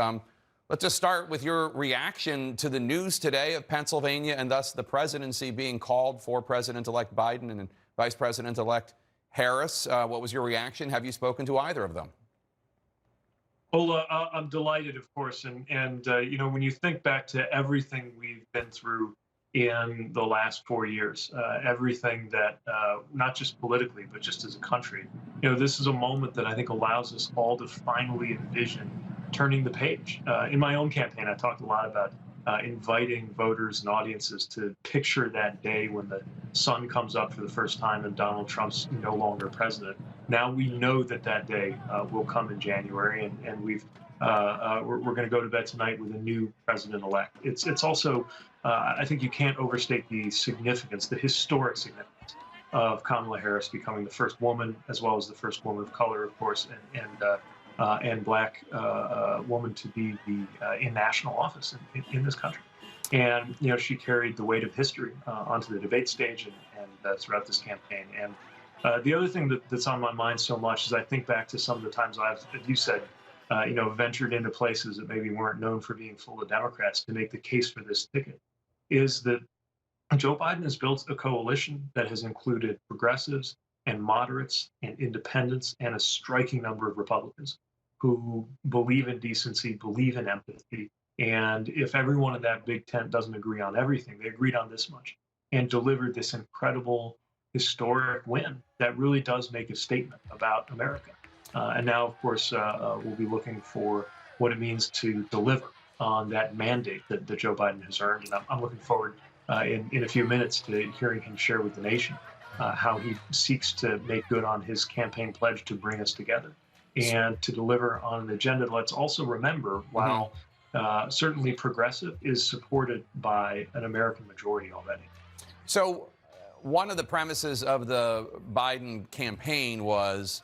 [SPEAKER 2] Let's just start with your reaction to the news today of Pennsylvania and thus the presidency being called for President-elect Biden and Vice President-elect Harris. What was your reaction? Have you spoken to either of them?
[SPEAKER 4] Well, I'm delighted, of course. And you know, when you think back to everything we've been through in the last 4 years, everything that, not just politically, but just as a country, you know, this is a moment that I think allows us all to finally envision turning the page. In my own campaign, I talked a lot about inviting voters and audiences to picture that day when the sun comes up for the first time and Donald Trump's no longer president. Now we know that that day will come in January, and we're going to go to bed tonight with a new president-elect. It's also, I think you can't overstate the significance, the historic significance of Kamala Harris becoming the first woman, as well as the first woman of color, of course, and black woman to be in national office in this country. And, you know, she carried the weight of history onto the debate stage and throughout this campaign. And the other thing that's on my mind so much is I think back to some of the times I've, as you said, you know, ventured into places that maybe weren't known for being full of Democrats to make the case for this ticket, is that Joe Biden has built a coalition that has included progressives and moderates and independents and a striking number of Republicans who believe in decency, believe in empathy. And if everyone in that big tent doesn't agree on everything, they agreed on this much and delivered this incredible historic win that really does make a statement about America. And now, of course, we'll be looking for what it means to deliver on that mandate that Joe Biden has earned. And I'm looking forward in a few minutes to hearing him share with the nation how he seeks to make good on his campaign pledge to bring us together and to deliver on an agenda. Let's also remember, while certainly progressive, is supported by an American majority already.
[SPEAKER 2] So one of the premises of the Biden campaign was,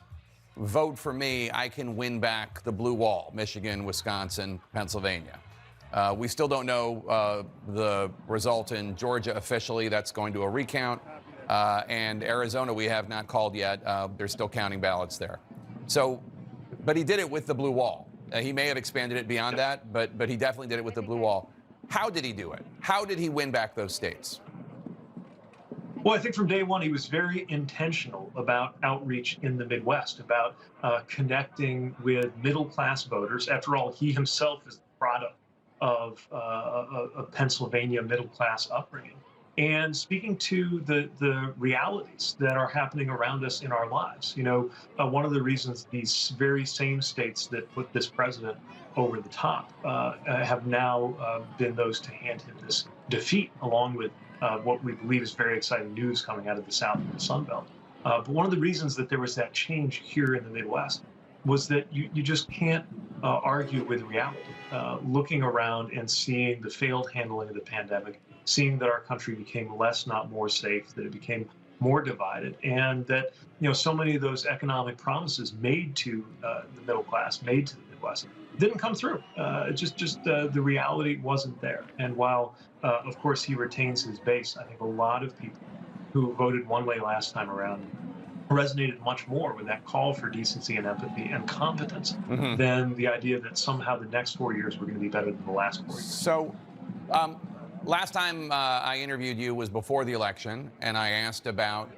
[SPEAKER 2] vote for me, I can win back the blue wall, Michigan, Wisconsin, Pennsylvania. We still don't know the result in Georgia officially. That's going to a recount. And Arizona, we have not called yet. They're still counting ballots there. So, but he did it with the blue wall. He may have expanded it beyond that, but he definitely did it with the blue wall. How did he do it? How did he win back those states?
[SPEAKER 4] Well, I think from day one, he was very intentional about outreach in the Midwest, about connecting with middle-class voters. After all, he himself is the product of a Pennsylvania middle-class upbringing. And speaking to the realities that are happening around us in our lives. You know, one of the reasons these very same states that put this president over the top have now been those to hand him this defeat, along with what we believe is very exciting news coming out of the South and the Sun Belt. But one of the reasons that there was that change here in the Midwest was that you just can't argue with reality. Looking around and seeing the failed handling of the pandemic, seeing that our country became less, not more safe, that it became more divided, and that, you know, so many of those economic promises made to the middle class, made to the Midwest, didn't come through. The reality wasn't there. And while, of course, he retains his base, I think a lot of people who voted one way last time around resonated much more with that call for decency and empathy and competence than the idea that somehow the next 4 years were going to be better than the last 4 years.
[SPEAKER 2] So, last time I interviewed you was before the election, and I asked about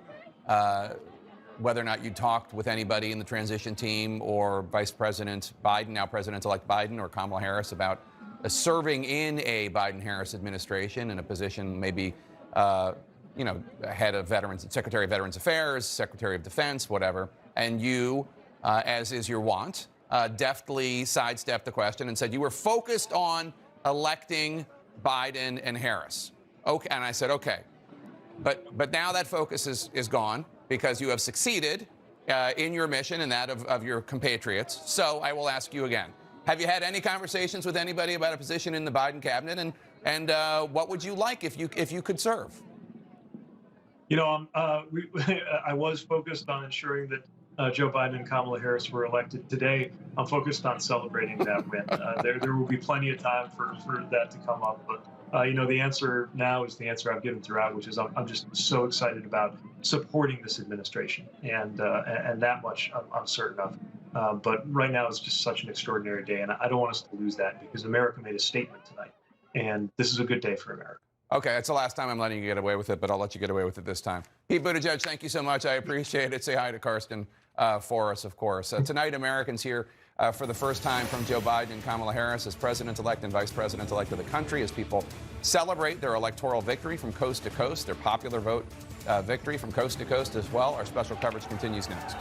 [SPEAKER 2] whether or not you talked with anybody in the transition team or Vice President Biden, now President-elect Biden, or Kamala Harris about serving in a Biden-Harris administration in a position maybe, you know, head of Veterans, Secretary of Veterans Affairs, Secretary of Defense, whatever. And you, as is your wont, deftly sidestepped the question and said you were focused on electing Biden and Harris. Okay, and I said, okay, but now that focus is gone because you have succeeded in your mission and that of your compatriots. So I will ask you again. Have you had any conversations with anybody about a position in the Biden cabinet? And what would you like if you could serve?
[SPEAKER 4] You know, I was focused on ensuring that Joe Biden and Kamala Harris were elected today. I'm focused on celebrating that win. There will be plenty of time for that to come up. But, you know, the answer now is the answer I've given throughout, which is I'm just so excited about supporting this administration. And that much I'm certain of. But right now it's just such an extraordinary day. And I don't want us to lose that because America made a statement tonight. And this is a good day for America.
[SPEAKER 2] Okay, that's the last time I'm letting you get away with it, but I'll let you get away with it this time. Pete Buttigieg, thank you so much. I appreciate it. Say hi to Karsten for us, of course. Tonight, Americans hear for the first time from Joe Biden and Kamala Harris as president-elect and vice president-elect of the country as people celebrate their electoral victory from coast to coast, their popular vote victory from coast to coast as well. Our special coverage continues next.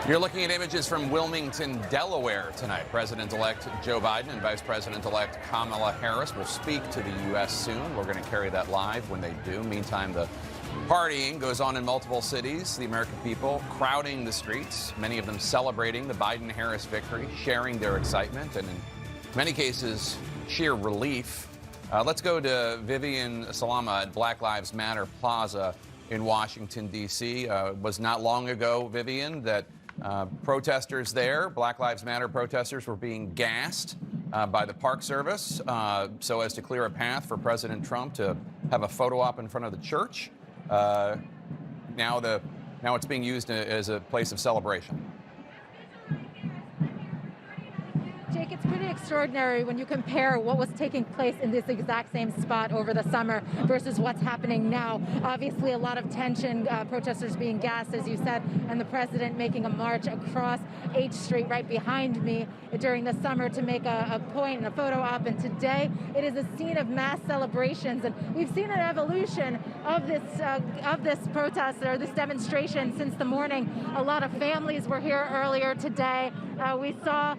[SPEAKER 2] You're looking at images from Wilmington, Delaware tonight. President-elect Joe Biden and Vice President-elect Kamala Harris will speak to the U.S. soon. We're going to carry that live when they do. Meantime, the partying goes on in multiple cities. The American people crowding the streets, many of them celebrating the Biden-Harris victory, sharing their excitement, and in many cases, sheer relief. Let's go to Vivian Salama at Black Lives Matter Plaza in Washington, D.C. It was not long ago, Vivian, that protesters there, Black Lives Matter protesters, were being gassed by the Park Service so as to clear a path for President Trump to have a photo op in front of the church. Now it's being used as a place of celebration.
[SPEAKER 6] Jake, it's pretty extraordinary when you compare what was taking place in this exact same spot over the summer versus what's happening now. Obviously, a lot of tension, protesters being gassed, as you said, and the president making a march across H Street right behind me during the summer to make a point and a photo op. And today, it is a scene of mass celebrations. And we've seen an evolution of this protest or this demonstration since the morning. A lot of families were here earlier today. We saw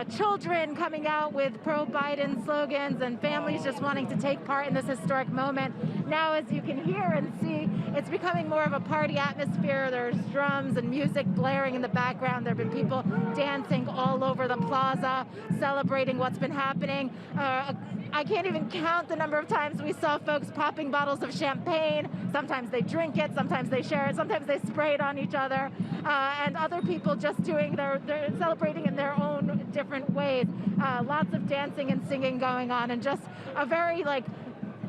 [SPEAKER 6] children coming out with pro-Biden slogans and families just wanting to take part in this historic moment. Now, as you can hear and see, it's becoming more of a party atmosphere. There's drums and music blaring in the background. There have been people dancing all over the plaza, celebrating what's been happening. I can't even count the number of times we saw folks popping bottles of champagne. Sometimes they drink it, sometimes they share it, sometimes they spray it on each other, and other people just doing they're celebrating in their own different ways. Lots of dancing and singing going on, and just a very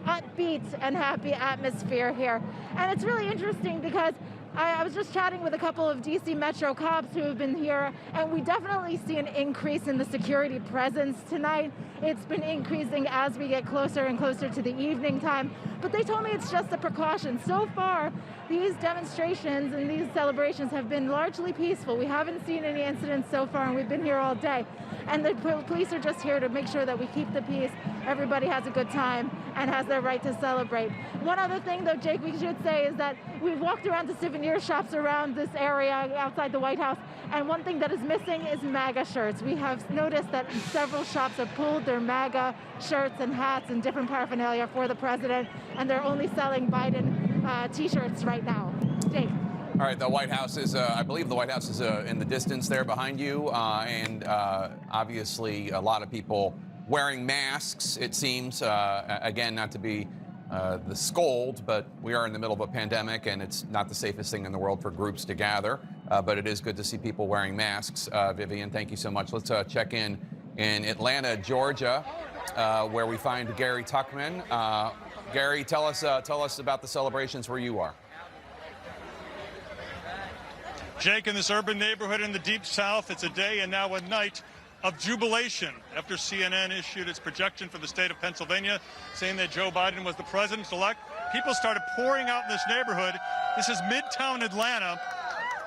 [SPEAKER 6] upbeat and happy atmosphere here. And it's really interesting because I was just chatting with a couple of DC Metro cops who have been here, and we definitely see an increase in the security presence tonight. It's been increasing as we get closer and closer to the evening time, but they told me it's just a precaution. So far, these demonstrations and these celebrations have been largely peaceful. We haven't seen any incidents so far, and we've been here all day. And the police are just here to make sure that we keep the peace, everybody has a good time, and has their right to celebrate. One other thing, though, Jake, we should say is that we've walked around the souvenir shops around this area outside the White House, and one thing that is missing is MAGA shirts. We have noticed that several shops have pulled their MAGA shirts and hats and different paraphernalia for the president, and they're only selling Biden T-shirts right now. Jake.
[SPEAKER 2] All right, the White House is, I believe the White House is in the distance there behind you, and obviously a lot of people wearing masks, it seems. Again, not to be the scold, but we are in the middle of a pandemic, and it's not the safest thing in the world for groups to gather, but it is good to see people wearing masks. Vivian, thank you so much. Let's check in Atlanta, Georgia, where we find Gary Tuckman. Gary, tell us about the celebrations where you are.
[SPEAKER 19] Jake, in this urban neighborhood in the Deep South, it's a day and now a night of jubilation after CNN issued its projection for the state of Pennsylvania, saying that Joe Biden was the president-elect. People started pouring out in this neighborhood. This is Midtown Atlanta.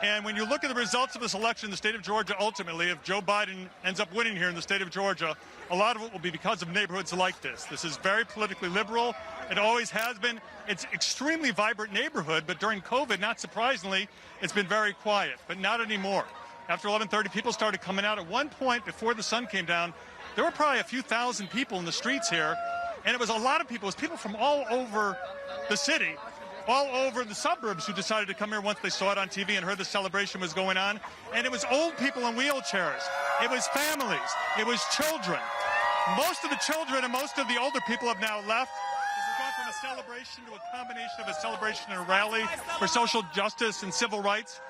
[SPEAKER 19] And when you look at the results of this election in the state of Georgia, ultimately, if Joe Biden ends up winning here in the state of Georgia, a lot of it will be because of neighborhoods like this. This is very politically liberal. It always has been. It's extremely vibrant neighborhood, but during COVID, not surprisingly, it's been very quiet, but not anymore. After 11:30, people started coming out. At one point, before the sun came down, there were probably a few thousand people in the streets here, and it was a lot of people. It was people from all over the city, all over the suburbs, who decided to come here once they saw it on TV and heard the celebration was going on. And it was old people in wheelchairs. It was families. It was children. Most of the children and most of the older people have now left. This has gone from a celebration to a combination of a celebration and a rally for social justice and civil rights.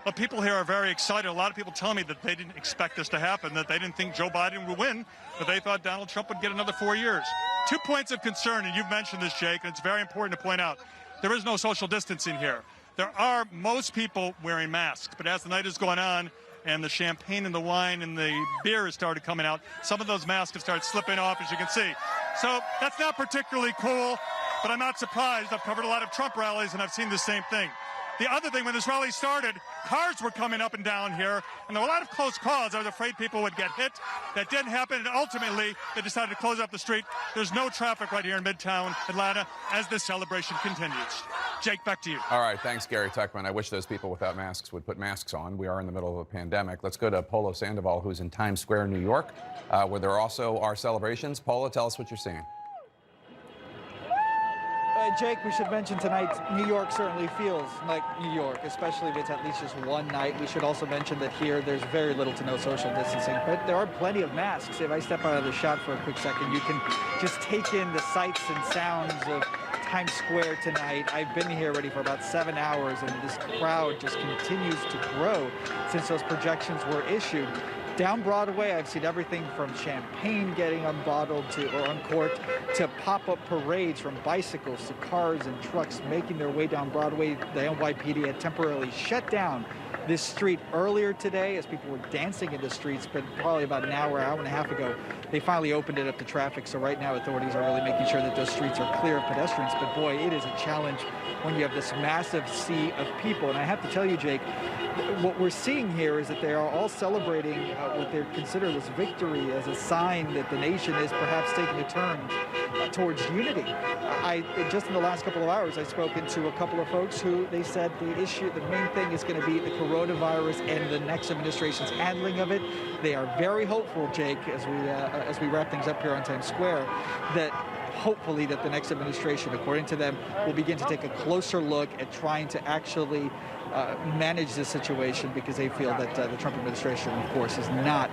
[SPEAKER 19] But people here are very excited. A lot of people tell me that they didn't expect this to happen, that they didn't think Joe Biden would win, but they thought Donald Trump would get another 4 years. 2 points of concern, and you've mentioned this, Jake, and it's very important to point out. There is no social distancing here. There are most people wearing masks, but as the night has gone on and the champagne and the wine and the beer has started coming out, some of those masks have started slipping off, as you can see. So that's not particularly cool, but I'm not surprised. I've covered a lot of Trump rallies, and I've seen the same thing. The other thing, when this rally started, cars were coming up and down here, and there were a lot of close calls. I was afraid people would get hit. That didn't happen, and ultimately, they decided to close up the street. There's no traffic right here in Midtown Atlanta as this celebration continues. Jake, back to you.
[SPEAKER 2] All right, thanks, Gary Tuchman. I wish those people without masks would put masks on. We are in the middle of a pandemic. Let's go to Polo Sandoval, who's in Times Square, New York, where there also are celebrations. Polo, tell us what you're seeing.
[SPEAKER 7] Jake, we should mention tonight, New York certainly feels like New York, especially if it's at least just one night. We should also mention that here there's very little to no social distancing, but there are plenty of masks. If I step out of the shot for a quick second, you can just take in the sights and sounds of Times Square tonight. I've been here already for about 7 hours, and this crowd just continues to grow since those projections were issued. Down Broadway, I've seen everything from champagne getting unbottled or uncorked to pop-up parades from bicycles to cars and trucks making their way down Broadway. The NYPD had temporarily shut down this street earlier today as people were dancing in the streets, but probably about an hour and a half ago, they finally opened it up to traffic. So right now, authorities are really making sure that those streets are clear of pedestrians. But boy, it is a challenge when you have this massive sea of people. And I have to tell you, Jake, what we're seeing here is that they are all celebrating what they consider this victory as a sign that the nation is perhaps taking a turn towards unity. Just in the last couple of hours, I've spoken to a couple of folks who they said the main thing is going to be the coronavirus and the next administration's handling of it. They are very hopeful, Jake, as we wrap things up here on Times Square, that hopefully that the next administration, according to them, will begin to take a closer look at trying to actually manage this situation, because they feel that the Trump administration, of course, has not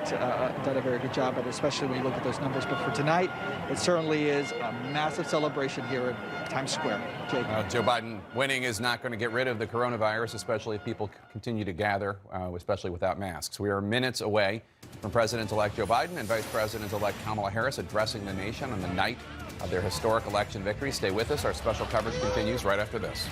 [SPEAKER 7] done a very good job at it, especially when you look at those numbers. But for tonight, it certainly is a massive celebration here in Times Square. Jake.
[SPEAKER 2] Joe Biden winning is not going to get rid of the coronavirus, especially if people continue to gather, especially without masks. We are minutes away from President-elect Joe Biden and Vice President-elect Kamala Harris addressing the nation on the night of their historic election victory. Stay with us. Our special coverage continues right after this.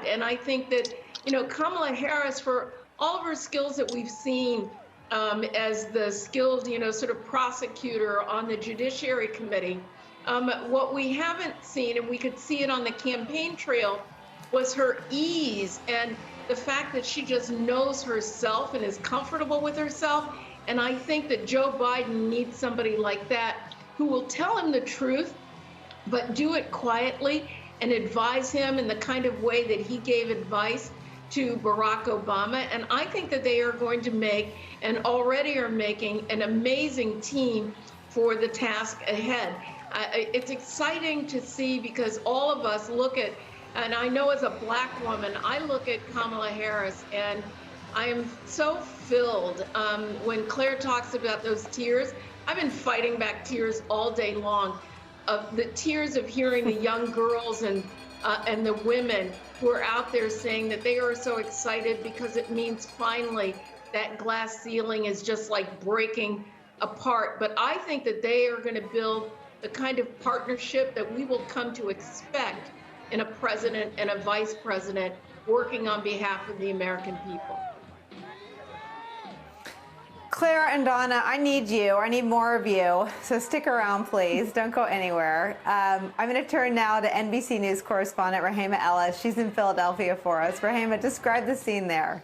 [SPEAKER 20] And I think that, Kamala Harris, for all of her skills that we've seen as the skilled, sort of prosecutor on the Judiciary Committee, what we haven't seen, and we could see it on the campaign trail, was her ease and the fact that she just knows herself and is comfortable with herself. And I think that Joe Biden needs somebody like that who will tell him the truth, but do it quietly and advise him in the kind of way that he gave advice to Barack Obama. And I think that they are going to make, and already are making, an amazing team for the task ahead. It's exciting to see, because all of us look at, and I know as a Black woman, I look at Kamala Harris and I am so filled when Claire talks about those tears. I've been fighting back tears all day long, of the tears of hearing the young girls and the women who are out there saying that they are so excited because it means finally that glass ceiling is just like breaking apart. But I think that they are going to build the kind of partnership that we will come to expect in a president and a vice president working on behalf of the American people.
[SPEAKER 5] Claire and Donna, I need you. I need more of you. So stick around, please. Don't go anywhere. I'm going to turn now to NBC News correspondent Rahema Ellis. She's in Philadelphia for us. Rahema, describe the scene there.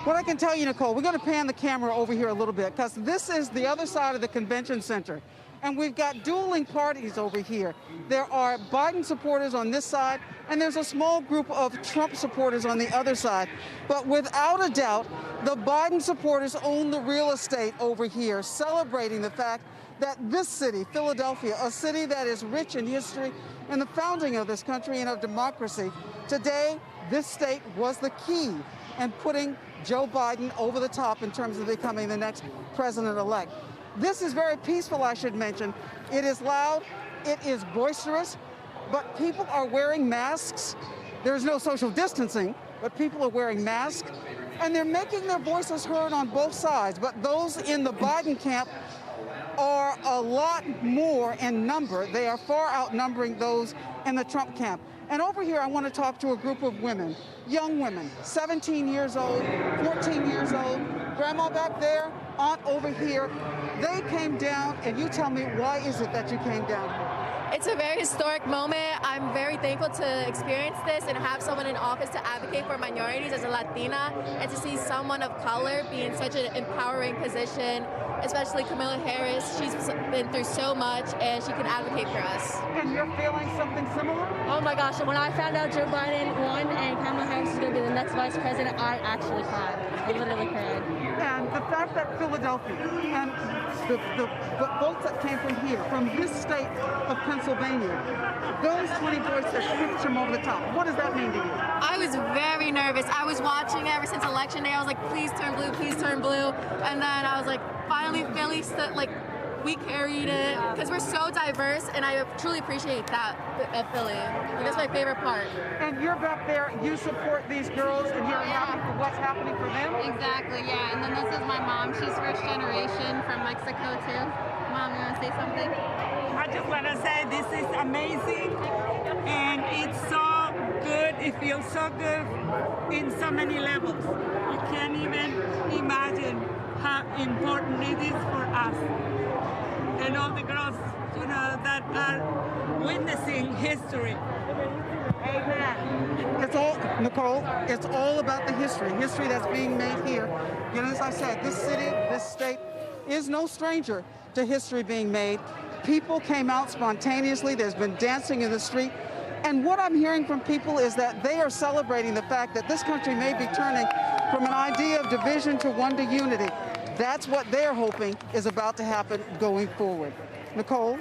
[SPEAKER 10] What I can tell you, Nicole, we're going to pan the camera over here a little bit because this is the other side of the convention center. And we've got dueling parties over here. There are Biden supporters on this side, and there's a small group of Trump supporters on the other side. But without a doubt, the Biden supporters own the real estate over here, celebrating the fact that this city, Philadelphia, a city that is rich in history and the founding of this country and of democracy, today, this state was the key in putting Joe Biden over the top in terms of becoming the next president-elect. This is very peaceful, I should mention. It is loud, it is boisterous, but people are wearing masks. There's no social distancing, but people are wearing masks, and they're making their voices heard on both sides. But those in the Biden camp are a lot more in number. They are far outnumbering those in the Trump camp. And over here, I want to talk to a group of women, young women, 17 years old, 14 years old, grandma back there, aunt over here. They came down, and you tell me, why is it that you came down here?
[SPEAKER 21] It's a very historic moment. I'm very thankful to experience this and have someone in office to advocate for minorities as a Latina, and to see someone of color be in such an empowering position, especially Kamala Harris. She's been through so much, and she can advocate for us.
[SPEAKER 10] And you're feeling something similar?
[SPEAKER 21] Oh my gosh, when I found out Joe Biden won and Kamala Harris is going to be the next vice president, I actually cried. I literally cried.
[SPEAKER 10] And the fact that Philadelphia and the votes that came from here, from this state of Pennsylvania, those 20 votes that tipped him over the top, what does that mean to you?
[SPEAKER 21] I was very nervous. I was watching ever since Election Day. I was like, please turn blue, please turn blue. And then I was like, finally, Philly stood, like, we carried it because we're so diverse, and I truly appreciate that at Philly. Like, that's my favorite part.
[SPEAKER 10] And you're back there, you support these girls, and you're happy for what's happening for them?
[SPEAKER 21] Exactly, yeah. And then this is my mom. She's first generation from Mexico, too. Mom, you want to say something?
[SPEAKER 23] I just want to say this is amazing, and it's so good. It feels so good in so many levels. You can't even imagine how important it is for us. And all the girls, you know, that are witnessing history.
[SPEAKER 10] Amen. It's all, Nicole, it's all about the history that's being made here. You know, as I said, this city, this state is no stranger to history being made. People came out spontaneously. There's been dancing in the street. And what I'm hearing from people is that they are celebrating the fact that this country may be turning from an idea of division to one to unity. That's what they're hoping is about to happen going forward. Nicole?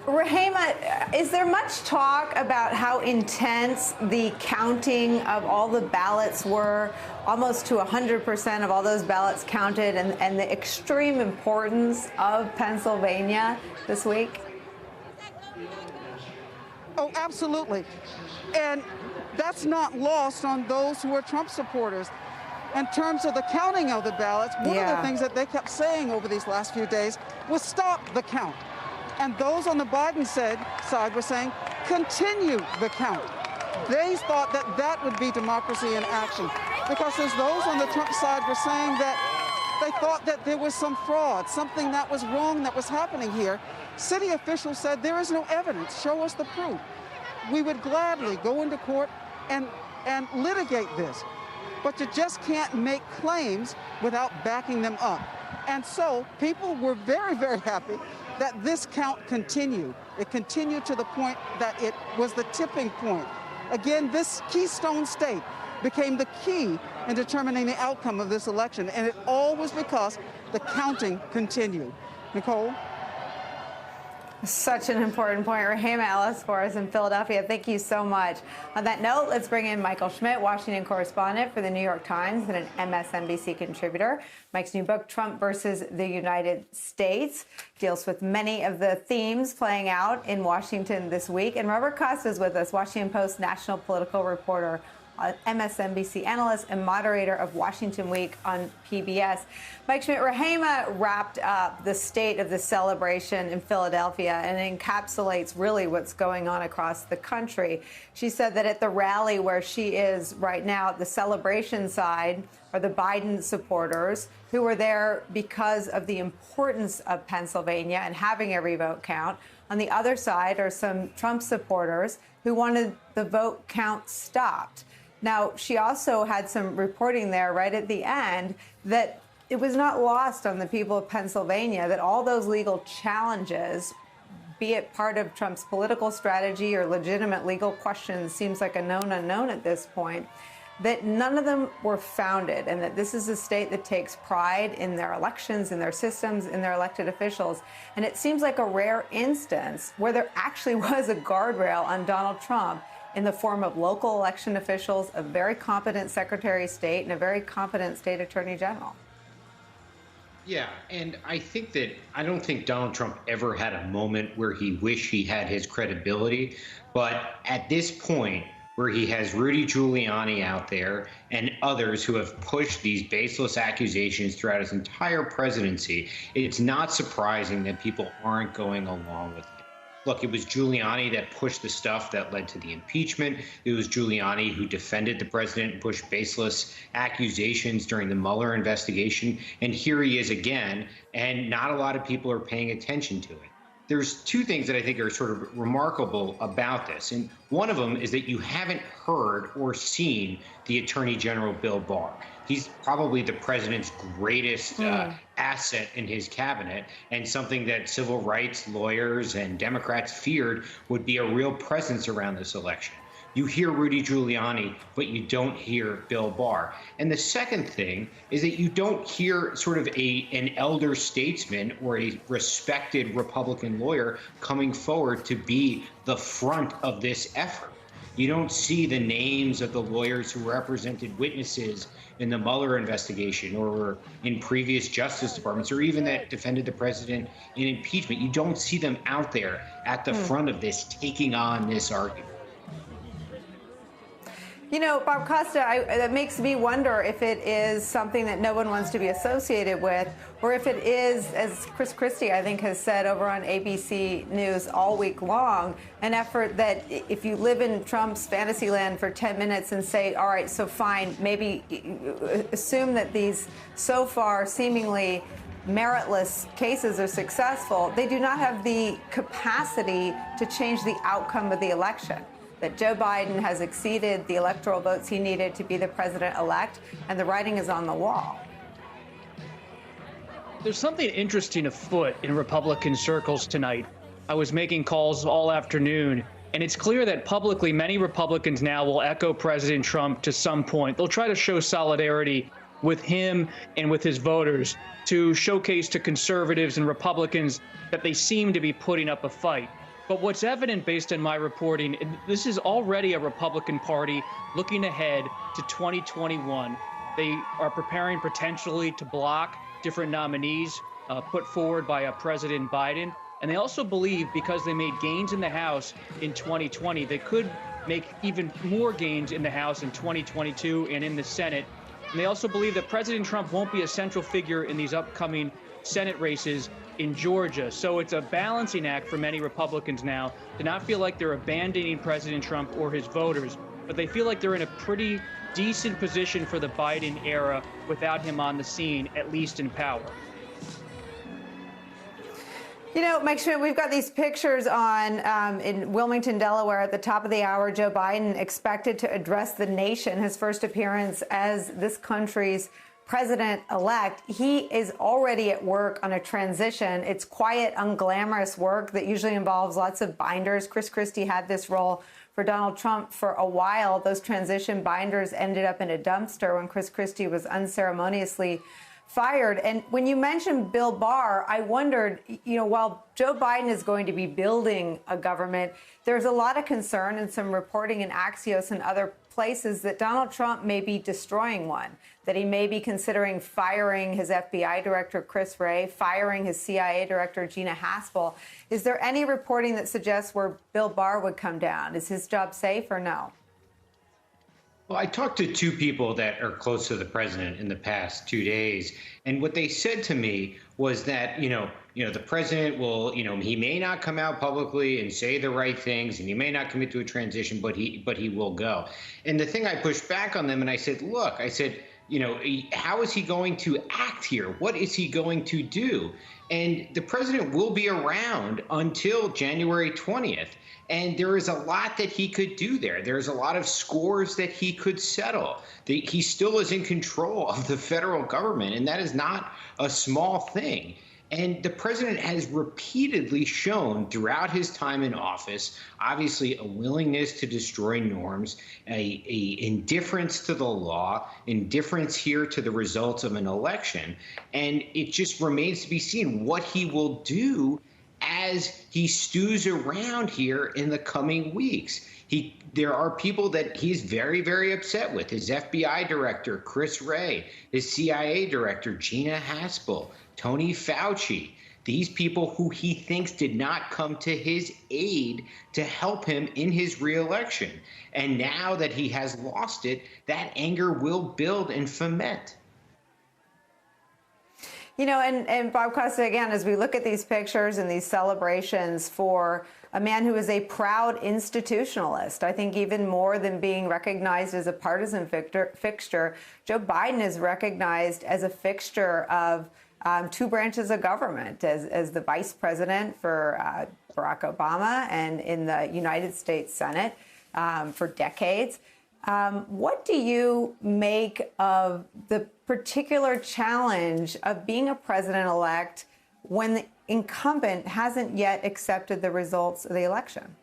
[SPEAKER 5] Rahema, is there much talk about how intense the counting of all the ballots were, almost to 100% of all those ballots counted, and the extreme importance of Pennsylvania this week?
[SPEAKER 10] Oh, absolutely. And that's not lost on those who are Trump supporters. In terms of the counting of the ballots, one of the things that they kept saying over these last few days was stop the count. And those on the Biden side were saying, continue the count. They thought that that would be democracy in action. Because as those on the Trump side were saying that they thought that there was some fraud, something that was wrong that was happening here, city officials said, there is no evidence. Show us the proof. We would gladly go into court and litigate this. But you just can't make claims without backing them up. And so people were very, very happy that this count continued. It continued to the point that it was the tipping point. Again, this Keystone State became the key in determining the outcome of this election, and it all was because the counting continued. Nicole?
[SPEAKER 5] Such an important point. Rahema Ellis for us in Philadelphia. Thank you so much. On that note, let's bring in Michael Schmidt, Washington correspondent for the New York Times and an MSNBC contributor. Mike's new book, Trump versus the United States, deals with many of the themes playing out in Washington this week. And Robert Costa is with us, Washington Post national political reporter, MSNBC analyst and moderator of Washington Week on PBS. Mike Schmidt, Rahema wrapped up the state of the celebration in Philadelphia and encapsulates really what's going on across the country. She said that at the rally where she is right now, at the celebration side, are the Biden supporters who were there because of the importance of Pennsylvania and having every vote count. On the other side are some Trump supporters who wanted the vote count stopped. Now, she also had some reporting there right at the end that it was not lost on the people of Pennsylvania that all those legal challenges, be it part of Trump's political strategy or legitimate legal questions, seems like a known unknown at this point, that none of them were founded, and that this is a state that takes pride in their elections, in their systems, in their elected officials. And it seems like a rare instance where there actually was a guardrail on Donald Trump in the form of local election officials, a very competent Secretary of State, and a very competent State Attorney General.
[SPEAKER 11] Yeah, and I don't think Donald Trump ever had a moment where he wished he had his credibility. But at this point, where he has Rudy Giuliani out there and others who have pushed these baseless accusations throughout his entire presidency, it's not surprising that people aren't going along with it. Look, it was Giuliani that pushed the stuff that led to the impeachment. It was Giuliani who defended the president and pushed baseless accusations during the Mueller investigation. And here he is again, and not a lot of people are paying attention to it. There's two things that I think are sort of remarkable about this. And one of them is that you haven't heard or seen the Attorney General, Bill Barr. He's probably the president's greatest asset in his cabinet, and something that civil rights lawyers and Democrats feared would be a real presence around this election. You hear Rudy Giuliani, but you don't hear Bill Barr. And the second thing is that you don't hear sort of an elder statesman or a respected Republican lawyer coming forward to be the front of this effort. You don't see the names of the lawyers who represented witnesses in the Mueller investigation or were in previous Justice Departments, or even that defended the president in impeachment. You don't see them out there at the front of this, taking on this argument.
[SPEAKER 5] You know, Bob Costa, that makes me wonder if it is something that no one wants to be associated with, or if it is, as Chris Christie, I think, has said over on ABC News all week long, an effort that if you live in Trump's fantasy land for 10 minutes and say, all right, so fine, maybe assume that these so far seemingly meritless cases are successful, they do not have the capacity to change the outcome of the election. That Joe Biden has exceeded the electoral votes he needed to be the president-elect, and the writing is on the wall.
[SPEAKER 12] There's something interesting afoot in Republican circles tonight. I was making calls all afternoon, and it's clear that publicly many Republicans now will echo President Trump to some point. They'll try to show solidarity with him and with his voters to showcase to conservatives and Republicans that they seem to be putting up a fight. But what's evident based on my reporting, this is already a Republican Party looking ahead to 2021. They are preparing potentially to block different nominees put forward by President Biden. And they also believe, because they made gains in the House in 2020, they could make even more gains in the House in 2022 and in the Senate. And they also believe that President Trump won't be a central figure in these upcoming Senate races in Georgia. So it's a balancing act for many Republicans now to not feel like they're abandoning President Trump or his voters, but they feel like they're in a pretty decent position for the Biden era without him on the scene, at least in power.
[SPEAKER 5] You know, Mike Schmidt, we've got these pictures on in Wilmington, Delaware at the top of the hour. Joe Biden expected to address the nation, his first appearance as this country's president-elect. He is already at work on a transition. It's quiet, unglamorous work that usually involves lots of binders. Chris Christie had this role for Donald Trump for a while. Those transition binders ended up in a dumpster when Chris Christie was unceremoniously fired. And when you mentioned Bill Barr, I wondered, while Joe Biden is going to be building a government, there's a lot of concern and some reporting in Axios and other places that Donald Trump may be destroying one, that he may be considering firing his FBI director, Chris Wray, firing his CIA director, Gina Haspel. Is there any reporting that suggests where Bill Barr would come down? Is his job safe or no?
[SPEAKER 11] Well, I talked to two people that are close to the president in the past 2 days, and what they said to me was that, the president will, he may not come out publicly and say the right things, and he may not commit to a transition, but he will go. And the thing I pushed back on them, and I said, look, how is he going to act here? What is he going to do? And the president will be around until January 20th. And there is a lot that he could do there. There's a lot of scores that he could settle. He still is in control of the federal government, and that is not a small thing. And the president has repeatedly shown throughout his time in office, obviously, a willingness to destroy norms, a indifference to the law, indifference here to the results of an election. And it just remains to be seen what he will do as he stews around here in the coming weeks. There are people that he's very, very upset with. His FBI director, Chris Wray, his CIA director, Gina Haspel, Tony Fauci, these people who he thinks did not come to his aid to help him in his reelection. And now that he has lost it, that anger will build and foment.
[SPEAKER 5] And Bob Costa, again, as we look at these pictures and these celebrations for a man who is a proud institutionalist, I think even more than being recognized as a partisan fixture, Joe Biden is recognized as a fixture of two branches of government, as the vice president for Barack Obama and in the United States Senate for decades. What do you make of the particular challenge of being a president-elect when the incumbent hasn't yet accepted the results of the election?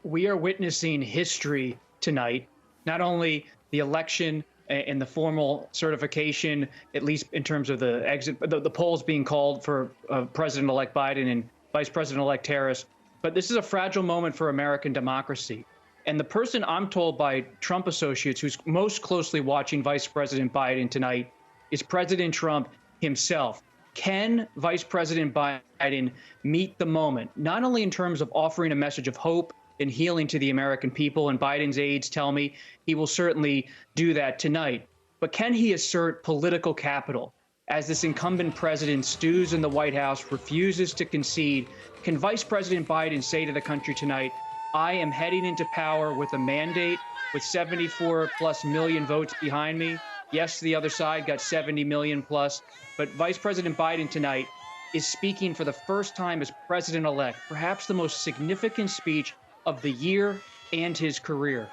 [SPEAKER 12] We are witnessing history tonight, not only the election and the formal certification, at least in terms of the exit, the polls being called for President-elect Biden and Vice President-elect Harris, but this is a fragile moment for American democracy. And the person I'm told by Trump associates who's most closely watching Vice President Biden tonight is President Trump himself. Can Vice President Biden meet the moment, not only in terms of offering a message of hope and healing to the American people, and Biden's aides tell me he will certainly do that tonight, but can he assert political capital as this incumbent president stews in the White House, refuses to concede? Can Vice President Biden say to the country tonight, I am heading into power with a mandate with 74+ million votes behind me? Yes, the other side got 70 million plus, but Vice President Biden tonight is speaking for the first time as president-elect, perhaps the most significant speech of the year and his career.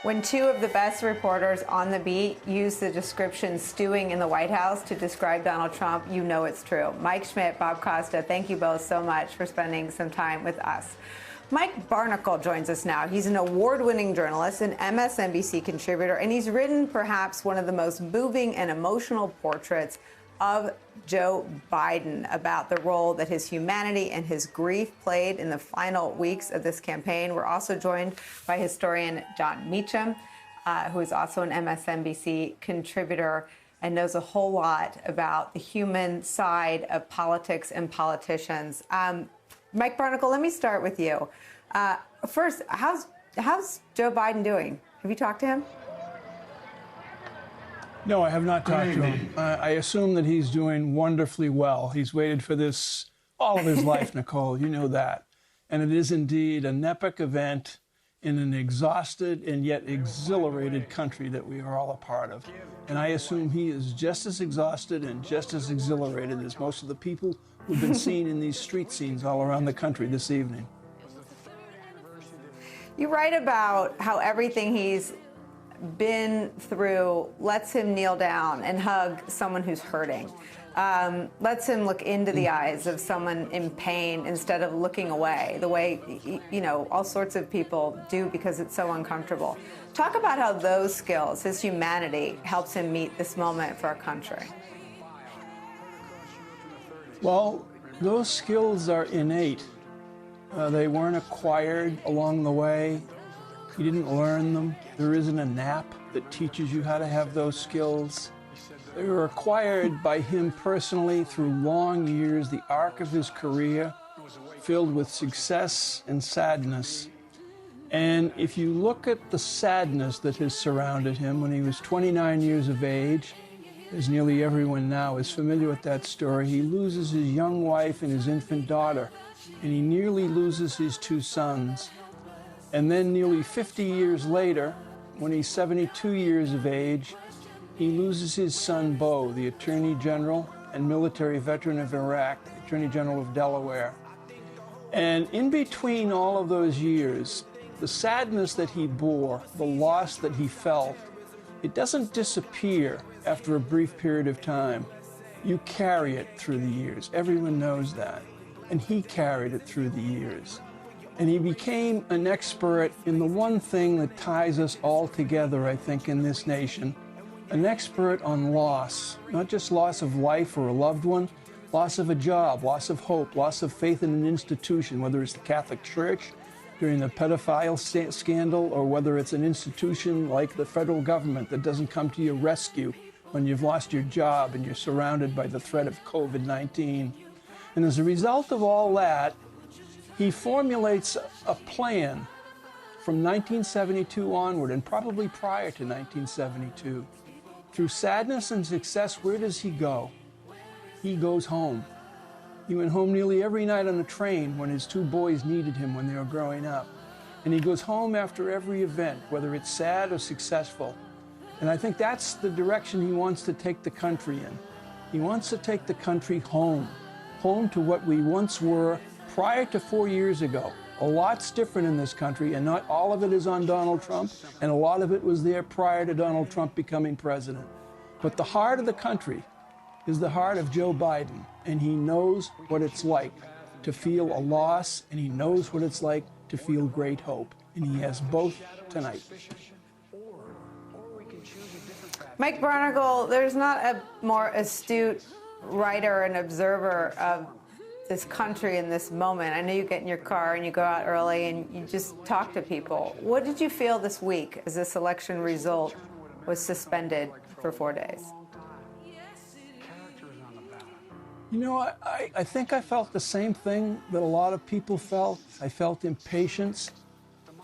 [SPEAKER 5] When two of the best reporters on the beat use the description stewing in the White House to describe Donald Trump, you know it's true. Mike Schmidt, Bob Costa, thank you both so much for spending some time with us. Mike Barnicle joins us now. He's an award-winning journalist, an MSNBC contributor, and he's written perhaps one of the most moving and emotional portraits of Joe Biden about the role that his humanity and his grief played in the final weeks of this campaign. We're also joined by historian Jon Meacham, who is also an MSNBC contributor and knows a whole lot about the human side of politics and politicians. Mike Barnicle, let me start with you. First, how's Joe Biden doing? Have you talked to him?
[SPEAKER 9] No, I have not talked to him. I assume that he's doing wonderfully well. He's waited for this all of his life, Nicole. You know that. And it is indeed an epic event in an exhausted and yet exhilarated country that we are all a part of. And I assume he is just as exhausted and just as exhilarated as most of the people who've been seen in these street scenes all around the country this evening.
[SPEAKER 5] You write about how everything he's been through lets him kneel down and hug someone who's hurting. lets him look into the eyes of someone in pain instead of looking away, the way, you know, all sorts of people do because it's so uncomfortable. Talk about how those skills, his humanity, helps him meet this moment for our country.
[SPEAKER 9] Well, those skills are innate. They weren't acquired along the way. You didn't learn them. There isn't a nap that teaches you how to have those skills. They were acquired by him personally through long years, the arc of his career, filled with success and sadness. And if you look at the sadness that has surrounded him when he was 29 years of age, as nearly everyone now is familiar with that story, he loses his young wife and his infant daughter, and he nearly loses his 2 sons. And then nearly 50 years later, when he's 72 years of age, he loses his son, Beau, the Attorney General and military veteran of Iraq, the Attorney General of Delaware. And in between all of those years, the sadness that he bore, the loss that he felt, it doesn't disappear after a brief period of time. You carry it through the years. Everyone knows that. And he carried it through the years. And he became an expert in the one thing that ties us all together, I think, in this nation. An expert on loss, not just loss of life or a loved one, loss of a job, loss of hope, loss of faith in an institution, whether it's the Catholic Church during the pedophile scandal or whether it's an institution like the federal government that doesn't come to your rescue when you've lost your job and you're surrounded by the threat of COVID-19. And as a result of all that, he formulates a plan from 1972 onward, and probably prior to 1972. Through sadness and success, where does he go? He goes home. He went home nearly every night on a train when his 2 boys needed him when they were growing up. And he goes home after every event, whether it's sad or successful. And I think that's the direction he wants to take the country in. He wants to take the country home, home to what we once were prior to 4 years ago. A lot's different in this country, and not all of it is on Donald Trump, and a lot of it was there prior to Donald Trump becoming president. But the heart of the country is the heart of Joe Biden, and he knows what it's like to feel a loss, and he knows what it's like to feel great hope, and he has both tonight.
[SPEAKER 5] Mike Barnicle, there's not a more astute writer and observer of this country in this moment. I know you get in your car and you go out early and you just talk to people. What did you feel this week as this election result was suspended for 4 days?
[SPEAKER 9] You know, I think I felt the same thing that a lot of people felt. I felt impatience.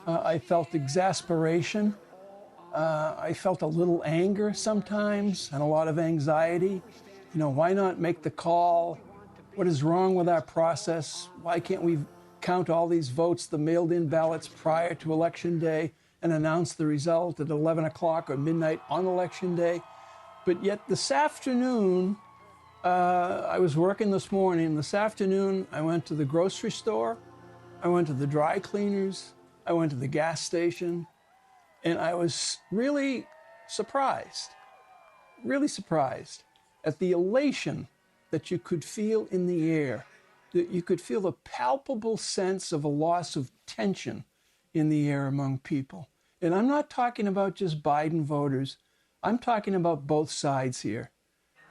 [SPEAKER 9] I felt exasperation. I felt a little anger sometimes and a lot of anxiety. You know, why not make the call? What is wrong with our process? Why can't we count all these votes, the mailed-in ballots prior to Election Day, and announce the result at 11 o'clock or midnight on Election Day? But yet this afternoon, I was working this morning. This afternoon, I went to the grocery store. I went to the dry cleaners. I went to the gas station. And I was really surprised at the elation that you could feel in the air, that you could feel a palpable sense of a loss of tension in the air among people. And I'm not talking about just Biden voters. I'm talking about both sides here.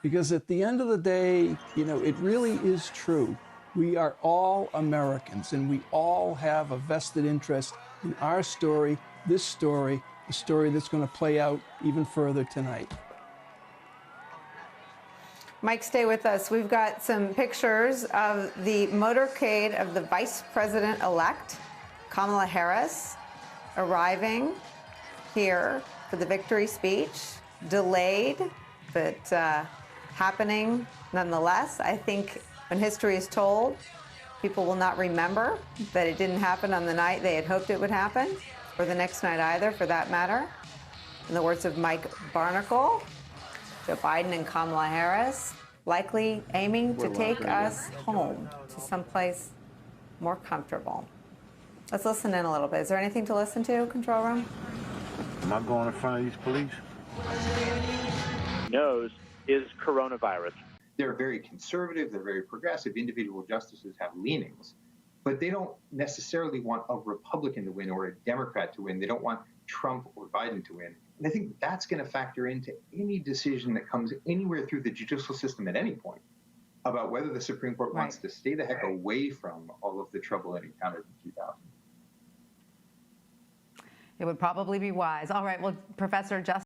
[SPEAKER 9] Because at the end of the day, you know, it really is true. We are all Americans, and we all have a vested interest in our story, this story, the story that's going to play out even further tonight.
[SPEAKER 5] Mike, stay with us. We've got some pictures of the motorcade of the Vice President-elect, Kamala Harris, arriving here for the victory speech. Delayed, but happening nonetheless. I think when history is told, people will not remember that it didn't happen on the night they had hoped it would happen, or the next night either, for that matter. In the words of Mike Barnicle, Joe Biden and Kamala Harris likely aiming to take us home to someplace more comfortable. Let's listen in a little bit. Is there anything to listen to, control room?
[SPEAKER 8] Am I going in front of these police?
[SPEAKER 13] Knows is coronavirus.
[SPEAKER 8] They're very conservative, they're very progressive. Individual justices have leanings, but they don't necessarily want a Republican to win or a Democrat to win. They don't want Trump or Biden to win. And I think that's going to factor into any decision that comes anywhere through the judicial system at any point about whether the Supreme Court wants to stay the heck away from all of the trouble it encountered in 2000.
[SPEAKER 13] It would probably be wise. All right, well, Professor Justin